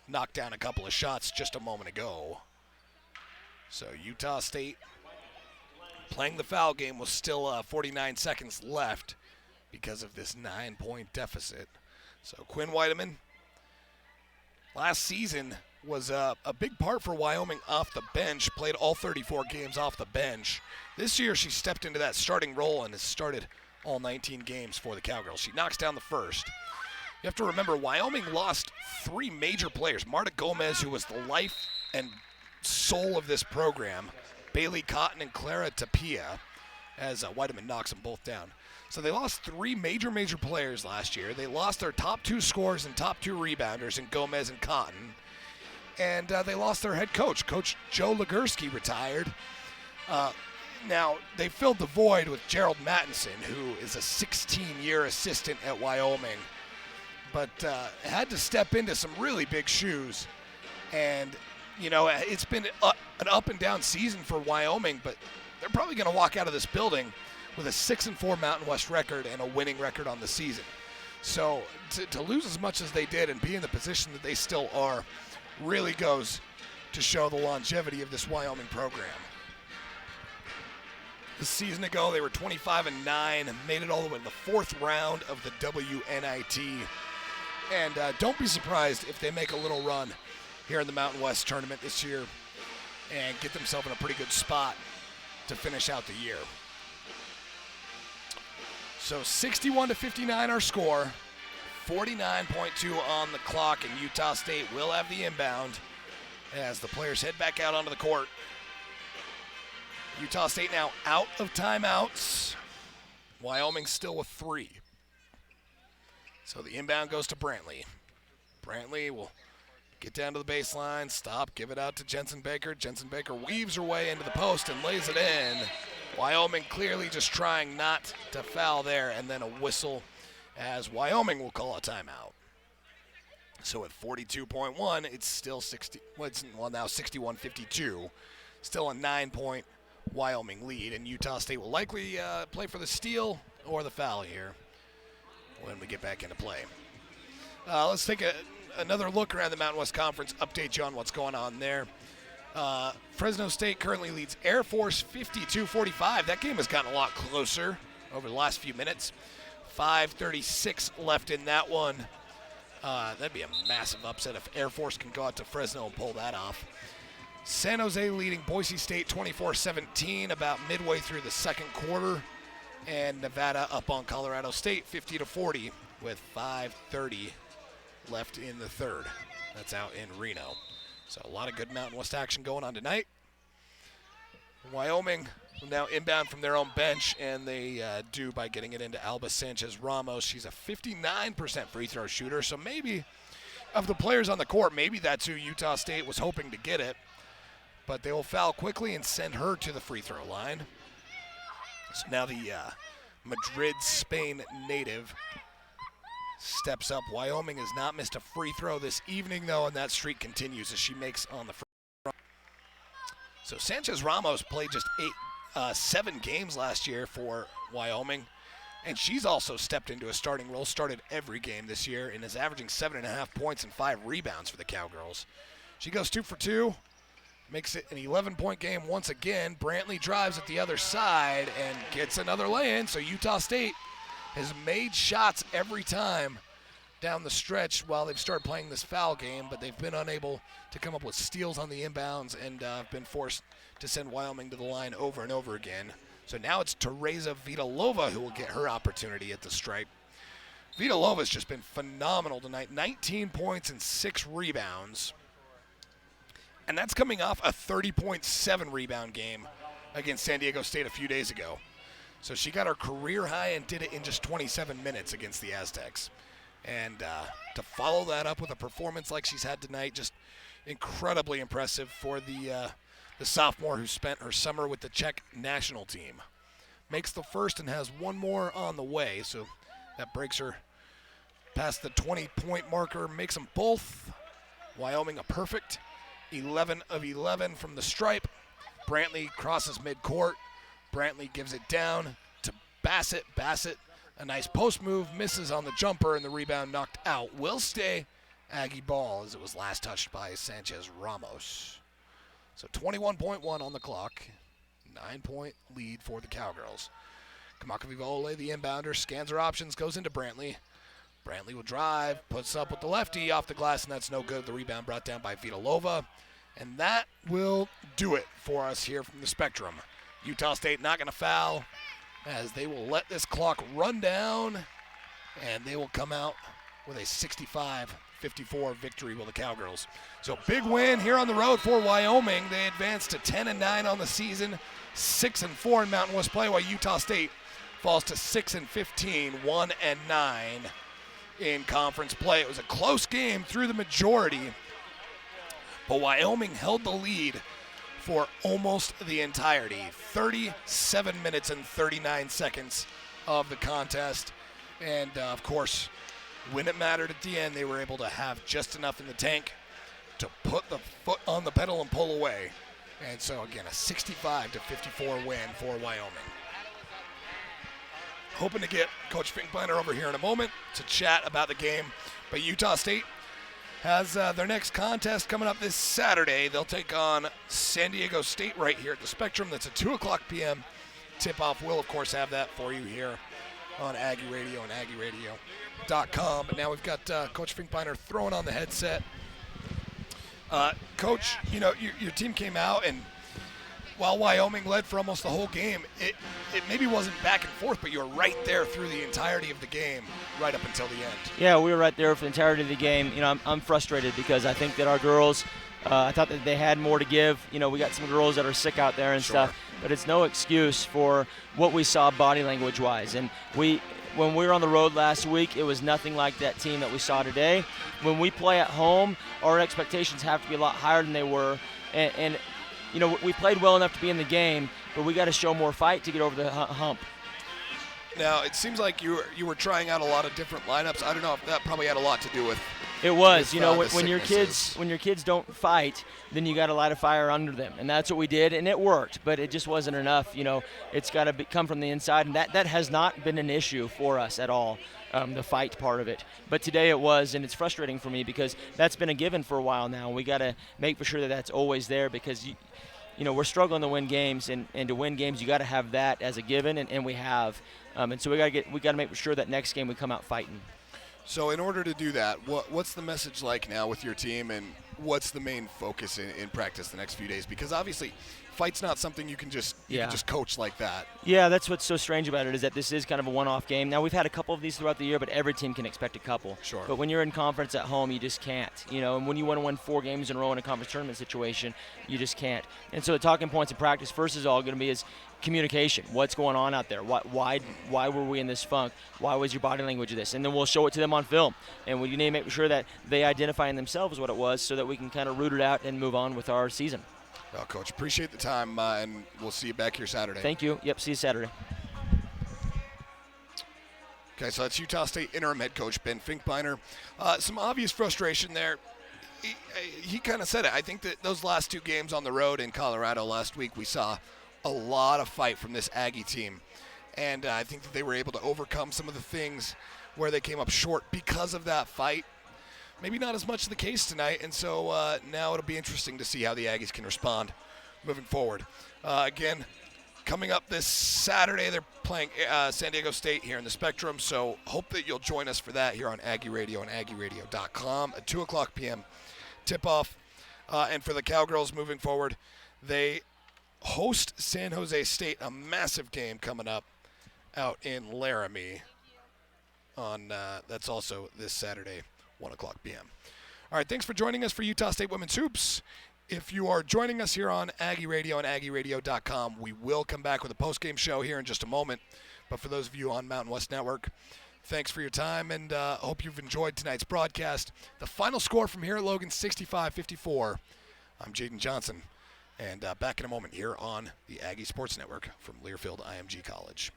knocked down a couple of shots just a moment ago. So Utah State playing the foul game with still 49 seconds left because of this 9-point deficit. So Quinn Weideman, last season was a big part for Wyoming off the bench, played all 34 games off the bench. This year she stepped into that starting role and has started all 19 games for the Cowgirls. She knocks down the first. You have to remember, Wyoming lost 3 major players. Marta Gomez, who was the life and soul of this program, Bailey Cotton and Clara Tapia, as Weideman knocks them both down. So they lost 3 major players last year. They lost their top 2 scorers and top 2 rebounders in Gomez and Cotton. And they lost their head coach. Coach Joe Legursky retired. Now, they filled the void with Gerald Mattinson, who is a 16-year assistant at Wyoming, but had to step into some really big shoes. And, you know, it's been an up-and-down season for Wyoming, but they're probably going to walk out of this building with a 6-4 Mountain West record and a winning record on the season. So to lose as much as they did and be in the position that they still are really goes to show the longevity of this Wyoming program. A season ago, they were 25-9 and made it all the way to the fourth round of the WNIT. And don't be surprised if they make a little run here in the Mountain West tournament this year and get themselves in a pretty good spot to finish out the year. So 61-59 our score, 49.2 on the clock, and Utah State will have the inbound as the players head back out onto the court. Utah State now out of timeouts. Wyoming still with 3. So the inbound goes to Brantley. Brantley will get down to the baseline, stop, give it out to Jensen Baker. Jensen Baker weaves her way into the post and lays it in. Wyoming clearly just trying not to foul there, and then a whistle as Wyoming will call a timeout. So at 42.1, it's still now 61-52. Still a 9-point Wyoming lead, and Utah State will likely play for the steal or the foul here when we get back into play. Let's take another look around the Mountain West Conference, update you on what's going on there. Fresno State currently leads Air Force 52-45. That game has gotten a lot closer over the last few minutes. 5:36 left in that one. That'd be a massive upset if Air Force can go out to Fresno and pull that off. San Jose leading Boise State 24-17 about midway through the second quarter. And Nevada up on Colorado State 50-40 with 5:30 left in the third. That's out in Reno. So a lot of good Mountain West action going on tonight. Wyoming will now inbound from their own bench, and they do by getting it into Alba Sanchez-Ramos. She's a 59% free throw shooter, so maybe of the players on the court, maybe that's who Utah State was hoping to get it. But they will foul quickly and send her to the free throw line. So now the Madrid, Spain native steps up. Wyoming has not missed a free throw this evening, though, and that streak continues as she makes on the free throw. So Sanchez-Ramos played just 7 games last year for Wyoming, and she's also stepped into a starting role, started every game this year, and is averaging 7.5 points and 5 rebounds for the Cowgirls. She goes 2 for 2. Makes it an 11-point game once again. Brantley drives at the other side and gets another lay-in. So Utah State has made shots every time down the stretch while they've started playing this foul game, but they've been unable to come up with steals on the inbounds and have been forced to send Wyoming to the line over and over again. So now it's Teresa Vitalova who will get her opportunity at the stripe. Vitalova's just been phenomenal tonight. 19 points and 6 rebounds. And that's coming off a 30.7 rebound game against San Diego State a few days ago. So she got her career high and did it in just 27 minutes against the Aztecs. And to follow that up with a performance like she's had tonight, just incredibly impressive for the sophomore who spent her summer with the Czech national team. Makes the first and has one more on the way, so that breaks her past the 20-point marker, makes them both. Wyoming a perfect 11 of 11 from the stripe. Brantley crosses midcourt. Brantley gives it down to Bassett. Bassett, a nice post move, misses on the jumper, and the rebound knocked out. Will stay Aggie ball as it was last touched by Sanchez-Ramos. So 21.1 on the clock. 9-point lead for the Cowgirls. Kamakavivole, the inbounder, scans her options, goes into Brantley. Brantley will drive, puts up with the lefty off the glass, and that's no good. The rebound brought down by Vitalova. And that will do it for us here from the Spectrum. Utah State not going to foul as they will let this clock run down, and they will come out with a 65-54 victory will the Cowgirls. So big win here on the road for Wyoming. They advance to 10-9 on the season, 6-4 in Mountain West play, while Utah State falls to 6-15, 1-9 in conference play. It was a close game through the majority, but Wyoming held the lead for almost the entirety. 37 minutes and 39 seconds of the contest. And, of course, when it mattered at the end, they were able to have just enough in the tank to put the foot on the pedal and pull away. And so, again, a 65-54 win for Wyoming. Hoping to get Coach Finkbeiner over here in a moment to chat about the game. But Utah State has their next contest coming up this Saturday. They'll take on San Diego State right here at the Spectrum. That's a 2 o'clock p.m. tip-off. We'll, of course, have that for you here on Aggie Radio and AggieRadio.com. But now we've got Coach Finkbeiner throwing on the headset. Coach, you know, your team came out, and while Wyoming led for almost the whole game, it maybe wasn't back and forth, but you were right there through the entirety of the game, right up until the end. Yeah, we were right there for the entirety of the game. You know, I'm frustrated because I think that our girls, I thought that they had more to give. You know, we got some girls that are sick out there and stuff, but it's no excuse for what we saw body language-wise. And when we were on the road last week, it was nothing like that team that we saw today. When we play at home, our expectations have to be a lot higher than they were. And you know, we played well enough to be in the game, but we got to show more fight to get over the hump. Now, it seems like you were trying out a lot of different lineups. I don't know if that probably had a lot to do with it. Was, with, you know, when your kids don't fight, then you got to light a fire under them, and that's what we did, and it worked. But it just wasn't enough. You know, it's got to come from the inside, and that has not been an issue for us at all. The fight part of it. But today it was, and it's frustrating for me because that's been a given for a while now. We got to make for sure that that's always there because, you know, we're struggling to win games, and to win games you got to have that as a given, and we have. And so we got to make sure that next game we come out fighting. So in order to do that, what's the message like now with your team, and what's the main focus in practice the next few days? Because obviously fight's not something you can just coach like that. Yeah, that's what's so strange about it is that this is kind of a one-off game. Now, we've had a couple of these throughout the year, but every team can expect a couple. Sure. But when you're in conference at home, you just can't. You know, and when you want to win 4 games in a row in a conference tournament situation, you just can't. And so the talking points in practice first is all going to be is communication. What's going on out there? Why were we in this funk? Why was your body language this? And then we'll show it to them on film. And we need to make sure that they identify in themselves what it was so that we can kind of root it out and move on with our season. Well, Coach, appreciate the time, and we'll see you back here Saturday. Thank you. Yep, see you Saturday. Okay, so that's Utah State interim head coach Ben Finkbeiner. Some obvious frustration there. He kind of said it. I think that those last 2 games on the road in Colorado last week, we saw a lot of fight from this Aggie team. And I think that they were able to overcome some of the things where they came up short because of that fight. Maybe not as much the case tonight, and so now it'll be interesting to see how the Aggies can respond moving forward. Again, coming up this Saturday, they're playing San Diego State here in the Spectrum, so hope that you'll join us for that here on Aggie Radio and AggieRadio.com at 2 o'clock p.m. tip-off. And for the Cowgirls moving forward, they host San Jose State, a massive game coming up out in Laramie. That's also this Saturday. 1 o'clock p.m. All right, thanks for joining us for Utah State Women's Hoops. If you are joining us here on Aggie Radio and AggieRadio.com, we will come back with a post-game show here in just a moment. But for those of you on Mountain West Network, thanks for your time, and hope you've enjoyed tonight's broadcast. The final score from here at Logan, 65-54. I'm Jaden Johnson, and back in a moment here on the Aggie Sports Network from Learfield IMG College.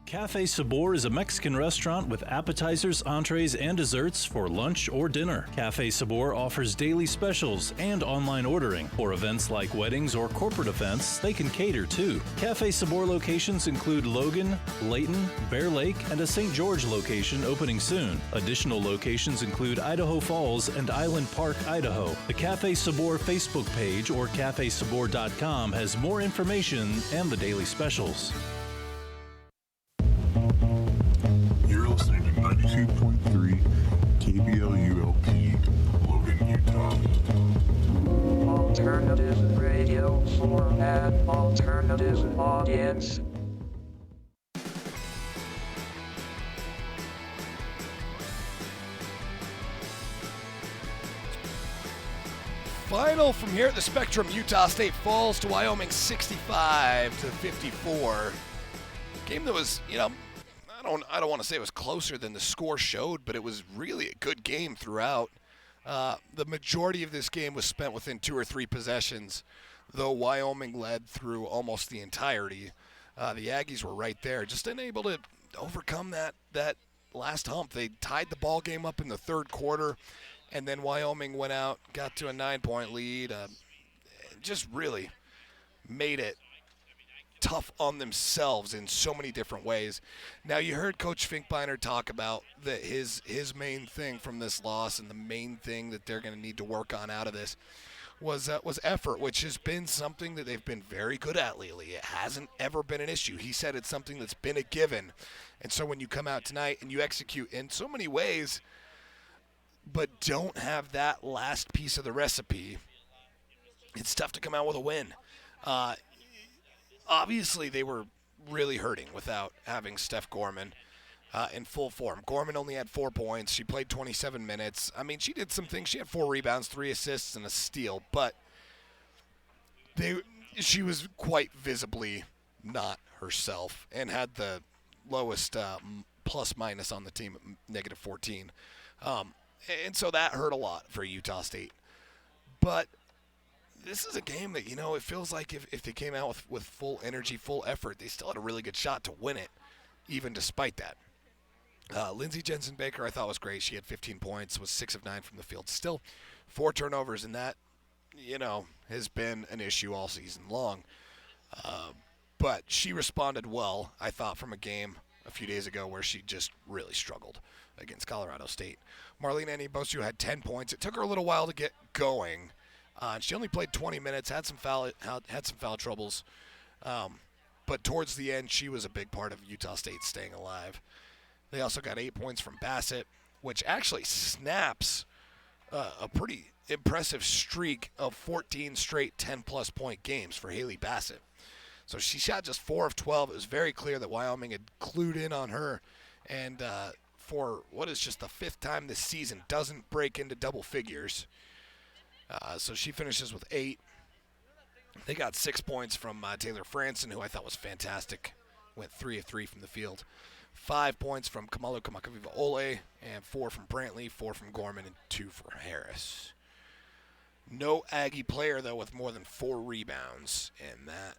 Café Sabor is a Mexican restaurant with appetizers, entrees, and desserts for lunch or dinner. Café Sabor offers daily specials and online ordering. For events like weddings or corporate events, they can cater too. Café Sabor locations include Logan, Layton, Bear Lake, and a St. George location opening soon. Additional locations include Idaho Falls and Island Park, Idaho. The Café Sabor Facebook page or cafesabor.com has more information and the daily specials. Listening to 92.3 KBLU-LP, Logan, Utah. Alternative radio for an alternative audience. Final from here at the Spectrum, Utah State falls to Wyoming 65-54. Game that was, you know, I don't want to say it was closer than the score showed, but it was really a good game throughout. The majority of this game was spent within 2 or 3 possessions, though Wyoming led through almost the entirety. The Aggies were right there, just unable to overcome that last hump. They tied the ball game up in the third quarter, And then Wyoming went out, got to a 9-point lead, just really made it tough on themselves in so many different ways. Now, you heard Coach Finkbeiner talk about that his main thing from this loss, and the main thing that they're going to need to work on out of this was effort, which has been something that they've been very good at lately. It hasn't ever been an issue. He said it's something that's been a given. And so when you come out tonight and you execute in so many ways, but don't have that last piece of the recipe, it's tough to come out with a win. Obviously, they were really hurting without having Steph Gorman in full form. Gorman only had 4 points. She played 27 minutes. I mean, she did some things. She had 4 rebounds, 3 assists, and a steal. But she was quite visibly not herself and had the lowest plus-minus on the team at -14. And so that hurt a lot for Utah State. But this is a game that, it feels like if they came out with full energy, full effort, they still had a really good shot to win it, even despite that. Lindsey Jensen-Baker, I thought, was great. She had 15 points, was 6 of 9 from the field. Still 4 turnovers, and that, has been an issue all season long. But she responded well, I thought, from a game a few days ago where she just really struggled against Colorado State. Marlene Enibosu had 10 points. It took her a little while to get going. She only played 20 minutes, had some foul troubles. But towards the end, she was a big part of Utah State staying alive. They also got 8 points from Bassett, which actually snaps a pretty impressive streak of 14 straight 10-plus point games for Haley Bassett. So she shot just 4 of 12. It was very clear that Wyoming had clued in on her. And for what is just the 5th time this season, doesn't break into double figures. So she finishes with 8. They got 6 points from Taylor Franson, who I thought was fantastic. Went 3 of 3 from the field. 5 points from Kamalu Kamakaviva-Ole, and 4 from Brantley, 4 from Gorman, and 2 for Harris. No Aggie player, though, with more than 4 rebounds, and that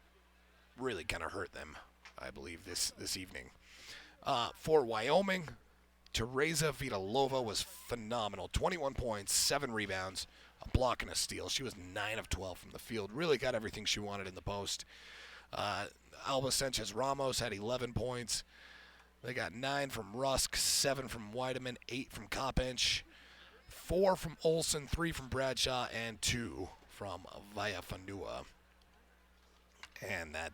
really kind of hurt them, I believe, this evening. For Wyoming, Teresa Vidalova was phenomenal. 21 points, 7 rebounds, a block and a steal. She was 9 of 12 from the field. Really got everything she wanted in the post. Alba Sanchez-Ramos had 11 points. They got 9 from Rusk, 7 from Weideman, 8 from Kopinch, 4 from Olsen, 3 from Bradshaw, and 2 from Vayafanua. And that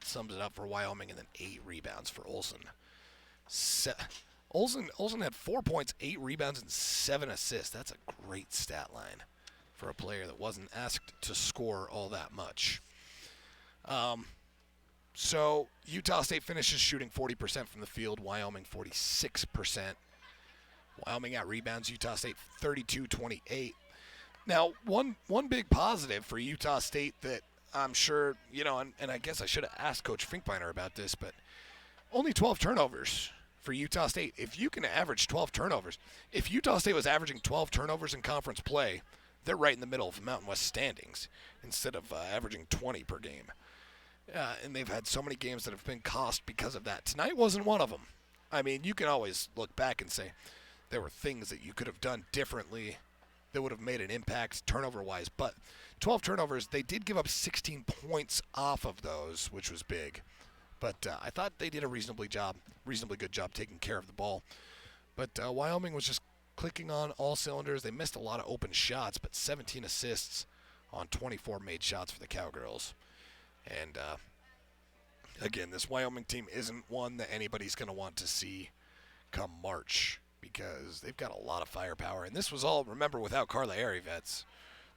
sums it up for Wyoming, and then 8 rebounds for Olsen. Olsen had 4 points, 8 rebounds, and 7 assists. That's a great stat line for a player that wasn't asked to score all that much. So Utah State finishes shooting 40% from the field, Wyoming 46%. Wyoming out rebounds Utah State 32-28. Now, one big positive for Utah State that I'm sure, and I guess I should have asked Coach Finkbeiner about this, but only 12 turnovers for Utah State. If you can average 12 turnovers, if Utah State was averaging 12 turnovers in conference play, they're right in the middle of the Mountain West standings instead of averaging 20 per game. And they've had so many games that have been cost because of that. Tonight wasn't one of them. I mean, you can always look back and say there were things that you could have done differently that would have made an impact turnover-wise. But 12 turnovers, they did give up 16 points off of those, which was big. But I thought they did a reasonably good job taking care of the ball. But Wyoming was just clicking on all cylinders. They missed a lot of open shots, but 17 assists on 24 made shots for the Cowgirls. And, again, this Wyoming team isn't one that anybody's going to want to see come March because they've got a lot of firepower. And this was all, remember, without Carla Arivets,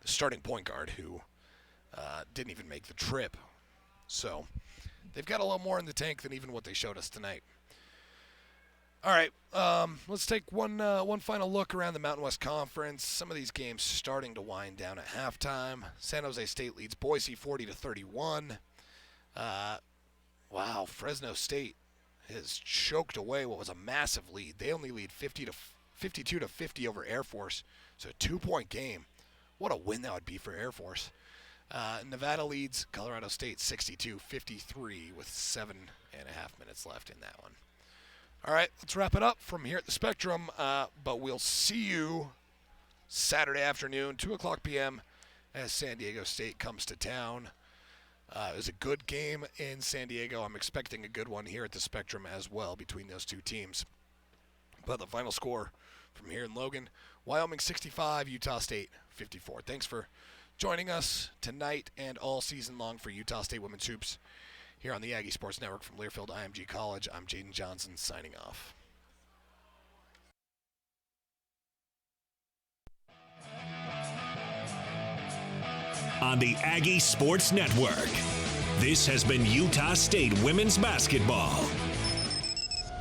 the starting point guard who didn't even make the trip. So they've got a lot more in the tank than even what they showed us tonight. All right, let's take one final look around the Mountain West Conference. Some of these games starting to wind down at halftime. San Jose State leads Boise 40-31. Wow, Fresno State has choked away what was a massive lead. They only lead 52-50 over Air Force, so a 2-point game. What a win that would be for Air Force. Nevada leads Colorado State 62-53 with 7.5 minutes left in that one. All right, let's wrap it up from here at the Spectrum, but we'll see you Saturday afternoon, 2 o'clock p.m. as San Diego State comes to town. It was a good game in San Diego. I'm expecting a good one here at the Spectrum as well between those two teams. But the final score from here in Logan, Wyoming 65, Utah State 54. Thanks for joining us tonight and all season long for Utah State Women's Hoops here on the Aggie Sports Network from Learfield IMG College. I'm Jaden Johnson signing off. On the Aggie Sports Network, this has been Utah State Women's Basketball.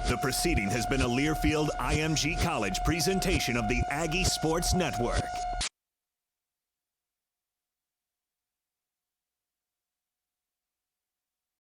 The proceeding has been a Learfield IMG College presentation of the Aggie Sports Network.